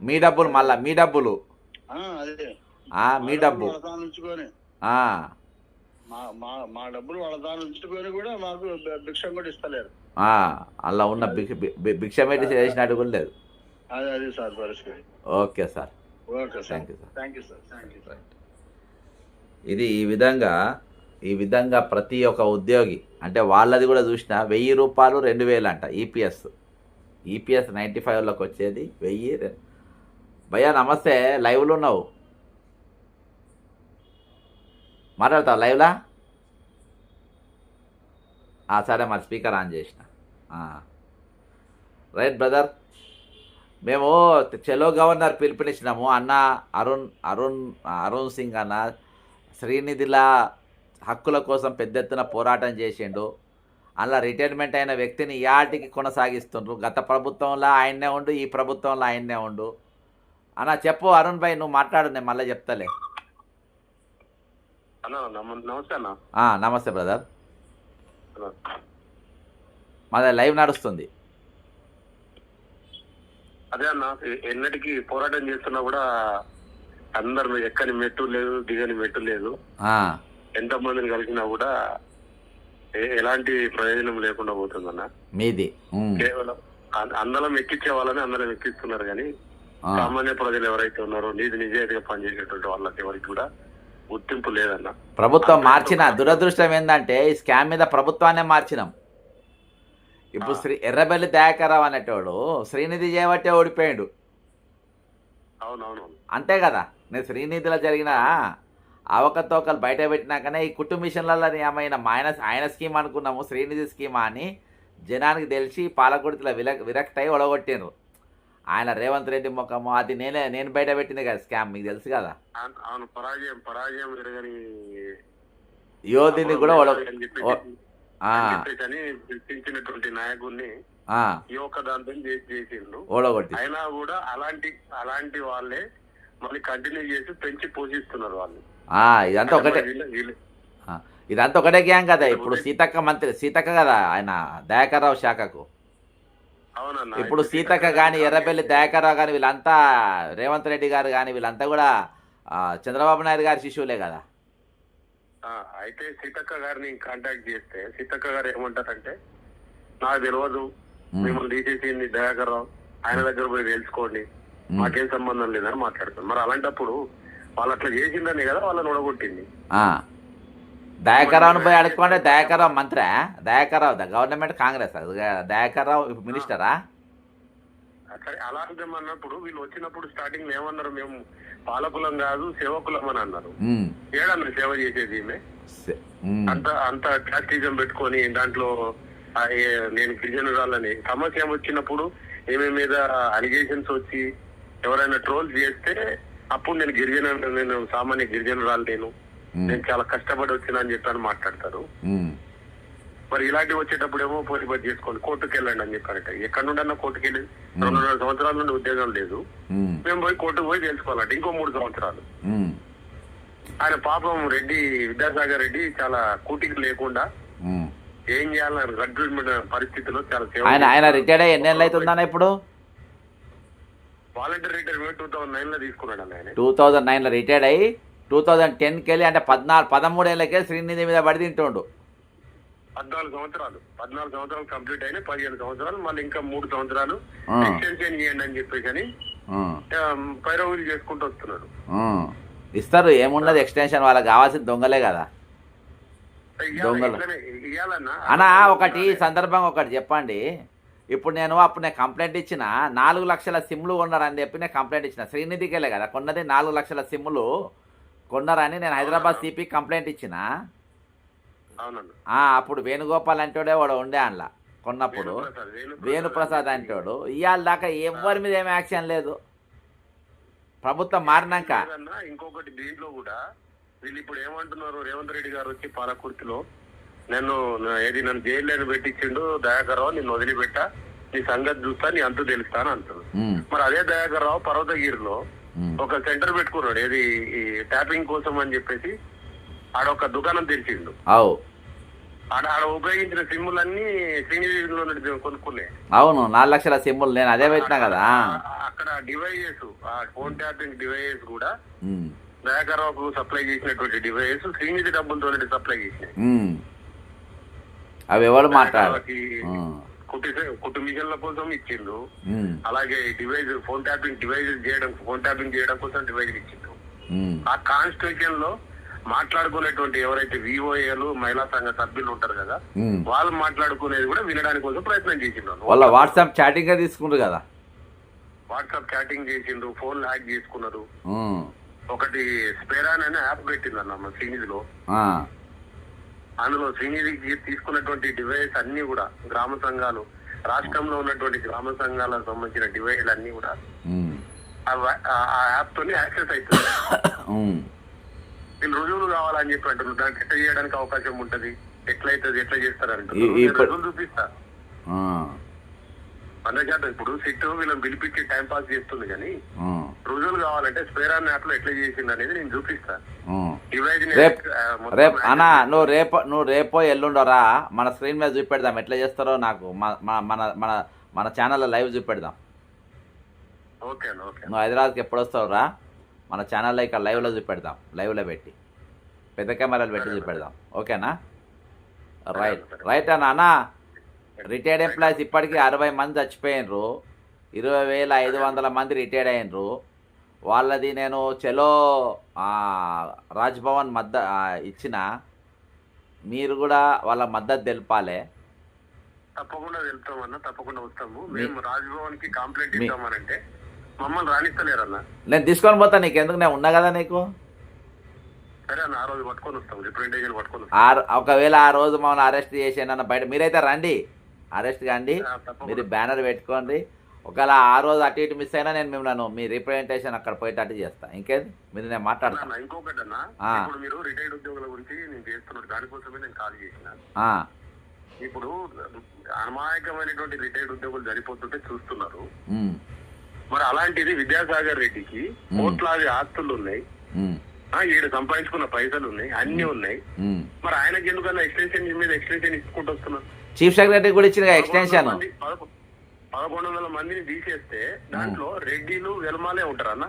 మీ డబ్బులు మళ్ళా మీ డబ్బులు మీ డబ్బు ఉంచుకొని మా డబ్బులు వాళ్ళ దాని ఉంచుకొని కూడా మాకు భిక్షం కూడా ఇస్తలేరు. అలా ఉన్న భిక్ష పెట్టి చేసినట్టు కూడా లేదు. అదే సార్ పరిస్థితి. Okay sir. Okay sir. Thank you sir. ఇది ఈ విధంగా ప్రతి ఒక్క ఉద్యోగి అంటే వాళ్ళది కూడా చూసినా 1000 రూపాయలు 2000 అంట EPS 95లోకి వచ్చేది 1000. భయ్యా నమస్తే, లైవ్లో ఉన్నావు, మాట్లాడతావు లైవ్లా? సరే మరి స్పీకర్ ఆన్ చేసిన. రైట్ బ్రదర్, మేము చలో గవర్నర్ పిలుపునిచ్చినాము. అన్న అరుణ్ సింగ్ అన్న శ్రీనిధిల హక్కుల కోసం పెద్ద ఎత్తున పోరాటం చేసిండు. అలా రిటైర్మెంట్ అయిన వ్యక్తిని యాటికి కొనసాగిస్తుండ్రు. గత ప్రభుత్వంలో ఆయన్నే ఉండు, ఈ ప్రభుత్వంలో ఆయన్నే ఉండు. అన్న చెప్పు అరుణ్ భాయ్, నువ్వు మాట్లాడు, నేను మళ్ళీ చెప్తాలే. నమస్తే బ్రదర్. మాది లైవ్ నడుస్తుంది. అదే అన్న, ఎన్నటికి పోరాటం చేస్తున్నా కూడా అందరు ఎక్కని మెట్టు లేదు, దిగని మెట్టు లేదు. ఎంత మందిని కలిసినా కూడా ఎలాంటి ప్రయోజనం లేకుండా పోతుందన్న. మీది కేవలం అందరం ఎక్కించే వాళ్ళని అందరం ఎక్కిస్తున్నారు, కానీ సామాన్య ప్రజలు ఎవరైతే ఉన్నారో నిజాయితీగా పనిచేసేటువంటి వాళ్ళకి ఎవరికి కూడా గుర్తింపు లేదన్న. ప్రభుత్వం మార్చిన దురదృష్టం ఏంటంటే ఈ స్కామ్ మీద ప్రభుత్వాన్నే మార్చినాం. ఇప్పుడు ఎర్రబెల్లి దయాకర్రావు అనేటోడు శ్రీనిధి చేయబట్టే ఓడిపోయాడు. అవునవును, అంతే కదా. నేను శ్రీనిధిలో జరిగిన అవకతవకలు బయట పెట్టినాకనే ఈ కుటుంబ మిషన్లలో ఏమైనా ఆయన స్కీమ్ అనుకున్నాము, శ్రీనిధి స్కీమా అని జనానికి తెలిసి పాలకుర్తిలో విరక్తి అయి ఒడగొట్టిండ్రు. ఆయన రేవంత్ రెడ్డి ముఖము అది నేను బయట పెట్టింది కదా స్కామ్, మీకు తెలుసు కదా. యోధిని కూడా నాయకుడిని ఓడగొట్టి అయినా కూడా అలాంటి వాళ్ళే మళ్ళీ కంటిన్యూ చేసి పెంచి పోషిస్తున్నారు వాళ్ళు. ఇదంతా ఒకటే గ్యాంగ్ కదా. ఇప్పుడు సీతక్క కదా ఆయన దయాకర్రావు శాఖకు. ఇప్పుడు సీతక్క కానీ ఎర్రబెల్లి దయాకర్రావు కానీ వీళ్ళంతా రేవంత్ రెడ్డి గారు కానీ వీళ్ళంతా కూడా చంద్రబాబు నాయుడు గారి శిష్యులే కదా. అయితే సీతక్క గారిని కాంటాక్ట్ చేస్తే సీతక్క గారు ఏమంటారంటే నాకు తెలియదు, మిమ్మల్ని తీసేసింది దయాకర్రావు, ఆయన దగ్గర పోయి తెలుసుకోండి, మాకేం సంబంధం లేదని మాట్లాడుతారు. మరి అలాంటప్పుడు వాళ్ళు అట్లా చేసిందని కదా వాళ్ళని ఓడగొట్టింది. దయాకర్రావుని పోయి అడుక్కోండి. దయాకర్రావు మంత్రా? దయాకర్రావు గవర్నమెంట్ కాంగ్రెస్, దయాకర్రావు మినిస్టరా? సరే అలాంటిమన్నప్పుడు వీళ్ళు వచ్చినప్పుడు స్టార్టింగ్ ఏమన్నారు, మేము పాలకులం కాదు సేవకులం అని అన్నారు. ఏడన్నారు సేవ చేసేది ఈమె? అంత క్యాస్టిజం పెట్టుకొని దాంట్లో నేను గిరిజనురాలని సమస్య ఏమొచ్చినప్పుడు ఈమె మీద అలిగేషన్స్ వచ్చి ఎవరైనా ట్రోల్స్ చేస్తే అప్పుడు నేను సామాన్య గిరిజనురాలు, నేను చాలా కష్టపడి వచ్చినా అని చెప్పని మాట్లాడతారు. మరి ఇలాంటివి వచ్చేటప్పుడు ఏమో పోటీ చేసుకోండి, కోర్టుకు వెళ్ళండి అని చెప్పారట. ఎక్కడ నుండి కోర్టుకు వెళ్ళి 2.5 సంవత్సరాల నుండి ఉద్యోగం లేదు, మేము పోయి కోర్టుకు పోయి తెలుసుకోవాలంటే ఇంకో 3 సంవత్సరాలు. ఆయన పాపం రెడ్డి విద్యాసాగర్ రెడ్డి చాలా కూటికి లేకుండా ఏం చేయాలని కన్ఫ్యూజ్మెంట్ పరిస్థితిలో చాలా సేవ. ఆయన రిటైర్డ్ అయ్యి ఎన్ని ఏళ్ళు అవుతుందన్న ఇప్పుడు? వాలంటీర్ రిటైర్మెంట్ 2009 లో తీసుకున్నాడు ఆయన. 2009 లో రిటైర్డ్ అయ్యి 2010కి వెళ్ళి అంటే 13 ఏళ్ళకే శ్రీనిధి మీద పడి తింటుండు. 14 సంవత్సరాలు కంప్లీట్ అయినా 15 సంవత్సరాలు మళ్ళీ ఇంకా 3 సంవత్సరాలు ఎక్స్టెన్షన్ చేయండి అని చెప్పేసి అని పైరవులు చేసుకుంటూ వస్తున్నాడు. ఇస్తారు, ఏమున్నది ఎక్స్టెన్షన్, వాళ్ళకి కావాల్సిన దొంగలే కదా దొంగలు. అన్నా ఒకటి సందర్భంగా ఒకటి చెప్పండి. ఇప్పుడు నేను కంప్లైంట్ ఇచ్చిన 4 లక్షల సిమ్లు కొన్నారని చెప్పి నేను కంప్లైంట్ ఇచ్చిన. శ్రీనిధికి వెళ్ళే కదా కొన్నది, 4 లక్షల సిమ్లు కొన్నారని నేను హైదరాబాద్ సిపి కంప్లైంట్ ఇచ్చిన. అప్పుడు వేణుగోపాల్ అంటోడే వాడు ఉండే అందులో కొన్నప్పుడు, వేణుప్రసాద్ అంటోడు. ఇవాళ దాకా ఎవరి మీద ఏమి యాక్షన్ లేదు. ప్రభుత్వం మారినాక ఇంకొకటి దీంట్లో కూడా వీళ్ళు ఇప్పుడు ఏమంటున్నారు, రేవంత్ రెడ్డి గారు వచ్చి పాలకుర్తిలో నన్ను జైల్లో పెట్టించిండు దయాకర్రావు, నిన్ను వదిలిపెట్టా, నీ సంగతి చూస్తా, నీ అంతు తెలుస్తా అని అంటారు. మరి అదే దయాకర్రావు పర్వతగిరిలో ఒక సెంటర్ పెట్టుకున్నాడు, ఏది ట్యాపింగ్ కోసం అని చెప్పేసి ఆడొక దుకాణం తెరిచిండు. ఆడ ఉపయోగించిన సిమ్ములన్నీ శ్రీనిధిలో కొనుక్కున్నాయి. అవును, 4 లక్షల సిమ్ములు నేను అదే పెట్టినా కదా. అక్కడ డివైజెస్, ఫోన్ ట్యాపింగ్ డివైజెస్ కూడా దయాకర్రావుకు సప్లై చేసినటువంటి డివైజెస్ శ్రీనిధి డబ్బులతో సప్లై చేసినాయి. అవి ఎవరు మాట్లాడారు? కుటుంబ మిషన్ల కోసం ఇచ్చిండు. అలాగే డివైజ్ ఫోన్ ట్యాపింగ్ చేయడం కోసం డివైజ్ ఇచ్చిండు. ఆ కాన్స్టిట్యూషన్ లో మాట్లాడుకునేటువంటి ఎవరైతే విఓఏలు మహిళా సంఘ సభ్యులు ఉంటారు కదా, వాళ్ళు మాట్లాడుకునేది కూడా వినడానికి కోసం ప్రయత్నం చేసిండు. వాళ్ళ వాట్సాప్ చాటింగ్ తీసుకుంటారు కదా, వాట్సాప్ చాటింగ్ చేసిండు, ఫోన్ హ్యాక్ చేసుకున్నారు. ఒకటి స్పెరాన్ అనే యాప్ పెట్టింది అన్న శ్రీనిధిలో. అందులో శ్రీనిధికి తీసుకున్నటువంటి డివైస్ అన్ని కూడా గ్రామ సంఘాలు, రాష్ట్రంలో ఉన్నటువంటి గ్రామ సంఘాలకు సంబంధించిన డివైస్లు అన్ని కూడా ఆ యాప్ తోని యాక్సెస్ అవుతుంది. వీళ్ళు రుజువులు కావాలని చెప్పి అంటున్నారు. దానికి ఎట్లా చేయడానికి అవకాశం ఉంటది, ఎట్లా చేస్తారంటే రుజువులు చూపిస్తా. 100% ఇప్పుడు సిట్ వీళ్ళని పిలిపించి టైం పాస్ చేస్తుంది, కానీ రుజువులు కావాలంటే స్పేరాన్ యాప్ లో ఎట్లా చేసింది అనేది నేను చూపిస్తా. రేపు అన్నా నువ్వు రేపో ఎల్లుండోరా మన స్క్రీన్ మీద చూపెడదాం ఎట్లా చేస్తారో. నాకు మన ఛానల్లో లైవ్ చూపెడదాం. నువ్వు హైదరాబాద్కి ఎప్పుడు వస్తావు రా, మన ఛానల్లో ఇక్కడ లైవ్లో చూపెడదాం, లైవ్లో పెట్టి పెద్ద కెమెరాలు పెట్టి చూపెడదాం. ఓకేనా? రైట్ అన్నా. రిటైర్డ్ ఎంప్లాయీస్ ఇప్పటికీ 60 మంది చచ్చిపోయినరు, 20,500 మంది రిటైర్డ్ అయినరు. వాళ్ళది నేను చలో రాజ్భవన్ ఇచ్చిన, మీరు కూడా వాళ్ళ మద్దతు తెలపాలి. తప్పకుండా వెళ్తామన్నా, తప్పకుండా వస్తాము. మేము రాజ్భవన్ కి కంప్లైంట్ ఇద్దామనంటే మమ్మల్ని రాణిస్తలేరన్నా. నేను తీసుకొని పోతా, నీకెందుకు, నేను ఉన్నా కదా నీకు. సరే అన్న, ఆ రోజు పట్టుకొని వస్తాం, రిప్రజెంటేషన్ పట్టుకొని వస్తాం. ఒకవేళ ఆ రోజు మమ్మల్ని అరెస్ట్ చేసేనన్న బయట మీరైతే రండి, అరెస్ట్ కాండి, మీరు బ్యానర్ పెట్టుకోండి. ఒకవేళ ఆ రోజు అటు ఇటు మిస్ అయినా నేను మిమ్మల్ని మీ రిప్రజెంటేషన్ అక్కడ పోయేటట్టు చేస్తా. ఇంకేది మీరు నేను మాట్లాడతాను. ఇంకొకటి అన్న, ఇప్పుడు మీరు రిటైర్డ్ ఉద్యోగుల గురించి నేను చేస్తున్నాను, దానికోసమే నేను కాల్ చేసిన. ఇప్పుడు అమాయకమైనటువంటి రిటైర్డ్ ఉద్యోగులు చనిపోతుంటే చూస్తున్నారు. మరి అలాంటిది విద్యాసాగర్ రెడ్డికి కోట్లాది ఆస్తులు ఉన్నాయి, ఈడు సంపాదించుకున్న పైసలు ఉన్నాయి, అన్ని ఉన్నాయి. మరి ఆయనకి ఎందుకన్నా ఎక్స్టెన్షన్ మీద ఎక్స్టెన్షన్ ఇచ్చుకుంటూ వస్తున్నారు. చీఫ్ సెక్రటరీ కూడా ఇచ్చిన ఎక్స్టెన్షన్ 1100 మందిని తీసేస్తే దాంట్లో రెడ్డిలు వెలమాలే ఉంటారన్న.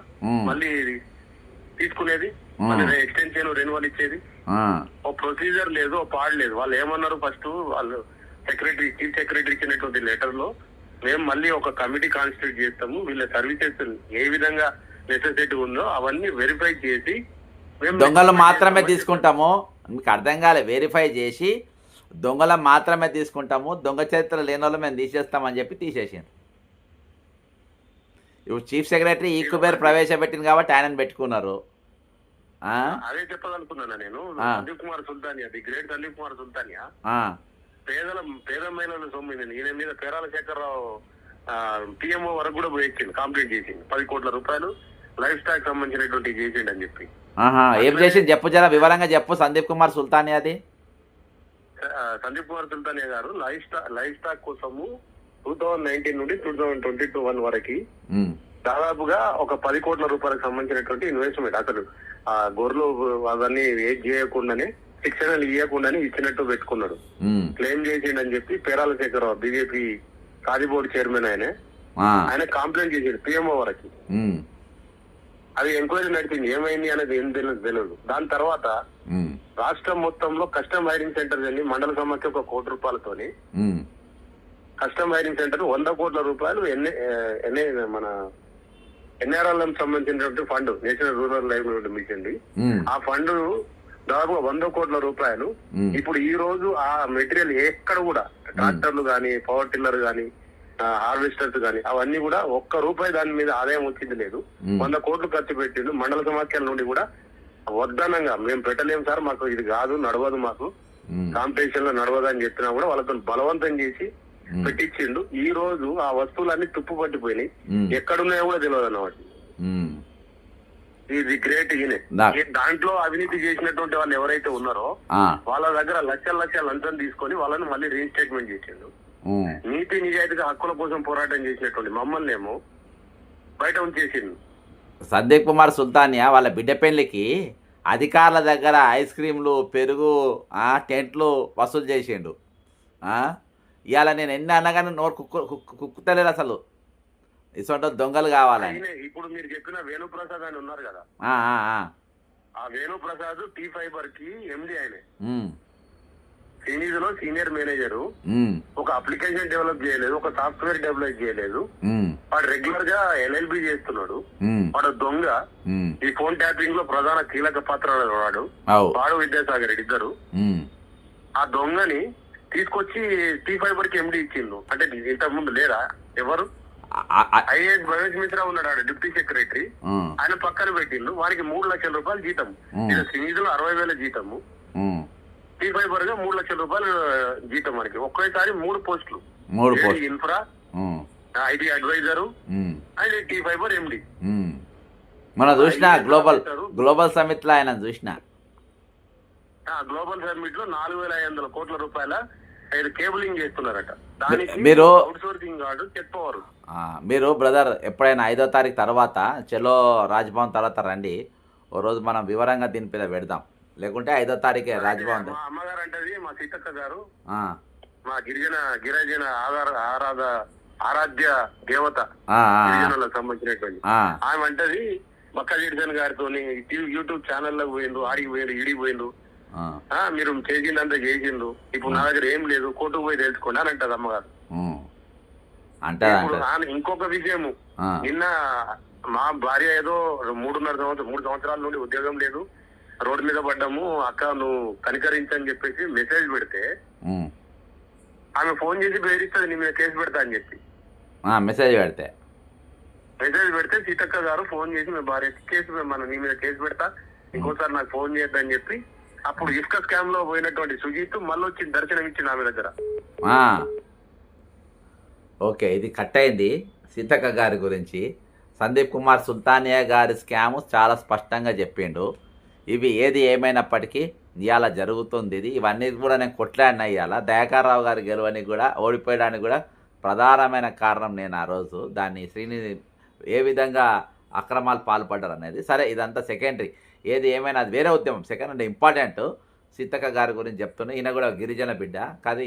మళ్ళీ తీసుకునేది, ఎక్స్టెన్షన్ రెన్యువల్ ఇచ్చేది. ఓ ప్రొసీజర్ లేదు, ఓ పాడు లేదు. వాళ్ళు ఏమన్నారు ఫస్ట్, వాళ్ళు సెక్రటరీ, చీఫ్ సెక్రటరీ ఇచ్చినటువంటి లెటర్ లో మేము మళ్ళీ ఒక కమిటీ కాన్స్టిట్యూట్ చేస్తాము, వీళ్ళ సర్వీసెస్ ఏ విధంగా నెసెసిటీ ఉందో అవన్నీ వెరిఫై చేసి దొంగలు మాత్రమే తీసుకుంటాము. మీకు అర్థం కాలే, వెరిఫై చేసి దొంగల మాత్రమే తీసుకుంటాము, దొంగ చరిత్ర లేని వాళ్ళు మేము తీసేస్తామని చెప్పి తీసేసాను. ఇప్పుడు చీఫ్ సెక్రటరీ ఈ కుబేర్ ప్రవేశపెట్టింది కాబట్టి ఆయనను పెట్టుకున్నారు. అదే చెప్పగలుగుతున్నాను నేను. సందీప్ కుమార్ సుల్తానియా, ది గ్రేట్ సందీప్ కుమార్ సుల్తానియా పేద మహిళల సొమ్ము. ఈయన మీద పేరాల శేఖర్రావు పిఎంఓ వరకు కూడా పోయించింది, కంప్లీట్ చేసింది. 10 కోట్ల రూపాయలు లైఫ్ స్టాక్ సంబంధించినటువంటి చేసిండు అని చెప్పి. ఏం చేసింది చెప్పు, జరా వివరంగా చెప్పు. సందీప్ కుమార్ సుల్తానియాది, సందీప్ కుమార్ సుల్తానియా గారు లైఫ్ స్టాక్ కోసము 2019 నుండి 2022 వరకు దాదాపుగా ఒక 10 కోట్ల రూపాయలకు సంబంధించినటువంటి ఇన్వెస్ట్మెంట్, అసలు ఆ గొర్రెలు అవన్నీ ఏజ్ చేయకుండానే, శిక్షణలు ఇవ్వకుండానే ఇచ్చినట్టు పెట్టుకున్నాడు. క్లెయిమ్ చేసిండని చెప్పి Perala Sekhara Rao, BJP khadi board chairman ఆయన కంప్లైంట్ చేసిండు పిఎంఓ వరకు. అది ఎంక్వైరీ నడిచింది, ఏమైంది అనేది ఏం తెలియదు. దాని తర్వాత రాష్ట్రం మొత్తంలో కస్టమ్ హైరింగ్ సెంటర్ అని మండల సమాఖ్య 1 కోటి రూపాయలతోని కస్టమ్ హైరింగ్ సెంటర్ 100 కోట్ల రూపాయలు మన ఎన్ఆర్ఎల్ఎం సంబంధించినటువంటి fund, national rural livelihood machine, ఆ ఫండ్ దాదాపు 100 కోట్ల రూపాయలు. ఇప్పుడు ఈ రోజు ఆ మెటీరియల్ ఎక్కడ కూడా ట్రాక్టర్లు గాని, పవర్ టిల్లర్ గాని, హార్వెస్టర్స్ గాని అవన్నీ కూడా 1 రూపాయి దాని మీద ఆదాయం వచ్చింది లేదు. 100 కోట్లు ఖర్చు పెట్టిండు. మండల సమాఖ్యల నుండి కూడా వద్దనంగా మేము పెట్టలేము సార్, మాకు ఇది కాదు, నడవదు, మాకు కాంపిటీషన్ లో నడవదు అని చెప్పినా కూడా వాళ్ళతో బలవంతం చేసి పెట్టించిండు. ఈ రోజు ఆ వస్తువులన్నీ తుప్పు పట్టిపోయినాయి, ఎక్కడున్నాయో కూడా తెలియదు అన్నమాట. ఇది గ్రేట్. ఈయనే దాంట్లో అవినీతి చేసినటువంటి వాళ్ళు ఎవరైతే ఉన్నారో వాళ్ళ దగ్గర లక్షల లంచం తీసుకొని వాళ్ళని మళ్ళీ రీఇన్స్టేట్మెంట్ చేసిండు. నీతి నిజాయితీగా హక్కుల కోసం పోరాటం చేసినటువంటి మమ్మల్ని ఏమో బయట ఉంచేసిండు. సందీప్ కుమార్ సుల్తానియా వాళ్ళ బిడ్డ పెళ్లికి అధికారుల దగ్గర ఐస్ క్రీమ్లు, పెరుగు, టెంట్లు వసూలు చేసిండు. ఇవాళ నేను ఎన్ని అనగానే నోరు కుక్కుతలేదు అసలు. ఇటువంటి దొంగలు కావాలని. ఇప్పుడు మీరు చెప్పిన వేణుప్రసాద్ అని ఉన్నారు కదా, ఆ వేణుప్రసాద్ టీ ఫైబర్ కి ఎండి. ఆయన సీనియర్ సీనియర్ మేనేజరు. ఒక అప్లికేషన్ డెవలప్ చేయలేదు, ఒక సాఫ్ట్వేర్ డెవలప్ చేయలేదు. వాడు రెగ్యులర్ గా ఎల్ఎల్బి చేస్తున్నాడు. వాడు దొంగ. ఈ ఫోన్ ట్యాపింగ్ లో ప్రధాన కీలక పాత్ర వాడు విద్యాసాగర్ రెడ్డి ఇద్దరు. ఆ దొంగని తీసుకొచ్చి టీ ఫైబర్ కి ఎండి ఇచ్చిండు. అంటే ఇంతకు ముందు లేరా ఎవరు? ఐఏఎస్ భవేష్ మిశ్రా ఉన్నాడు, ఆడ డిప్యూటీ సెక్రటరీ. ఆయన పక్కన పెట్టిండు. వారికి 3 లక్షల రూపాయలు జీతం. సినీజులో 60,000 జీతము. టీ ఫైబర్ గా 3 లక్షల రూపాయలు జీతం. మనకి ఒకేసారి 3 పోస్టులు, infra, IT advisor and T fibre MD. మనం చూసిన గ్లోబల్ సమిట్ లో ఆయన చూసిన. గ్లోబల్ సమిట్ లో 4,500 కోట్ల రూపాయల కేబులింగ్ చేస్తున్నారట. దానికి మీరు అవుట్సోర్సింగ్ కార్డు చెప్పవారు. మీరు బ్రదర్ ఎప్పుడైనా 5వ తారీఖు తర్వాత చలో రాజ్భవన్ తర్వాత రండి, ఓ రోజు మనం వివరంగా దీని మీద పెడదాం. లేకుంటే 5వ తారీఖే రాజ్భవన్. మా అమ్మగారు అంటది, మా సీతక్క గారు, మా గిరిజన ఆరాధ్య దేవత గిరిజనులకు సంబంధించినటువంటి ఆమె అంటది, బక్క గిరిజన్ గారితో యూట్యూబ్ ఛానల్లో పోయిండు, ఆడికి పోయిండు, ఈడికి పోయిండు, మీరు చేసిందంతా చేసిండు, ఇప్పుడు నా దగ్గర ఏం లేదు, కోర్టుకు పోయి తెలుసుకోండి అని అంటది అమ్మగారు. ఇంకొక విషయము, నిన్న మా భార్య ఏదో 3 సంవత్సరాల నుండి ఉద్యోగం లేదు, రోడ్డు మీద పడ్డాము, అక్క నువ్వు కనికరించని చెప్పేసి మెసేజ్ పెడితే ఆమె ఫోన్ చేసి బెదిరిస్తుంది, నీ మీద కేసు పెడతా అని చెప్పి. మెసేజ్ పెడితే సీతక్క గారు ఫోన్ చేసి మీ భార్య నీ మీద కేసు పెడతా, ఇంకోసారి నాకు ఫోన్ చేయొద్దని చెప్పి. అప్పుడు ఇసుక స్కామ్ లో పోయినటువంటి సుజీత్ మళ్ళీ వచ్చి దర్శనం ఇచ్చింది ఆమె దగ్గర. ఓకే, ఇది కట్ అయింది సీతక్క గారి గురించి. సందీప్ కుమార్ సుల్తానియా గారి స్కామ్ చాలా స్పష్టంగా చెప్పిండు. ఇవి ఏది ఏమైనప్పటికీ ఇవాళ జరుగుతుంది. ఇది ఇవన్నీ కూడా నేను కొట్లాడినా. ఇవాళ దయాకర్రావు గారి గెలువనికి కూడా, ఓడిపోయడానికి కూడా ప్రధానమైన కారణం నేను ఆ రోజు దాన్ని శ్రీనిధి ఏ విధంగా అక్రమాలు పాల్పడ్డారు అనేది. సరే, ఇదంతా సెకండరీ. ఏది ఏమైనా అది వేరే ఉద్యమం. సెకండ్ అంటే ఇంపార్టెంట్ సీతక్క గారి గురించి చెప్తున్నా. ఈయన కూడా గిరిజన బిడ్డ కానీ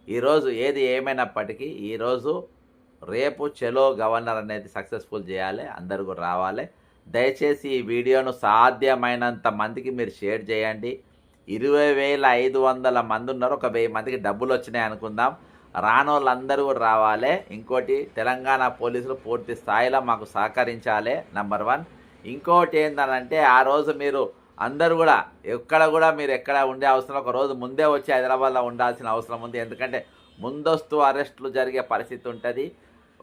ఈరోజు ఏది ఏమైనప్పటికీ ఈరోజు రేపు చలో గవర్నర్ అనేది సక్సెస్ఫుల్ చేయాలి, అందరు కూడా రావాలి. దయచేసి ఈ వీడియోను సాధ్యమైనంత మందికి మీరు షేర్ చేయండి. 20,500 మంది ఉన్నారు, ఒక 1000 మందికి డబ్బులు వచ్చినాయి అనుకుందాం. రానోళ్ళందరూ కూడా రావాలి. ఇంకోటి, తెలంగాణ పోలీసులు పూర్తి స్థాయిలో మాకు సహకరించాలి, నంబర్ 1. ఇంకోటి ఏంటంటే, ఆ రోజు మీరు అందరూ కూడా మీరు ఎక్కడ ఉండే అవసరం, ఒక రోజు ముందే వచ్చి హైదరాబాద్లో ఉండాల్సిన అవసరం ఉంది. ఎందుకంటే ముందస్తు అరెస్టులు జరిగే పరిస్థితి ఉంటుంది.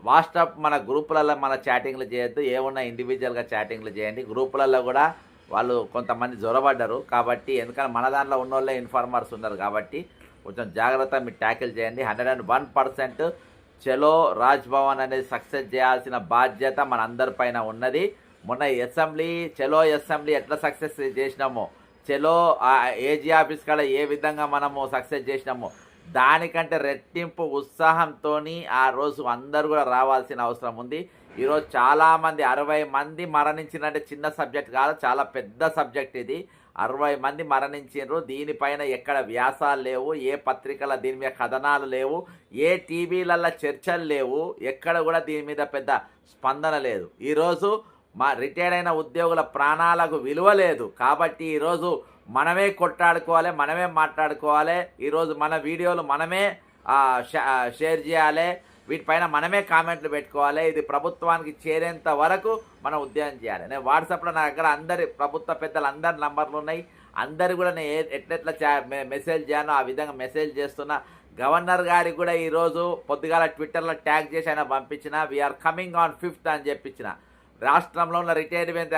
వాట్సాప్ మన గ్రూపులలో మన చాటింగ్లు చేయొద్దు, ఏమున్నా ఇండివిజువల్గా చాటింగ్లు చేయండి. గ్రూపులలో కూడా వాళ్ళు కొంతమంది జ్వరపడ్డారు కాబట్టి, ఎందుకంటే మన దాంట్లో ఉన్న వాళ్ళే ఇన్ఫార్మర్స్ ఉన్నారు కాబట్టి కొంచెం జాగ్రత్త మీరు ట్యాకిల్ చేయండి. 101% చలో రాజ్భవన్ అనేది సక్సెస్ చేయాల్సిన బాధ్యత మన అందరిపైన ఉన్నది. మొన్న చలో అసెంబ్లీ ఎట్లా సక్సెస్ చేసినామో, చలో ఏజీ ఆఫీస్ కాడ ఏ విధంగా మనము సక్సెస్ చేసినామో, దానికంటే రెట్టింపు ఉత్సాహంతో ఆ రోజు అందరూ కూడా రావాల్సిన అవసరం ఉంది. ఈరోజు చాలామంది 60 మంది మరణించినంటే చిన్న సబ్జెక్ట్ కాదు, చాలా పెద్ద సబ్జెక్ట్ ఇది. 60 మంది మరణించారు. దీనిపైన ఎక్కడ వ్యాసాలు లేవు, ఏ పత్రికల దీని మీద కథనాలు లేవు, ఏ టీవీలలో చర్చలు లేవు, ఎక్కడ కూడా దీని మీద పెద్ద స్పందన లేదు. ఈరోజు మా రిటైర్డ్ అయిన ఉద్యోగుల ప్రాణాలకు విలువ లేదు కాబట్టి ఈరోజు మనమే కొట్టాడుకోవాలి, మనమే మాట్లాడుకోవాలి. ఈరోజు మన వీడియోలు మనమే షేర్ చేయాలి, వీటిపైన మనమే కామెంట్లు పెట్టుకోవాలి. ఇది ప్రభుత్వానికి చేరేంత వరకు మనం ఉద్యోగం చేయాలి. నేను వాట్సాప్లో నా దగ్గర అందరి ప్రభుత్వ పెద్దలు అందరి నంబర్లు ఉన్నాయి. అందరు కూడా నేను ఎట్లెట్లా మెసేజ్ చేయాలో ఆ విధంగా మెసేజ్ చేస్తున్నా. గవర్నర్ గారికి కూడా ఈరోజు పొద్దుగాల ట్విట్టర్లో ట్యాగ్ చేసి ఆయన పంపించిన, వీఆర్ కమింగ్ ఆన్ 5th అని చెప్పించిన. రాష్ట్రంలో ఉన్న రిటైర్మెంట్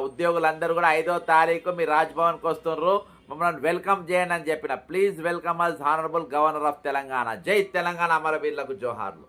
ఉద్యోగులందరూ కూడా 5వ తారీఖు మీరు రాజ్భవన్కి వస్తున్నారు, మమ్మల్ని వెల్కమ్ చేయండి అని చెప్పిన. Please welcome us honourable governor of Telangana. జై తెలంగాణ, అమరవీరులకు జోహార్లు.